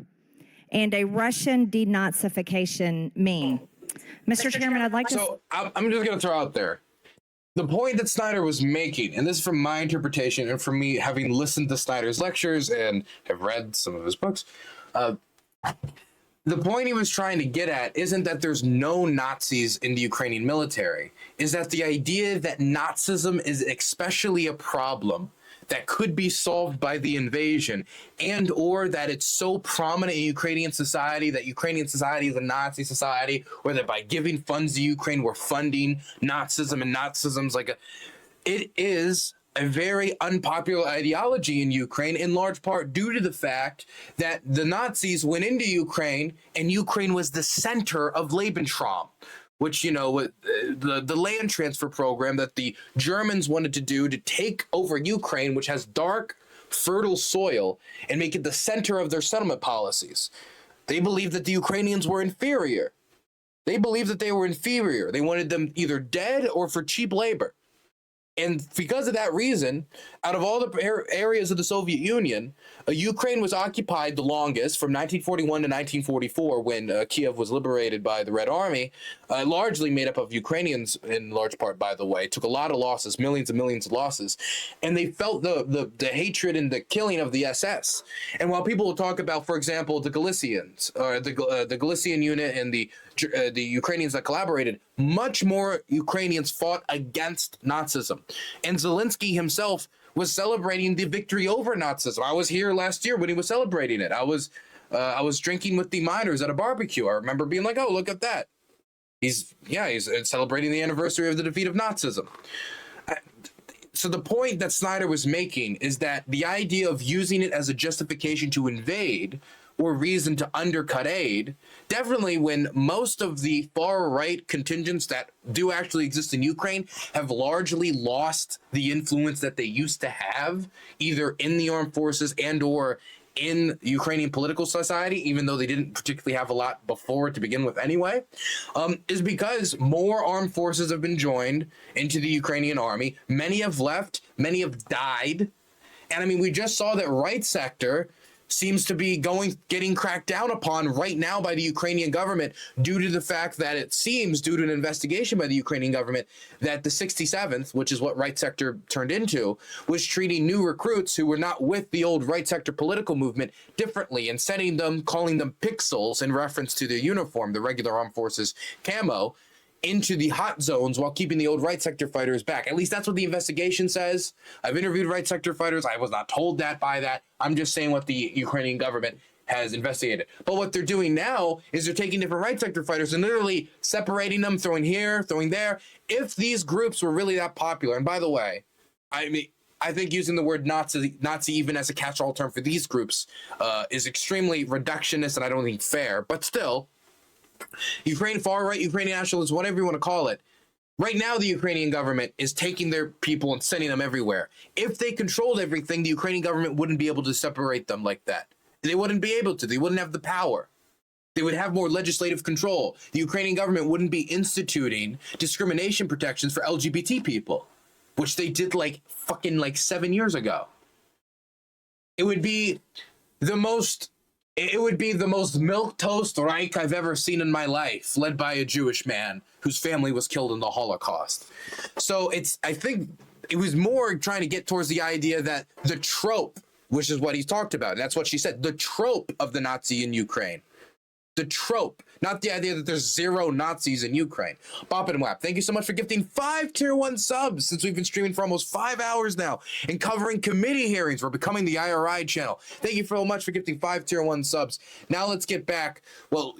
and a Russian denazification meme. Mr. Chairman, I'd like to... So I'm just going to throw out there. The point that Snyder was making, and this is from my interpretation and from me having listened to Snyder's lectures and have read some of his books, The point he was trying to get at isn't that there's no Nazis in the Ukrainian military, is that the idea that Nazism is especially a problem that could be solved by the invasion, and or that it's so prominent in Ukrainian society that Ukrainian society is a Nazi society, or that by giving funds to Ukraine we're funding Nazism, and Nazism's like it is a very unpopular ideology in Ukraine, in large part due to the fact that the Nazis went into Ukraine and Ukraine was the center of Lebensraum, which, you know, the land transfer program that the Germans wanted to do to take over Ukraine, which has dark, fertile soil, and make it the center of their settlement policies. They believed that the Ukrainians were inferior. They believed that they were inferior. They wanted them either dead or for cheap labor. And because of that reason, out of all the areas of the Soviet Union, Ukraine was occupied the longest from 1941 to 1944 when Kiev was liberated by the Red Army, largely made up of Ukrainians in large part, by the way. Took a lot of losses, millions and millions of losses. And they felt the hatred and the killing of the SS. And while people will talk about, for example, the Galicians, the Galician unit and the Ukrainians that collaborated, much more Ukrainians fought against Nazism. And Zelensky himself was celebrating the victory over Nazism. I was here last year when he was celebrating it. I was drinking with the miners at a barbecue. I remember being like, oh, look at that. He's celebrating the anniversary of the defeat of Nazism. So the point that Snyder was making is that the idea of using it as a justification to invade or reason to undercut aid, definitely when most of the far-right contingents that do actually exist in Ukraine have largely lost the influence that they used to have, either in the armed forces and or in Ukrainian political society, even though they didn't particularly have a lot before to begin with anyway, is because more armed forces have been joined into the Ukrainian army. Many have left, many have died. And I mean, we just saw that right sector seems to be getting cracked down upon right now by the Ukrainian government due to the fact that it seems, due to an investigation by the Ukrainian government, that the 67th, which is what right sector turned into, was treating new recruits who were not with the old right sector political movement differently and sending them, calling them pixels in reference to their uniform, the regular armed forces camo, into the hot zones while keeping the old right sector fighters back. At least that's what the investigation says. I've interviewed right sector fighters. I was not told that by that. I'm just saying what the Ukrainian government has investigated. But what they're doing now is they're taking different right sector fighters and literally separating them, throwing here, throwing there. If these groups were really that popular, and by the way, I mean, I think using the word Nazi even as a catch-all term for these groups is extremely reductionist and I don't think fair, but still, Ukraine far-right, Ukrainian nationalists, whatever you want to call it, right now the Ukrainian government is taking their people and sending them everywhere. If they controlled everything, the Ukrainian government wouldn't be able to separate them like that. They wouldn't be able to. They wouldn't have the power. They would have more legislative control. The Ukrainian government wouldn't be instituting discrimination protections for LGBT people, which they did like 7 years ago. It would be the most milquetoast Reich I've ever seen in my life, led by a Jewish man whose family was killed in the Holocaust. So I think it was more trying to get towards the idea that the trope, which is what he talked about, and that's what she said, the trope of the Nazi in Ukraine. The trope, not the idea that there's zero Nazis in Ukraine. Bop and Wap, thank you so much for gifting 5 Tier 1 subs since we've been streaming for almost 5 hours now and covering committee hearings. We're becoming the IRI channel. Thank you so much for gifting 5 Tier 1 subs. Now let's get back. Well,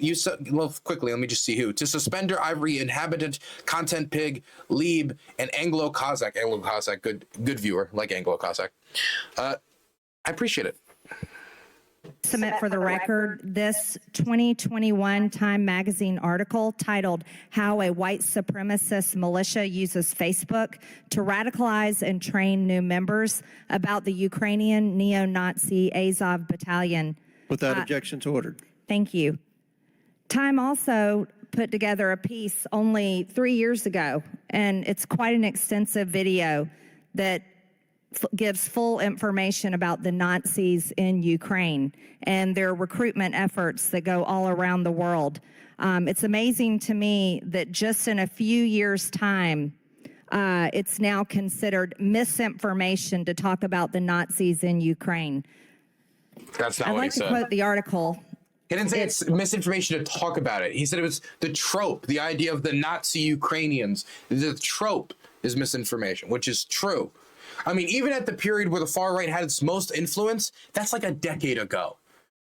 quickly, let me just see who. To Suspender, Ivory, Inhabitant, Content Pig, Lieb, and Anglo-Cossack. Anglo-Cossack, good viewer, like Anglo-Cossack. I appreciate it. Submit for the record this 2021 Time Magazine article titled How a White Supremacist Militia Uses Facebook to Radicalize and Train New Members about the Ukrainian neo-Nazi Azov Battalion. Without objection to ordered. Thank you. Time also put together a piece only 3 years ago, and it's quite an extensive video that gives full information about the Nazis in Ukraine and their recruitment efforts that go all around the world. It's amazing to me that just in a few years' time, it's now considered misinformation to talk about the Nazis in Ukraine. That's not what he said. I'd like to quote the article. He didn't say it's misinformation to talk about it. He said it was the trope, the idea of the Nazi Ukrainians. The trope is misinformation, which is true. I mean, even at the period where the far right had its most influence, that's like a decade ago.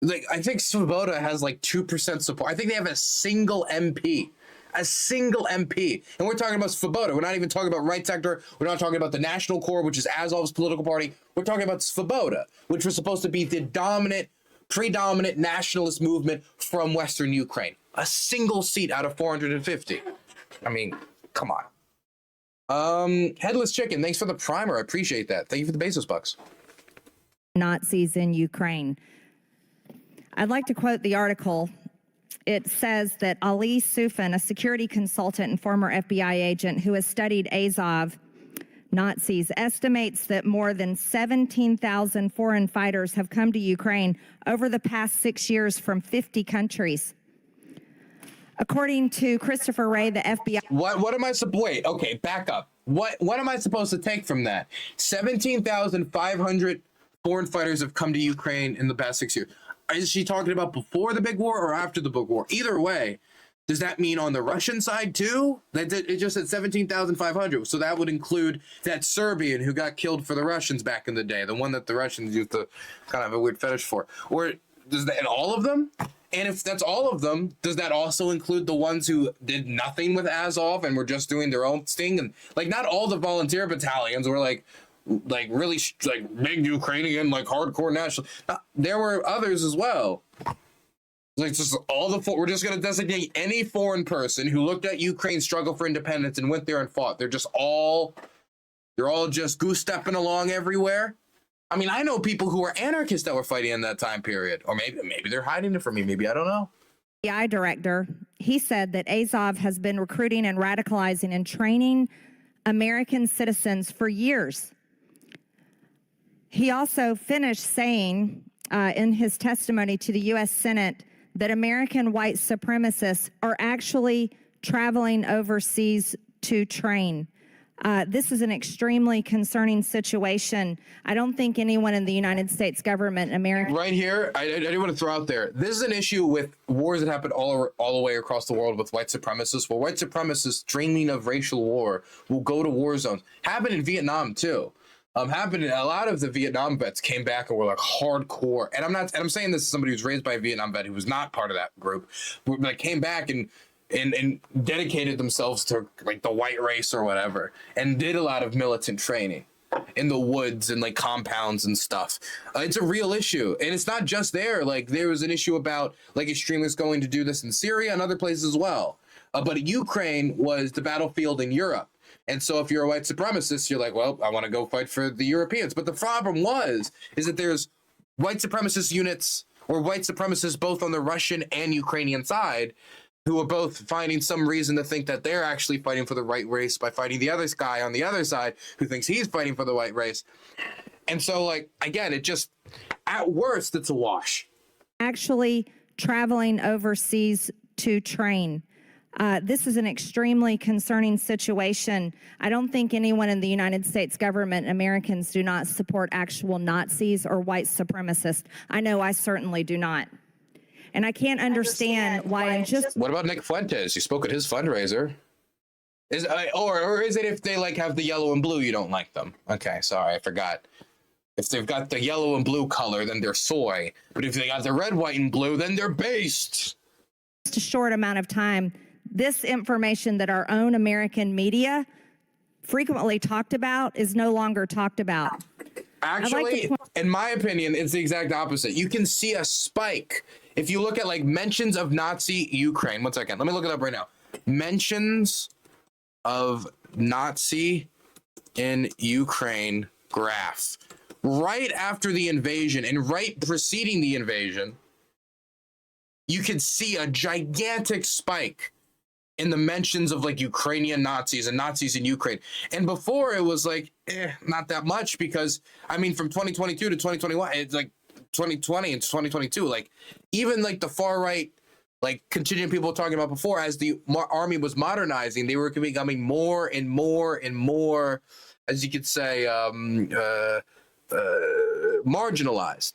Like, I think Svoboda has like 2% support. I think they have a single MP. A single MP. And we're talking about Svoboda. We're not even talking about right sector. We're not talking about the National Core, which is Azov's political party. We're talking about Svoboda, which was supposed to be the predominant nationalist movement from Western Ukraine. A single seat out of 450. I mean, come on. Headless Chicken, thanks for the primer. I appreciate that. Thank you for the Bezos bucks. Nazis in Ukraine. I'd like to quote the article. It says that Ali Soufan, a security consultant and former FBI agent who has studied Azov Nazis, estimates that more than 17,000 foreign fighters have come to Ukraine over the past 6 years from 50 countries. According to Christopher Wray, the FBI... What am I supposed... Wait, okay, back up. What am I supposed to take from that? 17,500 foreign fighters have come to Ukraine in the past 6 years. Is she talking about before the big war or after the big war? Either way, does that mean on the Russian side too? It just said 17,500. So that would include that Serbian who got killed for the Russians back in the day, the one that the Russians used to kind of have a weird fetish for. Or does that, and all of them? And if that's all of them, does that also include the ones who did nothing with Azov and were just doing their own thing? And like, not all the volunteer battalions were like really like big Ukrainian, like hardcore national. There were others as well. Like, just all we're just going to designate any foreign person who looked at Ukraine's struggle for independence and went there and fought. They're all just goose stepping along everywhere. I mean, I know people who are anarchists that were fighting in that time period, or maybe they're hiding it from me. Maybe I don't know. FBI director, he said that Azov has been recruiting and radicalizing and training American citizens for years. He also finished saying in his testimony to the U.S. Senate that American white supremacists are actually traveling overseas to train. This is an extremely concerning situation. I don't think anyone in the United States government, American... Right here, I do want to throw out there, this is an issue with wars that happen all the way across the world with white supremacists. Well, white supremacists dreaming of racial war will go to war zones. Happened in Vietnam, too. Happened in a lot of the Vietnam vets came back and were like hardcore. And I'm saying this as somebody who's raised by a Vietnam vet who was not part of that group, but came back and dedicated themselves to like the white race or whatever, and did a lot of militant training in the woods and like compounds and stuff. It's a real issue, and it's not just there. Like, there was an issue about like extremists going to do this in Syria and other places as well. But Ukraine was the battlefield in Europe. And so if you're a white supremacist, you're like, well, I want to go fight for the Europeans. But the problem is that there's white supremacist units or white supremacists both on the Russian and Ukrainian side who are both finding some reason to think that they're actually fighting for the right race by fighting the other guy on the other side who thinks he's fighting for the white race. And so, like, again, it just, at worst, it's a wash. Actually traveling overseas to train. This is an extremely concerning situation. I don't think anyone in the United States government, Americans, do not support actual Nazis or white supremacists. I know I certainly do not. And I can't understand why in just... What about Nick Fuentes? You spoke at his fundraiser. Or is it if they like have the yellow and blue, you don't like them? Okay, sorry, I forgot. If they've got the yellow and blue color, then they're soy. But if they got the red, white, and blue, then they're based. Just a short amount of time, this information that our own American media frequently talked about is no longer talked about. Actually, in my opinion, it's the exact opposite. You can see a spike. If you look at like mentions of Nazi Ukraine, 1 second, let me look it up right now. Mentions of Nazi in Ukraine graph. Right after the invasion and right preceding the invasion, you could see a gigantic spike in the mentions of like Ukrainian Nazis and Nazis in Ukraine. And before it was like, not that much, because I mean, from 2022 to 2021, it's like 2020 and 2022, like even like the far right, like contingent people were talking about before, as the army was modernizing, they were becoming more and more and more, as you could say, marginalized.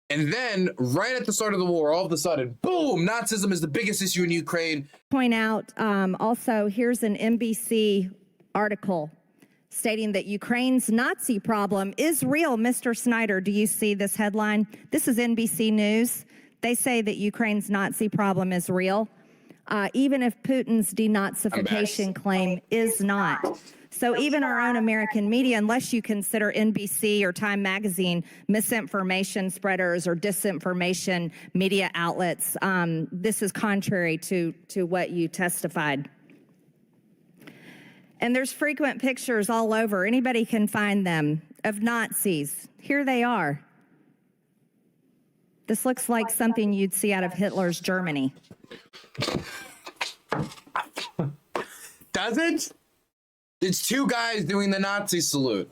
And then right at the start of the war, all of a sudden, boom, Nazism is the biggest issue in Ukraine. Point out also, here's an NBC article stating that Ukraine's Nazi problem is real. Mr. Snyder, do you see this headline? This is NBC News. They say that Ukraine's Nazi problem is real, even if Putin's denazification claim is not. So even our own American media, unless you consider NBC or Time Magazine misinformation spreaders or disinformation media outlets, this is contrary to what you testified. And there's frequent pictures all over. Anybody can find them of Nazis. Here they are. This looks like something you'd see out of Hitler's Germany. Does it? It's two guys doing the Nazi salute.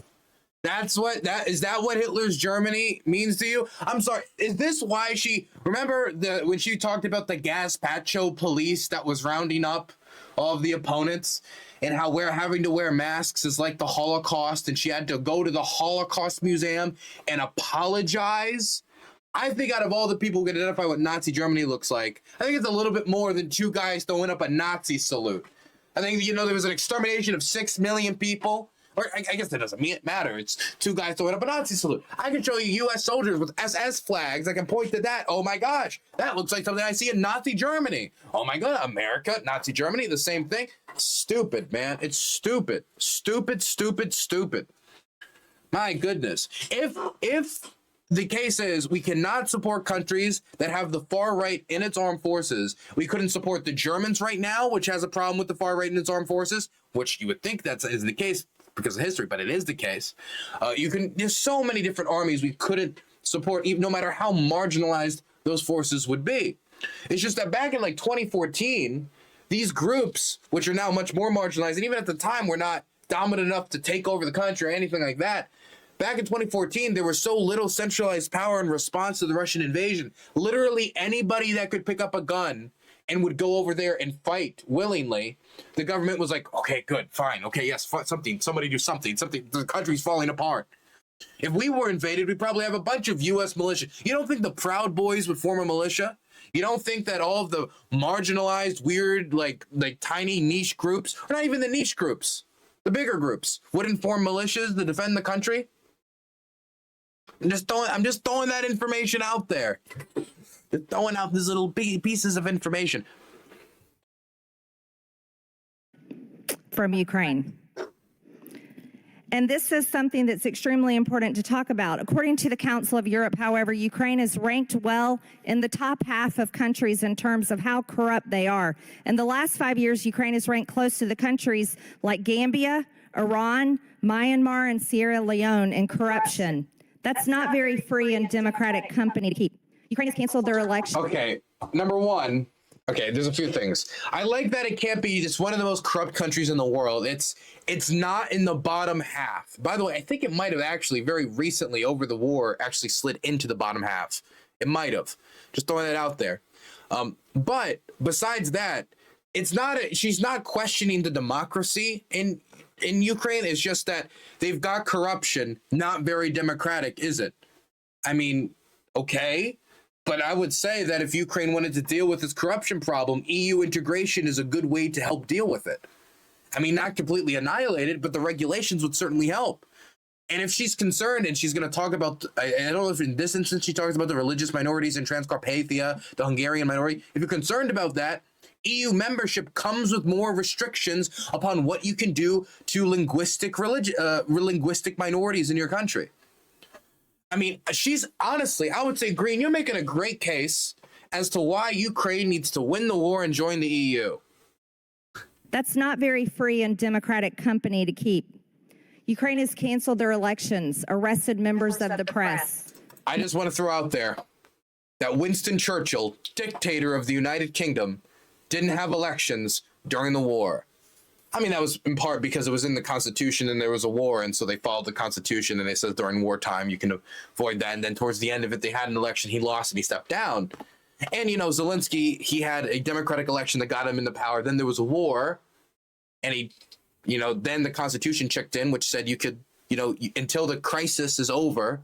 Is that what Hitler's Germany means to you? I'm sorry. Is this why remember when she talked about the Gazpacho police that was rounding up all of the opponents and how we're having to wear masks is like the Holocaust, and she had to go to the Holocaust Museum and apologize? I think out of all the people who can identify what Nazi Germany looks like, I think it's a little bit more than two guys throwing up a Nazi salute. I think, there was an extermination of 6 million people. Or I guess that doesn't matter. It's two guys throwing up a Nazi salute. I can show you U.S. soldiers with SS flags. I can point to that. Oh my gosh, that looks like something I see in Nazi Germany. Oh my God, America, Nazi Germany, the same thing. Stupid, man. It's stupid. Stupid, stupid, stupid. My goodness. If the case is we cannot support countries that have the far right in its armed forces, we couldn't support the Germans right now, which has a problem with the far right in its armed forces, which you would think is the case because of history, but it is the case. There's so many different armies we couldn't support, even no matter how marginalized those forces would be. It's just that back in 2014, these groups, which are now much more marginalized, and even at the time were not dominant enough to take over the country or anything like that. Back in 2014, there was so little centralized power in response to the Russian invasion. Literally anybody that could pick up a gun and would go over there and fight willingly, the government was like, okay, good, fine, okay, yes, somebody do something, the country's falling apart. If we were invaded, we'd probably have a bunch of U.S. militia. You don't think the Proud Boys would form a militia? You don't think that all of the marginalized, weird, like tiny niche groups, or not even the niche groups, the bigger groups, wouldn't form militias to defend the country? I'm just throwing that information out there. Just throwing out these little pieces of information. From Ukraine. And this is something that's extremely important to talk about. According to the Council of Europe, however, Ukraine is ranked well in the top half of countries in terms of how corrupt they are. In the last 5 years, Ukraine is ranked close to the countries like Gambia, Iran, Myanmar, and Sierra Leone in corruption. That's not very free and democratic company to keep. Ukraine has canceled their election. Okay, number one, there's a few things. I like that it can't be just one of the most corrupt countries in the world. It's not in the bottom half. By the way, I think it might have actually very recently over the war actually slid into the bottom half. It might have. Just throwing that out there. But besides that, she's not questioning the democracy in Ukraine. It's just that they've got corruption, not very democratic, is it? I mean, okay. But I would say that if Ukraine wanted to deal with its corruption problem, EU integration is a good way to help deal with it. I mean, not completely annihilate it, but the regulations would certainly help. And if she's concerned and she's going to talk about, I don't know if in this instance she talks about the religious minorities in Transcarpathia, the Hungarian minority. If you're concerned about that, EU membership comes with more restrictions upon what you can do to linguistic minorities in your country. I mean, she's honestly, I would say, Greene, you're making a great case as to why Ukraine needs to win the war and join the EU. That's not very free and democratic company to keep. Ukraine has canceled their elections, arrested members of the press. I just want to throw out there that Winston Churchill, dictator of the United Kingdom, didn't have elections during the war. I mean, that was in part because it was in the Constitution and there was a war, and so they followed the Constitution, and they said during wartime you can avoid that. And then towards the end of it, they had an election, he lost and he stepped down. And, Zelensky, he had a democratic election that got him into power. Then there was a war, and then the Constitution checked in, which said you could, until the crisis is over,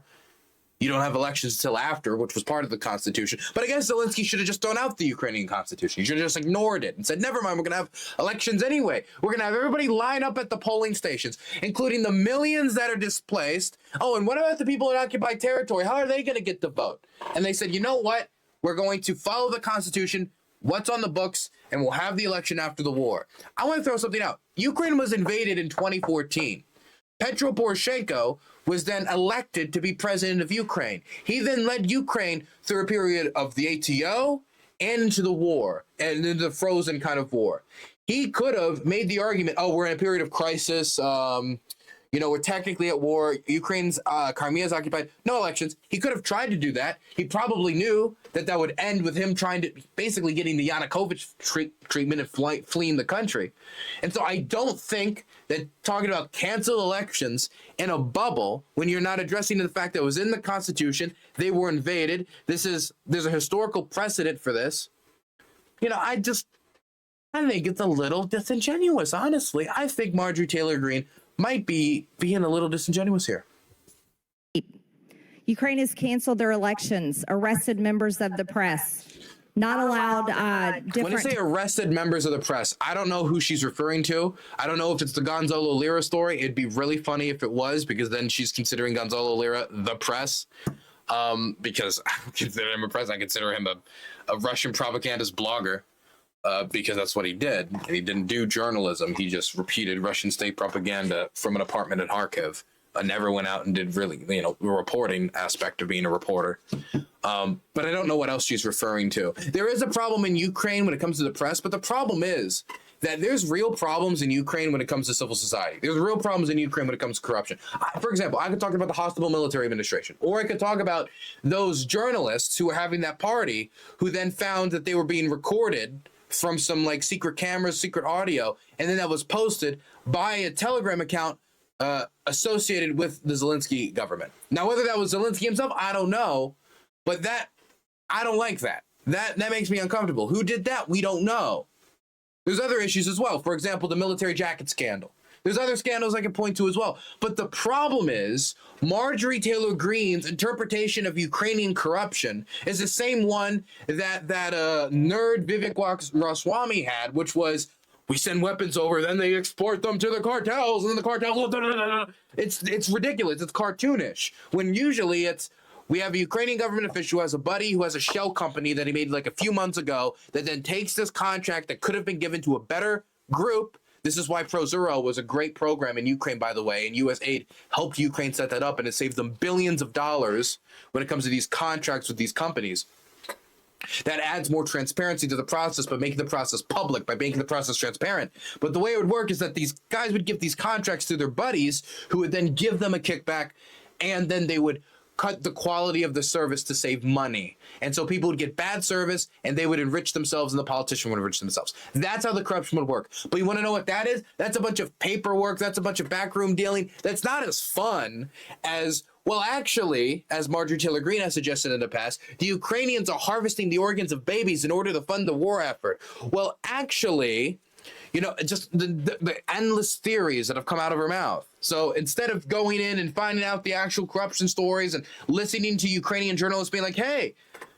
You don't have elections until after, which was part of the Constitution. But I guess Zelensky should have just thrown out the Ukrainian Constitution. He should have just ignored it and said, never mind, we're going to have elections anyway. We're going to have everybody line up at the polling stations, including the millions that are displaced. Oh, and what about the people in occupied territory? How are they going to get the vote? And they said, you know what? We're going to follow the Constitution, what's on the books, and we'll have the election after the war. I want to throw something out. Ukraine was invaded in 2014. Petro Poroshenko was then elected to be president of Ukraine. He then led Ukraine through a period of the ATO and into the war, and into the frozen kind of war. He could have made the argument, oh, we're in a period of crisis, we're technically at war, Ukraine's Crimea is occupied, no elections. He could have tried to do that. He probably knew that that would end with him trying to, basically getting the Yanukovych treatment and fleeing the country. And so I don't think that talking about canceled elections in a bubble, when you're not addressing the fact that it was in the Constitution, they were invaded, there's a historical precedent for this. I think it's a little disingenuous, honestly. I think Marjorie Taylor Greene might be being a little disingenuous here. Ukraine has canceled their elections, arrested members of the press, not allowed different... When you say arrested members of the press, I don't know who she's referring to. I don't know if it's the Gonzalo Lira story. It'd be really funny if it was, because then she's considering Gonzalo Lira the press. Because I don't consider him a press. I consider him a Russian propagandist blogger. Because that's what he did. And he didn't do journalism. He just repeated Russian state propaganda from an apartment in Kharkiv. Never went out and did really, the reporting aspect of being a reporter. But I don't know what else she's referring to. There is a problem in Ukraine when it comes to the press, but the problem is that there's real problems in Ukraine when it comes to civil society. There's real problems in Ukraine when it comes to corruption. For example, I could talk about the hostile military administration, or I could talk about those journalists who were having that party who then found that they were being recorded from some secret cameras, secret audio, and then that was posted by a Telegram account associated with the Zelensky government. Now, whether that was Zelensky himself, I don't know, but I don't like that. That makes me uncomfortable. Who did that? We don't know. There's other issues as well. For example, the military jacket scandal. There's other scandals I can point to as well. But the problem is Marjorie Taylor Greene's interpretation of Ukrainian corruption is the same one that nerd Vivek Ramaswamy had, which was, we send weapons over, then they export them to the cartels, and then the cartels... It's ridiculous. It's cartoonish. When usually we have a Ukrainian government official who has a buddy who has a shell company that he made a few months ago that then takes this contract that could have been given to a better group. This is why ProZero was a great program in Ukraine, by the way, and U.S. aid helped Ukraine set that up, and it saved them billions of dollars when it comes to these contracts with these companies. That adds more transparency to the process, by making the process public, by making the process transparent. But the way it would work is that these guys would give these contracts to their buddies, who would then give them a kickback, and then they would cut the quality of the service to save money. And so people would get bad service, and they would enrich themselves, and the politician would enrich themselves. That's how the corruption would work. But you want to know what that is? That's a bunch of paperwork. That's a bunch of backroom dealing. That's not as fun as... Well, actually, as Marjorie Taylor Greene has suggested in the past, the Ukrainians are harvesting the organs of babies in order to fund the war effort. Well, actually, just the endless theories that have come out of her mouth. So instead of going in and finding out the actual corruption stories and listening to Ukrainian journalists being like, hey,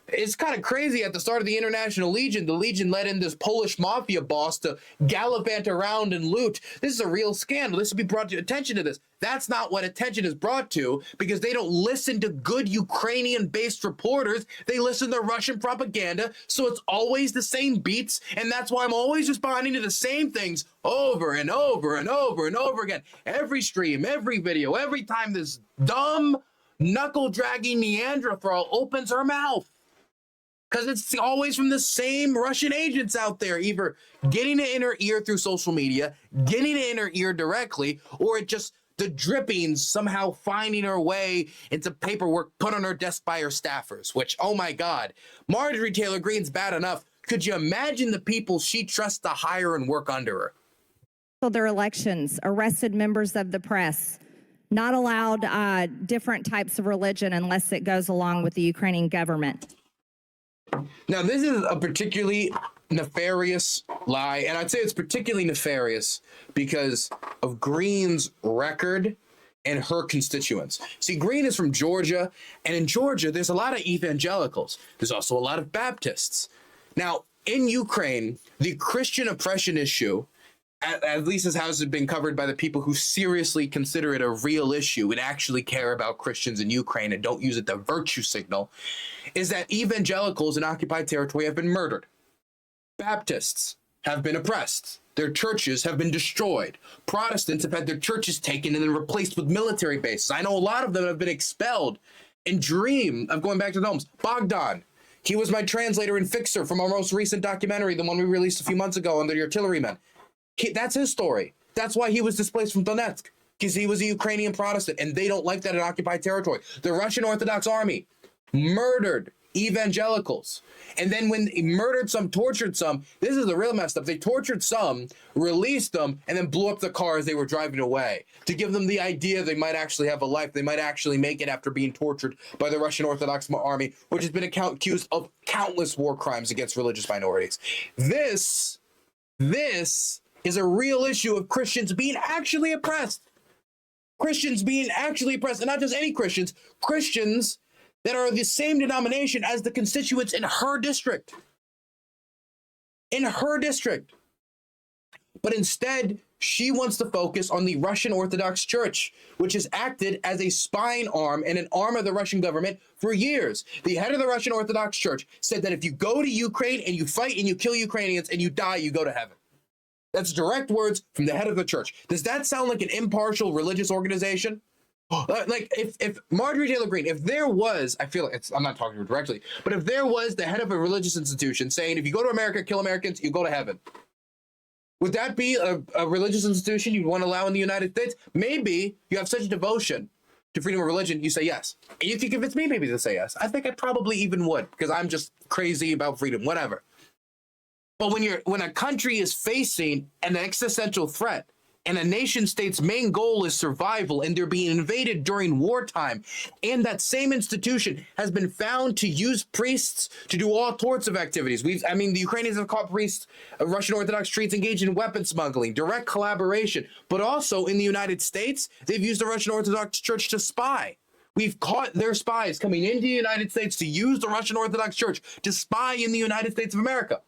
it's kind of crazy. At the start of the International Legion, the Legion let in this Polish mafia boss to gallivant around and loot. This is a real scandal. This would be brought to attention to this. That's not what attention is brought to, because they don't listen to good Ukrainian-based reporters. They listen to Russian propaganda, so it's always the same beats, and that's why I'm always responding to the same things over and over and over and over again. Every stream, every video, every time this dumb, knuckle-dragging Neanderthal opens her mouth. Because it's always from the same Russian agents out there, either getting it in her ear through social media, getting it in her ear directly, or it just, the drippings somehow finding her way into paperwork put on her desk by her staffers, which, oh my God, Marjorie Taylor Greene's bad enough. Could you imagine the people she trusts to hire and work under her? Their elections, arrested members of the press, not allowed different types of religion unless it goes along with the Ukrainian government. Now, this is a particularly nefarious lie, and I'd say it's particularly nefarious because of Greene's record and her constituents. See, Greene is from Georgia, and in Georgia, there's a lot of evangelicals. There's also a lot of Baptists. Now, in Ukraine, the Christian oppression issue, at least as how it's been covered by the people who seriously consider it a real issue and actually care about Christians in Ukraine and don't use it to virtue signal, is that evangelicals in occupied territory have been murdered. Baptists have been oppressed. Their churches have been destroyed. Protestants have had their churches taken and then replaced with military bases. I know a lot of them have been expelled and dream of going back to their homes. Bogdan, he was my translator and fixer from our most recent documentary, the one we released a few months ago on the artillerymen. That's his story. That's why he was displaced from Donetsk, because he was a Ukrainian Protestant, and they don't like that in occupied territory. The Russian Orthodox Army murdered evangelicals. And then when he murdered some, tortured some, this is the real messed up. They tortured some, released them, and then blew up the car as they were driving away to give them the idea they might actually have a life. They might actually make it after being tortured by the Russian Orthodox Army, which has been accused of countless war crimes against religious minorities. This is a real issue of Christians being actually oppressed. Christians being actually oppressed, and not just any Christians, Christians that are the same denomination as the constituents in her district. In her district. But instead, she wants to focus on the Russian Orthodox Church, which has acted as a spying arm and an arm of the Russian government for years. The head of the Russian Orthodox Church said that if you go to Ukraine and you fight and you kill Ukrainians and you die, you go to heaven. That's direct words from the head of the church. Does that sound like an impartial religious organization? Like if Marjorie Taylor Greene, if there was, I feel like I'm not talking to her directly, but if there was the head of a religious institution saying, if you go to America, kill Americans, you go to heaven. Would that be a religious institution you'd want to allow in the United States? Maybe you have such devotion to freedom of religion, you say yes. And you can convince me maybe to say yes. I think I probably even would, because I'm just crazy about freedom, whatever. But when a country is facing an existential threat and a nation state's main goal is survival and they're being invaded during wartime, and that same institution has been found to use priests to do all sorts of activities. The Ukrainians have caught priests, Russian Orthodox priests engaged in weapon smuggling, direct collaboration, but also in the United States, they've used the Russian Orthodox Church to spy. We've caught their spies coming into the United States to use the Russian Orthodox Church to spy in the United States of America.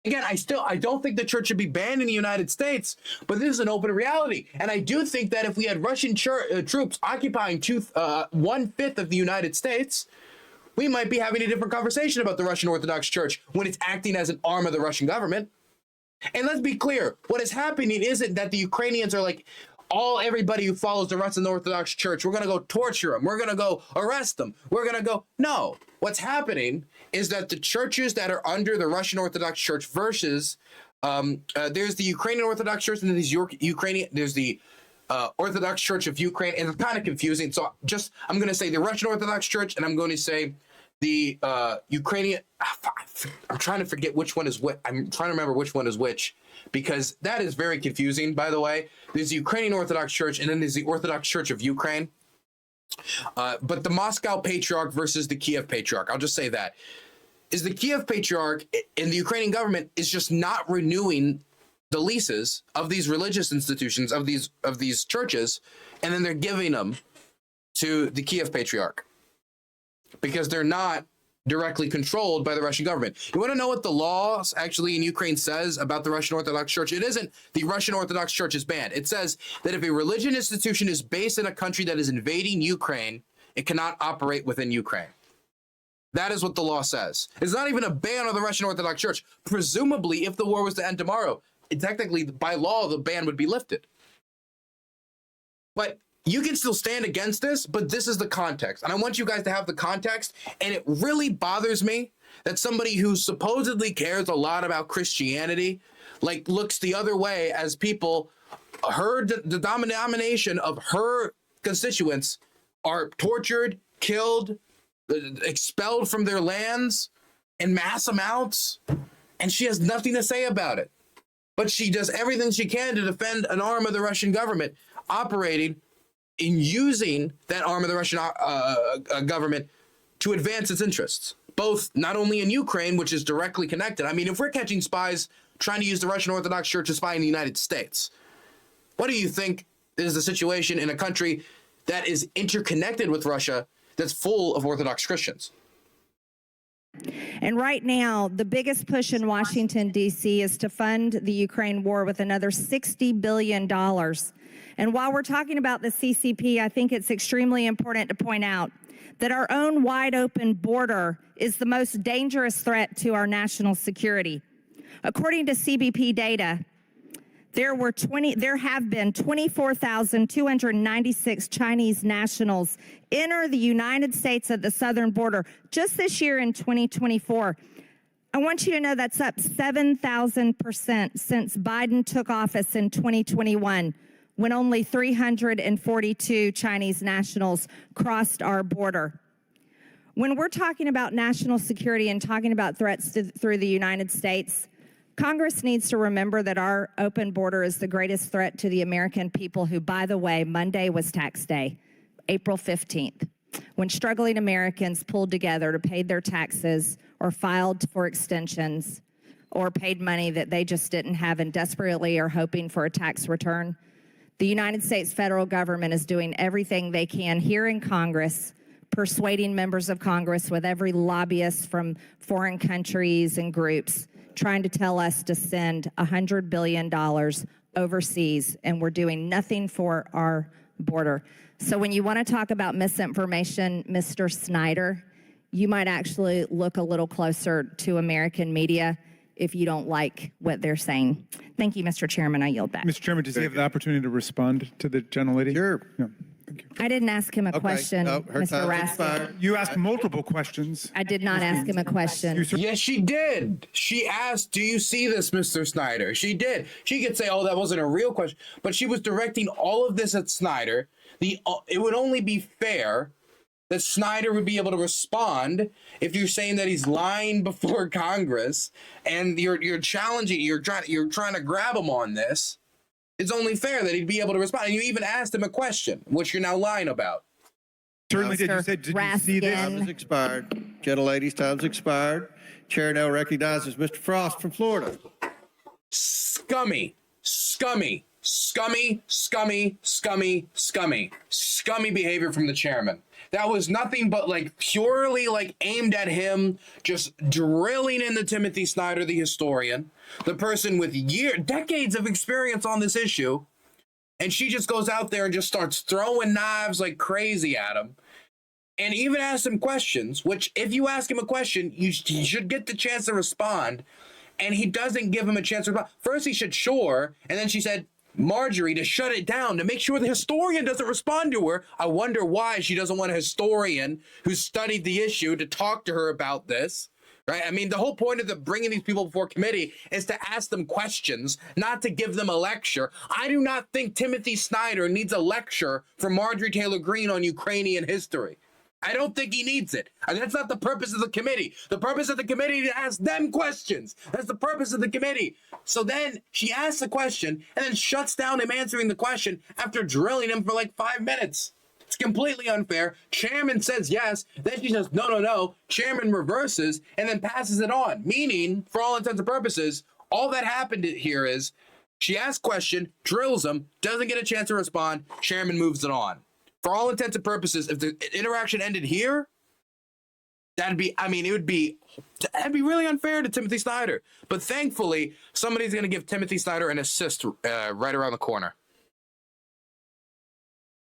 Again, I don't think the church should be banned in the United States, but this is an open reality. And I do think that if we had Russian troops occupying 1/5 of the United States, we might be having a different conversation about the Russian Orthodox Church when it's acting as an arm of the Russian government. And let's be clear, what is happening isn't that the Ukrainians are like, everybody who follows the Russian Orthodox Church, we're going to go torture them, we're going to go arrest them, we're going to go. No, what's happening is that the churches that are under the Russian Orthodox Church versus there's the Ukrainian Orthodox Church and then there's the Orthodox Church of Ukraine, and it's kind of confusing. So I'm going to say the Russian Orthodox Church, and I'm going to say the Ukrainian. I'm trying to forget which one is which. I'm trying to remember which one is which, because that is very confusing, by the way. There's the Ukrainian Orthodox Church, and then there's the Orthodox Church of Ukraine. But the Moscow Patriarch versus the Kiev Patriarch, I'll just say that, is the Kiev Patriarch and the Ukrainian government is just not renewing the leases of these religious institutions, of these churches, and then they're giving them to the Kiev Patriarch because they're not directly controlled by the Russian government. You want to know what the law actually in Ukraine says about the Russian Orthodox Church? It isn't the Russian Orthodox Church is banned. It says that if a religious institution is based in a country that is invading Ukraine, it cannot operate within Ukraine. That is what the law says. It's not even a ban on the Russian Orthodox Church. Presumably, if the war was to end tomorrow, technically, by law, the ban would be lifted. But you can still stand against this, but this is the context. And I want you guys to have the context. And it really bothers me that somebody who supposedly cares a lot about Christianity, looks the other way as people, the denomination of her constituents are tortured, killed, expelled from their lands in mass amounts, and she has nothing to say about it. But she does everything she can to defend an arm of the Russian government operating in using that arm of the Russian government to advance its interests, both not only in Ukraine, which is directly connected. I mean, if we're catching spies trying to use the Russian Orthodox Church to spy in the United States, what do you think is the situation in a country that is interconnected with Russia that's full of Orthodox Christians. And right now, the biggest push in Washington, D.C. is to fund the Ukraine war with another $60 billion. And while we're talking about the CCP, I think it's extremely important to point out that our own wide open border is the most dangerous threat to our national security. According to CBP data, there have been 24,296 Chinese nationals enter the United States at the southern border just this year in 2024. I want you to know that's up 7,000% since Biden took office in 2021, when only 342 Chinese nationals crossed our border. When we're talking about national security and talking about threats through the United States, Congress needs to remember that our open border is the greatest threat to the American people who, by the way, Monday was tax day, April 15th, when struggling Americans pulled together to pay their taxes or filed for extensions or paid money that they just didn't have and desperately are hoping for a tax return. The United States federal government is doing everything they can here in Congress, persuading members of Congress with every lobbyist from foreign countries and groups, trying to tell us to send $100 billion overseas, and we're doing nothing for our border. So when you want to talk about misinformation, Mr. Snyder, you might actually look a little closer to American media if you don't like what they're saying. Thank you, Mr. Chairman. I yield back. Mr. Chairman, does he have the opportunity to respond to the gentlelady? Sure. Yeah. I didn't ask him a question, Mr. Raskin. You asked multiple questions. I did not ask him a question. Yes, she did. She asked, do you see this, Mr. Snyder? She did. She could say, oh, that wasn't a real question. But she was directing all of this at Snyder. It would only be fair that Snyder would be able to respond if you're saying that he's lying before Congress and you're challenging, you're trying to grab him on this. It's only fair that he'd be able to respond. And you even asked him a question, which you're now lying about. Certainly did. You said, did you see this? Time has expired. Gentlelady's time's expired. Chair now recognizes Mr. Frost from Florida. Scummy, scummy, scummy, scummy, scummy, scummy, scummy behavior from the chairman. That was nothing but like purely like aimed at him, just drilling into Timothy Snyder, the historian, the person with decades of experience on this issue. And she just goes out there and just starts throwing knives like crazy at him. And even asked him questions, which if you ask him a question, you should get the chance to respond. And he doesn't give him a chance to respond. First he said, sure. And then she said, Marjorie, to shut it down, to make sure the historian doesn't respond to her. I wonder why she doesn't want a historian who's studied the issue to talk to her about this, right? I mean, the whole point of bringing these people before committee is to ask them questions, not to give them a lecture. I do not think Timothy Snyder needs a lecture from Marjorie Taylor Greene on Ukrainian history. I don't think he needs it. And that's not the purpose of the committee. The purpose of the committee is to ask them questions. That's the purpose of the committee. So then she asks a question and then shuts down him answering the question after drilling him for like 5 minutes. It's completely unfair. Chairman says yes. Then she says, no, no, no. Chairman reverses and then passes it on. Meaning, for all intents and purposes, all that happened here is she asks question, drills him, doesn't get a chance to respond. Chairman moves it on. For all intents and purposes, if the interaction ended here, that'd be really unfair to Timothy Snyder. But thankfully, somebody's going to give Timothy Snyder an assist right around the corner.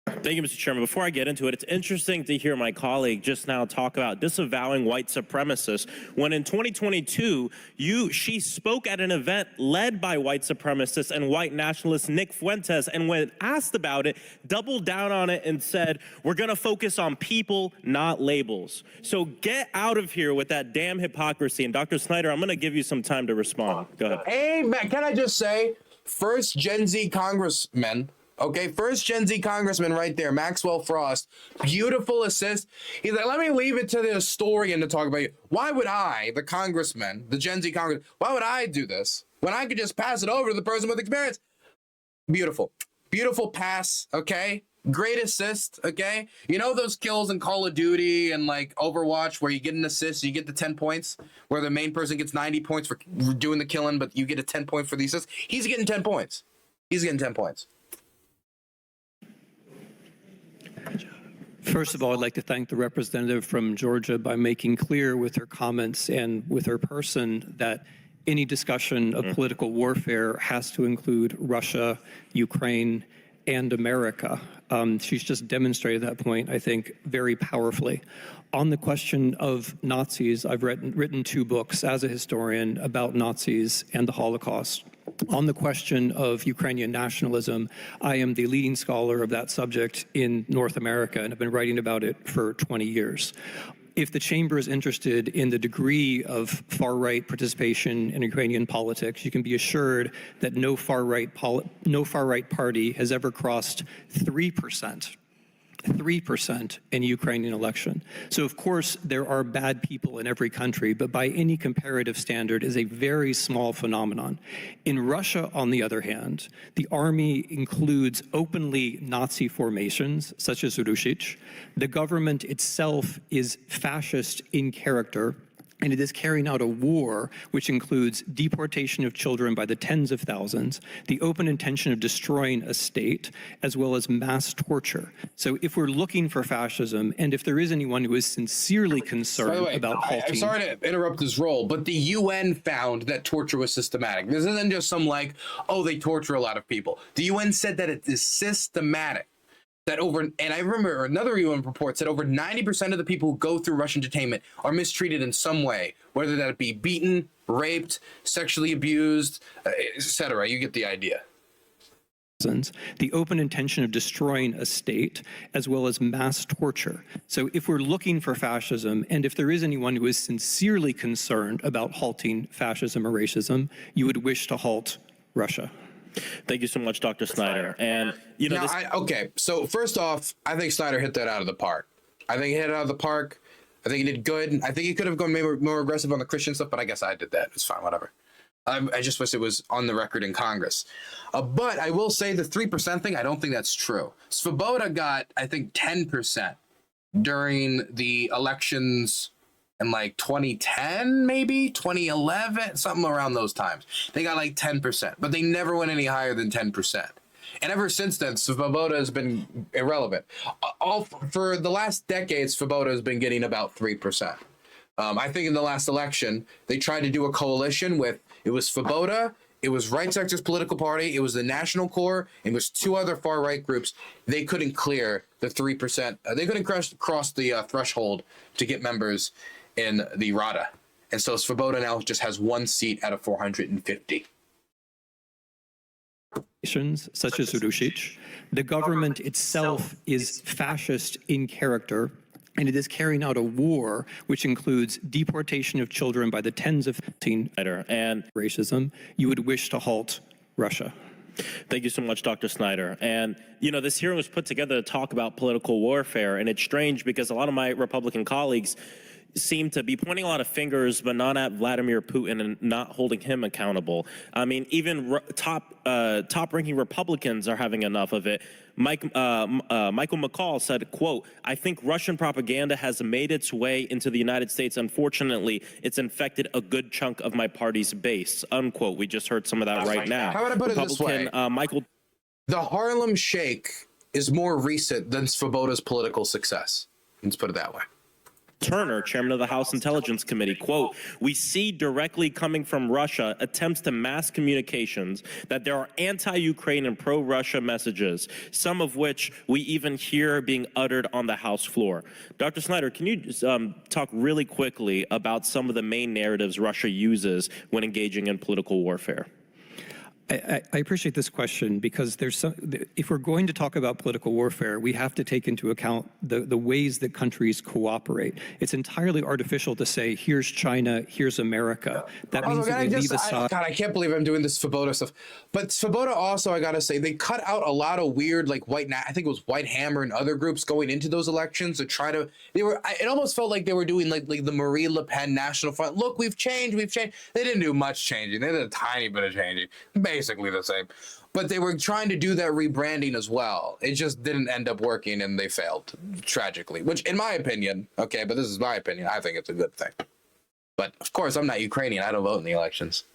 Thank you, Mr. Chairman. Before I get into it, it's interesting to hear my colleague just now talk about disavowing white supremacists when in 2022, she spoke at an event led by white supremacists and white nationalist Nick Fuentes, and when asked about it, doubled down on it and said, we're going to focus on people, not labels. So get out of here with that damn hypocrisy. And Dr. Snyder, I'm going to give you some time to respond. Go ahead. Hey, man, can I just say, first Gen Z congressman, okay, first Gen Z congressman right there, Maxwell Frost, beautiful assist. He's like, let me leave it to the historian to talk about you. Why would I, the congressman, the Gen Z congressman, why would I do this when I could just pass it over to the person with experience? Beautiful. Beautiful pass, okay? Great assist, okay? You know those kills in Call of Duty and like Overwatch where you get an assist, you get the 10 points, where the main person gets 90 points for doing the killing, but you get a 10 point for the assist? He's getting 10 points. He's getting 10 points. First of all, I'd like to thank the representative from Georgia by making clear with her comments and with her person that any discussion of political warfare has to include Russia, Ukraine, and America. She's just demonstrated that point, I think, very powerfully. On the question of Nazis, I've written 2 books as a historian about Nazis and the Holocaust. On the question of Ukrainian nationalism, I am the leading scholar of that subject in North America and have been writing about it for 20 years. If the chamber is interested in the degree of far-right participation in Ukrainian politics, you can be assured that no far-right party has ever crossed 3% in a Ukrainian election. So of course there are bad people in every country, but by any comparative standard is a very small phenomenon. In Russia, on the other hand, the army includes openly Nazi formations such as Rushich. The government itself is fascist in character, and it is carrying out a war which includes deportation of children by the tens of thousands, the open intention of destroying a state, as well as mass torture. So if we're looking for fascism, and if there is anyone who is sincerely concerned about halting... I'm sorry to interrupt this role, but the UN found that torture was systematic. This isn't just some like, oh, they torture a lot of people. The UN said that it is systematic. That and I remember another UN report said over 90% of the people who go through Russian detainment are mistreated in some way, whether that be beaten, raped, sexually abused, etc. You get the idea. The open intention of destroying a state, as well as mass torture. So if we're looking for fascism, and if there is anyone who is sincerely concerned about halting fascism or racism, you would wish to halt Russia. Thank you so much, Dr. Snyder. And, you know, okay, so first off, I think Snyder hit that out of the park. I think he hit it out of the park. I think he did good. I think he could have gone maybe more aggressive on the Christian stuff, but I guess I did that. It's fine, whatever. I just wish it was on the record in Congress. But I will say the 3% thing, I don't think that's true. Svoboda got, I think, 10% during the elections in like 2010, maybe 2011, something around those times. They got like 10%, but they never went any higher than 10%. And ever since then, Svoboda has been irrelevant. For the last decade, Svoboda has been getting about 3%. I think in the last election, they tried to do a coalition with, it was Svoboda, it was Right Sector's political party, it was the National Corps, and it was 2 other far-right groups. They couldn't clear the 3%. They couldn't cross the threshold to get members in the Rada. And so Svoboda now just has 1 seat out of 450. Such as Rushich. The government itself is fascist in character, and it is carrying out a war which includes deportation of children by the tens of thousands and racism. You would wish to halt Russia. Thank you so much, Dr. Snyder. And, you know, this hearing was put together to talk about political warfare, and it's strange because a lot of my Republican colleagues seem to be pointing a lot of fingers, but not at Vladimir Putin and not holding him accountable. I mean, even top-ranking Republicans are having enough of it. Michael McCall said, quote, "I think Russian propaganda has made its way into the United States. Unfortunately, it's infected a good chunk of my party's base," unquote. We just heard some of that right now. How would I put it this way? The Harlem Shake is more recent than Svoboda's political success. Let's put it that way. Turner, chairman of the House Intelligence Committee, quote, "We see directly coming from Russia attempts to mass communications that there are anti-Ukraine and pro-Russia messages, some of which we even hear being uttered on the House floor." Dr. Snyder, can you just, talk really quickly about some of the main narratives Russia uses when engaging in political warfare? I appreciate this question because if we're going to talk about political warfare, we have to take into account the ways that countries cooperate. It's entirely artificial to say, here's China, here's America. That means that we leave aside... God, I can't believe I'm doing this Svoboda stuff. But Svoboda also, I gotta say, they cut out a lot of weird, like I think it was White Hammer and other groups going into those elections to try to, it almost felt like they were doing like the Marie Le Pen National Front. Look, we've changed. They didn't do much changing. They did a tiny bit of changing. Basically the same, but they were trying to do that rebranding as well. It just didn't end up working, and they failed tragically. Which, in my opinion, okay, but this is my opinion, I think it's a good thing. But of course, I'm not Ukrainian. I don't vote in the elections.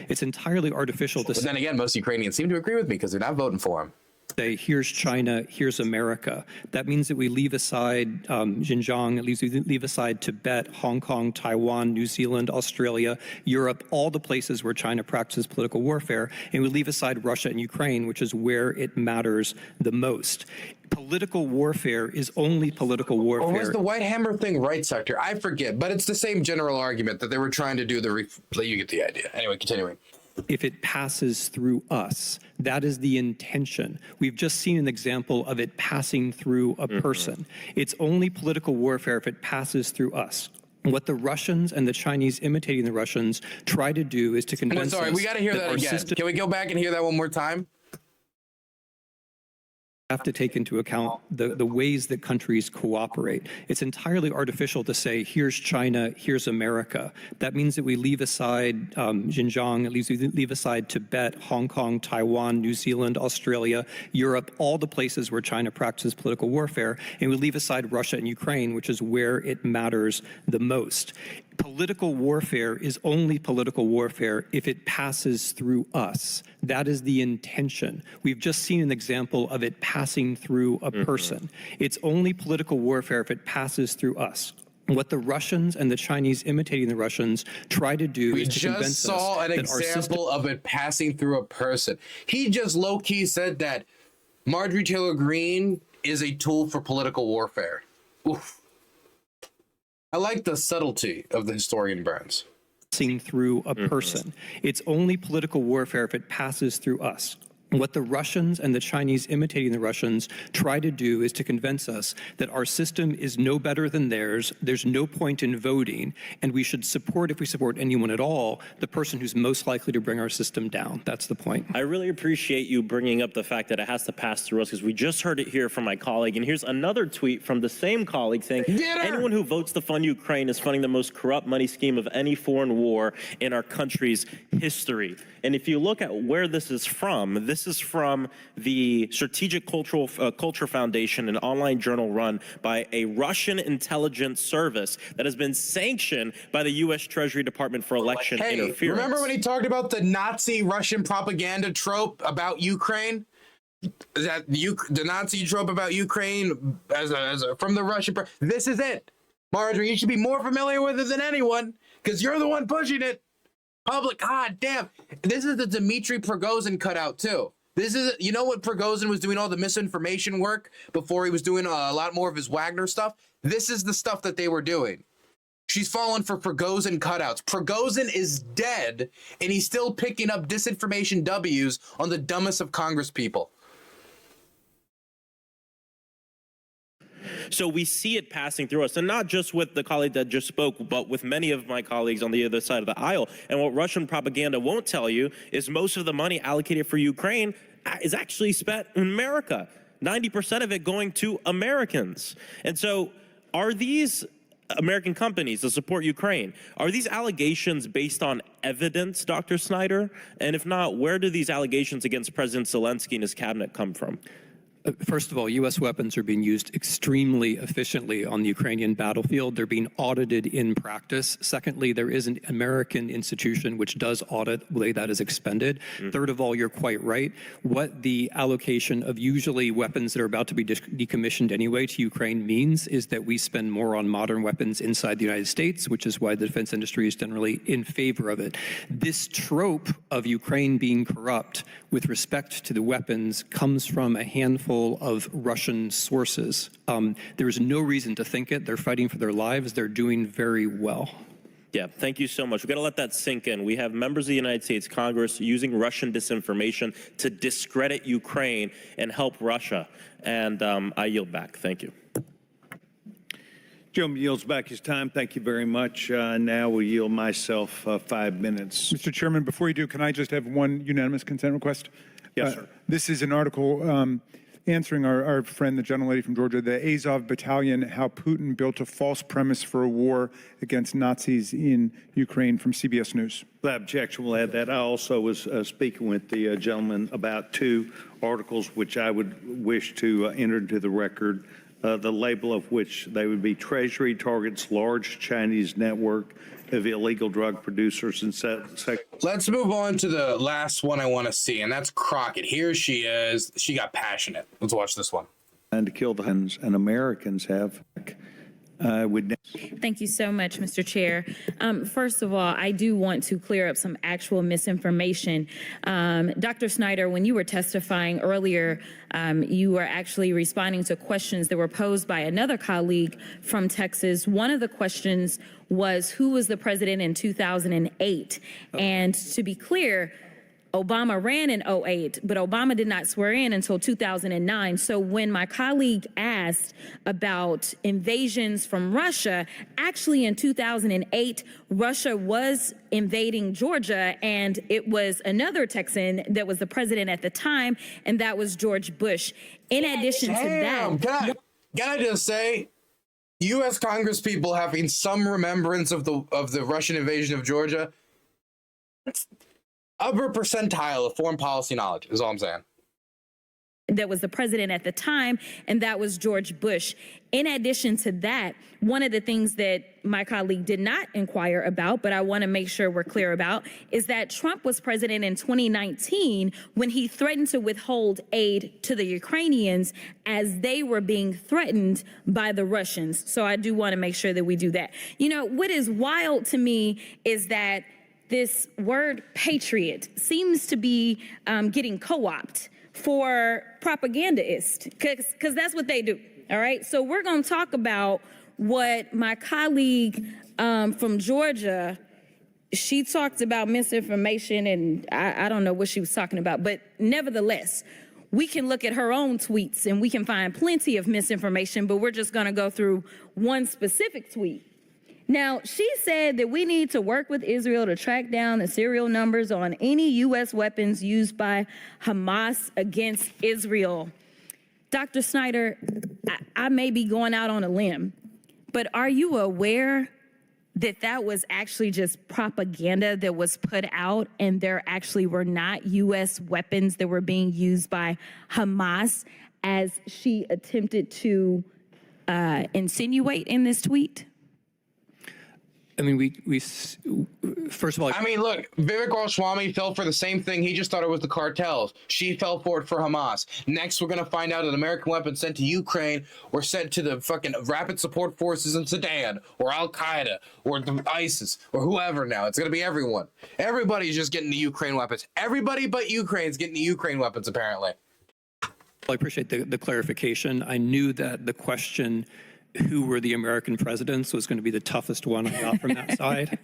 It's entirely artificial to. But then again, most Ukrainians seem to agree with me because they're not voting for him. say, here's China, here's America. That means that we leave aside Xinjiang, at least we leave aside Tibet, Hong Kong, Taiwan, New Zealand, Australia, Europe, all the places where China practices political warfare, and we leave aside Russia and Ukraine, which is where it matters the most. Political warfare is only political warfare. Or was the White Hammer thing right sector? I forget, but it's the same general argument that they were trying to do you get the idea. Anyway, continuing. If it passes through us, that is the intention. We've just seen an example of it passing through a person. It's only political warfare if it passes through us. What the Russians and the Chinese imitating the Russians try to do is to convince us. Sorry, we got to hear that again. Can we go back and hear that one more time? Have to take into account the ways that countries cooperate. It's entirely artificial to say, here's China, here's America. That means that we leave aside Xinjiang, at least we leave aside Tibet, Hong Kong, Taiwan, New Zealand, Australia, Europe, all the places where China practices political warfare, and we leave aside Russia and Ukraine, which is where it matters the most. Political warfare is only political warfare if it passes through us. That is the intention. We've just seen an example of it passing through a person. It's only political warfare if it passes through us. What the Russians and the Chinese imitating the Russians try to do is to convince us that our system... We just saw an example of it passing through a person. He just low-key said that Marjorie Taylor Greene is a tool for political warfare. Oof. I like the subtlety of the historian Burns. Passing through a person. It's only political warfare if it passes through us. What the Russians and the Chinese imitating the Russians try to do is to convince us that our system is no better than theirs, there's no point in voting, and we should support, if we support anyone at all, the person who's most likely to bring our system down. That's the point. I really appreciate you bringing up the fact that it has to pass through us, because we just heard it here from my colleague, and here's another tweet from the same colleague saying, anyone who votes to fund Ukraine is funding the most corrupt money scheme of any foreign war in our country's history. And if you look at where this is from the Strategic Culture Foundation, an online journal run by a Russian intelligence service that has been sanctioned by the U.S. Treasury Department for election interference. Remember when he talked about the Nazi Russian propaganda trope about Ukraine? That the Nazi trope about Ukraine from the Russian... This is it. Marjorie, you should be more familiar with it than anyone, because you're the one pushing it. Public, god damn. This is the Dmitry Prigozhin cutout too. This is, you know what Prigozhin was doing all the misinformation work before he was doing a lot more of his Wagner stuff? This is the stuff that they were doing. She's fallen for Prigozhin cutouts. Prigozhin is dead, and he's still picking up disinformation W's on the dumbest of Congress people. So we see it passing through us, and not just with the colleague that just spoke, but with many of my colleagues on the other side of the aisle. And what Russian propaganda won't tell you is most of the money allocated for Ukraine is actually spent in America. 90% of it going to Americans. And so are these American companies that support Ukraine, are these allegations based on evidence, Dr. Snyder? And if not, where do these allegations against President Zelensky and his cabinet come from? First of all, U.S. weapons are being used extremely efficiently on the Ukrainian battlefield. They're being audited in practice. Secondly, there is an American institution which does audit the way that is expended. Third of all, you're quite right. What the allocation of usually weapons that are about to be decommissioned anyway to Ukraine means is that we spend more on modern weapons inside the United States, which is why the defense industry is generally in favor of it. This trope of Ukraine being corrupt with respect to the weapons comes from a handful of Russian sources. There is no reason to think it. They're fighting for their lives. They're doing very well. Yeah, thank you so much. We've got to let that sink in. We have members of the United States Congress using Russian disinformation to discredit Ukraine and help Russia. And I yield back. Thank you. Gentleman yields back his time. Thank you very much. Now we'll yield myself 5 minutes. Mr. Chairman, before you do, can I just have one unanimous consent request? Yes, sir. This is an article answering our friend, the gentlelady from Georgia, the Azov Battalion, how Putin built a false premise for a war against Nazis in Ukraine, from CBS News. Without objection, we'll add that. I also was speaking with the gentleman about 2 articles which I would wish to enter into the record, the label of which they would be Treasury targets large Chinese network of illegal drug producers and Let's move on to the last one I want to see, and that's Crockett. Here she is. She got passionate. Let's watch this one. And to kill the hens, and Americans have. Thank you so much, Mr. Chair. First of all, I do want to clear up some actual misinformation. Dr. Snyder, when you were testifying earlier, you were actually responding to questions that were posed by another colleague from Texas. One of the questions was, who was the president in 2008? And to be clear, Obama ran in 2008, but Obama did not swear in until 2009. So when my colleague asked about invasions from Russia, actually in 2008, Russia was invading Georgia, and it was another Texan that was the president at the time, and that was George Bush. In addition to that, can I just say, U.S. Congress people having some remembrance of the Russian invasion of Georgia, it's upper percentile of foreign policy knowledge is all I'm saying. That was the president at the time, and that was George Bush. In addition to that, one of the things that my colleague did not inquire about, but I want to make sure we're clear about, is that Trump was president in 2019 when he threatened to withhold aid to the Ukrainians as they were being threatened by the Russians. So I do want to make sure that we do that. You know, what is wild to me is that this word patriot seems to be getting co-opted for propagandists, because that's what they do, all right? So we're going to talk about what my colleague from Georgia, she talked about misinformation, and I don't know what she was talking about, but nevertheless, we can look at her own tweets and we can find plenty of misinformation, but we're just going to go through one specific tweet. Now, she said that we need to work with Israel to track down the serial numbers on any U.S. weapons used by Hamas against Israel. Dr. Snyder, I may be going out on a limb, but are you aware that that was actually just propaganda that was put out and there actually were not U.S. weapons that were being used by Hamas, as she attempted to insinuate in this tweet? I mean, we first of all, I mean, look, Vivek Ramaswamy fell for the same thing. He just thought it was the cartels. She fell for it for Hamas. Next, we're going to find out that American weapons sent to Ukraine were sent to the fucking rapid support forces in Sudan or Al-Qaeda or ISIS or whoever now. It's going to be everyone. Everybody's just getting the Ukraine weapons. Everybody but Ukraine's getting the Ukraine weapons, apparently. I appreciate the clarification. I knew that the question, who were the American presidents, was going to be the toughest one I got from that side.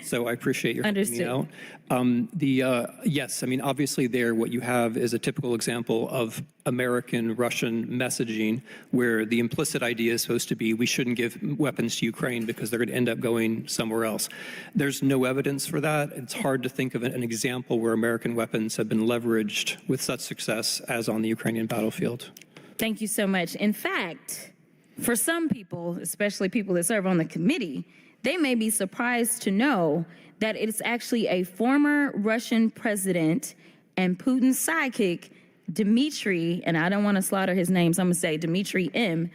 So I appreciate your helping me out. Yes, I mean, obviously there what you have is a typical example of American-Russian messaging where the implicit idea is supposed to be we shouldn't give weapons to Ukraine because they're going to end up going somewhere else. There's no evidence for that. It's hard to think of an example where American weapons have been leveraged with such success as on the Ukrainian battlefield. Thank you so much. In fact, for some people, especially people that serve on the committee, they may be surprised to know that it's actually a former Russian president and Putin's sidekick, Dmitry, and I don't want to slaughter his name, so I'm going to say Dmitry M.,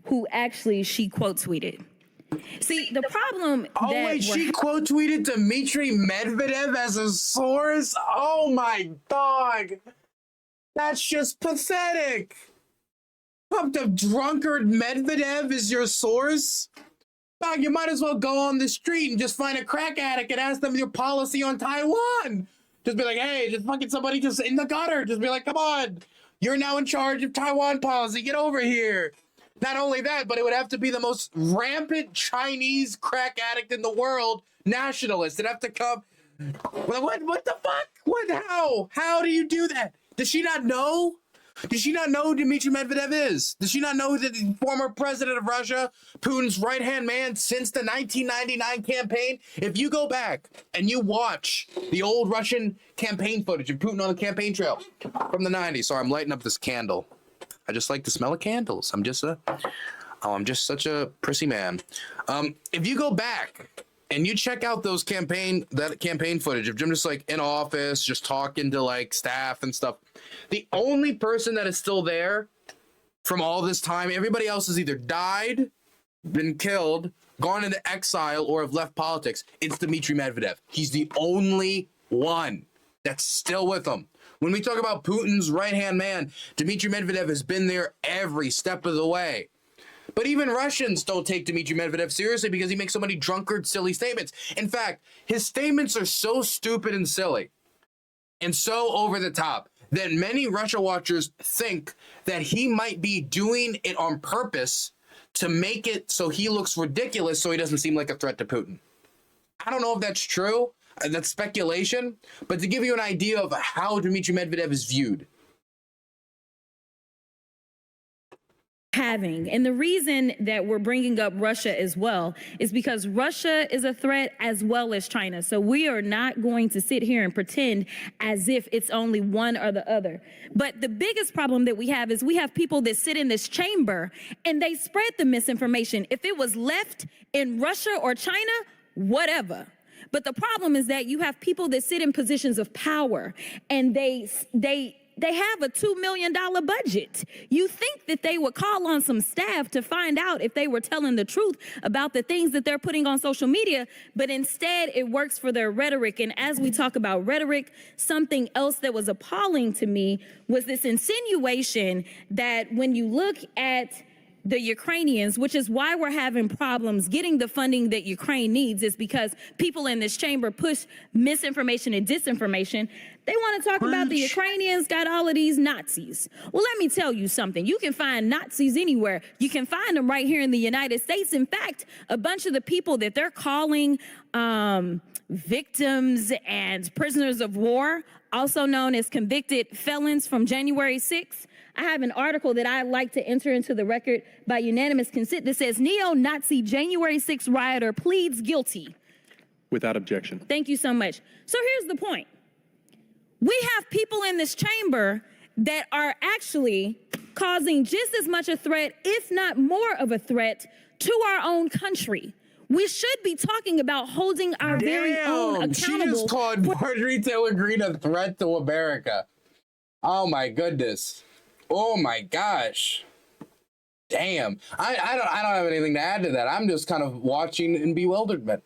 who actually she quote tweeted. See, the problem she quote tweeted Dmitry Medvedev as a source? Oh my dog. That's just pathetic. The drunkard Medvedev is your source? Dog, you might as well go on the street and just find a crack addict and ask them your policy on Taiwan. Just be like, hey, just fucking somebody just in the gutter. Just be like, come on. You're now in charge of Taiwan policy. Get over here. Not only that, but it would have to be the most rampant Chinese crack addict in the world, nationalist. It'd have to come. What the fuck? What? How do you do that? Does she not know? Does she not know who Dmitry Medvedev is? Does she not know that the former president of Russia, Putin's right-hand man since the 1999 campaign? If you go back and you watch the old Russian campaign footage of Putin on the campaign trail from the 90s. Sorry, I'm lighting up this candle. I just like the smell of candles. I'm just such a prissy man. If you go back and you check out that campaign footage of Jim just like in office, just talking to like staff and stuff, the only person that is still there from all this time, everybody else has either died, been killed, gone into exile or have left politics, it's Dmitry Medvedev. He's the only one that's still with them. When we talk about Putin's right-hand man, Dmitry Medvedev has been there every step of the way. But even Russians don't take Dmitry Medvedev seriously because he makes so many drunkard, silly statements. In fact, his statements are so stupid and silly and so over the top that many Russia watchers think that he might be doing it on purpose to make it so he looks ridiculous so he doesn't seem like a threat to Putin. I don't know if that's true. That's speculation. But to give you an idea of how Dmitry Medvedev is viewed. And the reason that we're bringing up Russia as well is because Russia is a threat as well as China. So we are not going to sit here and pretend as if it's only one or the other. But the biggest problem that we have is we have people that sit in this chamber and they spread the misinformation. If it was left in Russia or China, whatever. But the problem is that you have people that sit in positions of power and they have a $2 million budget. You think that they would call on some staff to find out if they were telling the truth about the things that they're putting on social media, but instead it works for their rhetoric. And as we talk about rhetoric, something else that was appalling to me was this insinuation that when you look at the Ukrainians, which is why we're having problems getting the funding that Ukraine needs, is because people in this chamber push misinformation and disinformation. They want to talk about the Ukrainians got all of these Nazis. Well, let me tell you something. You can find Nazis anywhere. You can find them right here in the United States. In fact, a bunch of the people that they're calling victims and prisoners of war, also known as convicted felons from January 6th, I have an article that I'd like to enter into the record by unanimous consent that says neo-Nazi January 6th rioter pleads guilty. Without objection. Thank you so much. So here's the point. We have people in this chamber that are actually causing just as much a threat, if not more of a threat, to our own country. We should be talking about holding our very own accountable. She just called Marjorie Taylor Greene a threat to America. Oh my goodness. Oh my gosh. Damn. I don't have anything to add to that. I'm just kind of watching in bewilderment.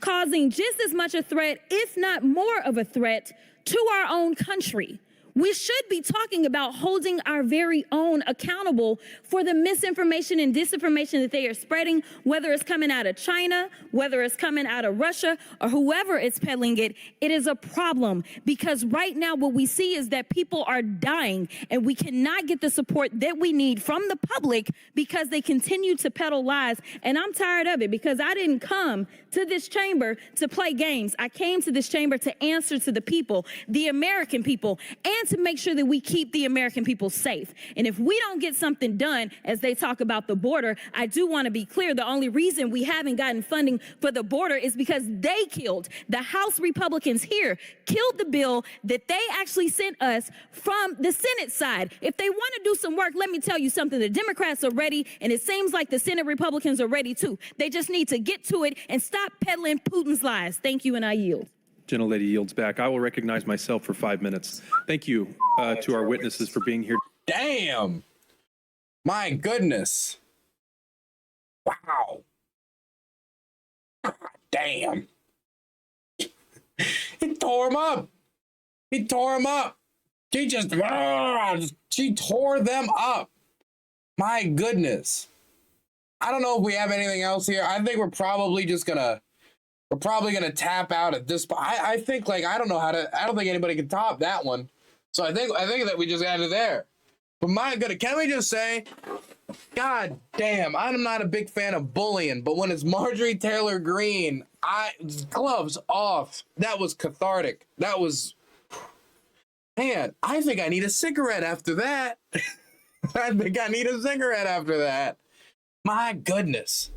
Causing just as much a threat, if not more of a threat, to our own country. We should be talking about holding our very own accountable for the misinformation and disinformation that they are spreading, whether it's coming out of China, whether it's coming out of Russia, or whoever is peddling it. It is a problem because right now what we see is that people are dying and we cannot get the support that we need from the public because they continue to peddle lies. And I'm tired of it because I didn't come to this chamber to play games. I came to this chamber to answer to the people, the American people, and to make sure that we keep the American people safe. And if we don't get something done, as they talk about the border, I do want to be clear, the only reason we haven't gotten funding for the border is because they killed, the House Republicans here, killed the bill that they actually sent us from the Senate side. If they want to do some work, let me tell you something, the Democrats are ready, and it seems like the Senate Republicans are ready too. They just need to get to it and stop peddling Putin's lies. Thank you, and I yield. Gentlelady yields back. I will recognize myself for 5 minutes. Thank you to our witnesses for being here. Damn. My goodness. Wow. God damn. He tore him up. He tore him up. She tore them up. My goodness. I don't know if we have anything else here. I think we're probably gonna tap out at this point. I think I don't think anybody can top that one. So I think that we just got it there. But my goodness, can we just say, God damn, I'm not a big fan of bullying, but when it's Marjorie Taylor Greene, gloves off. That was cathartic. That was, man, I think I need a cigarette after that. I think I need a cigarette after that. My goodness.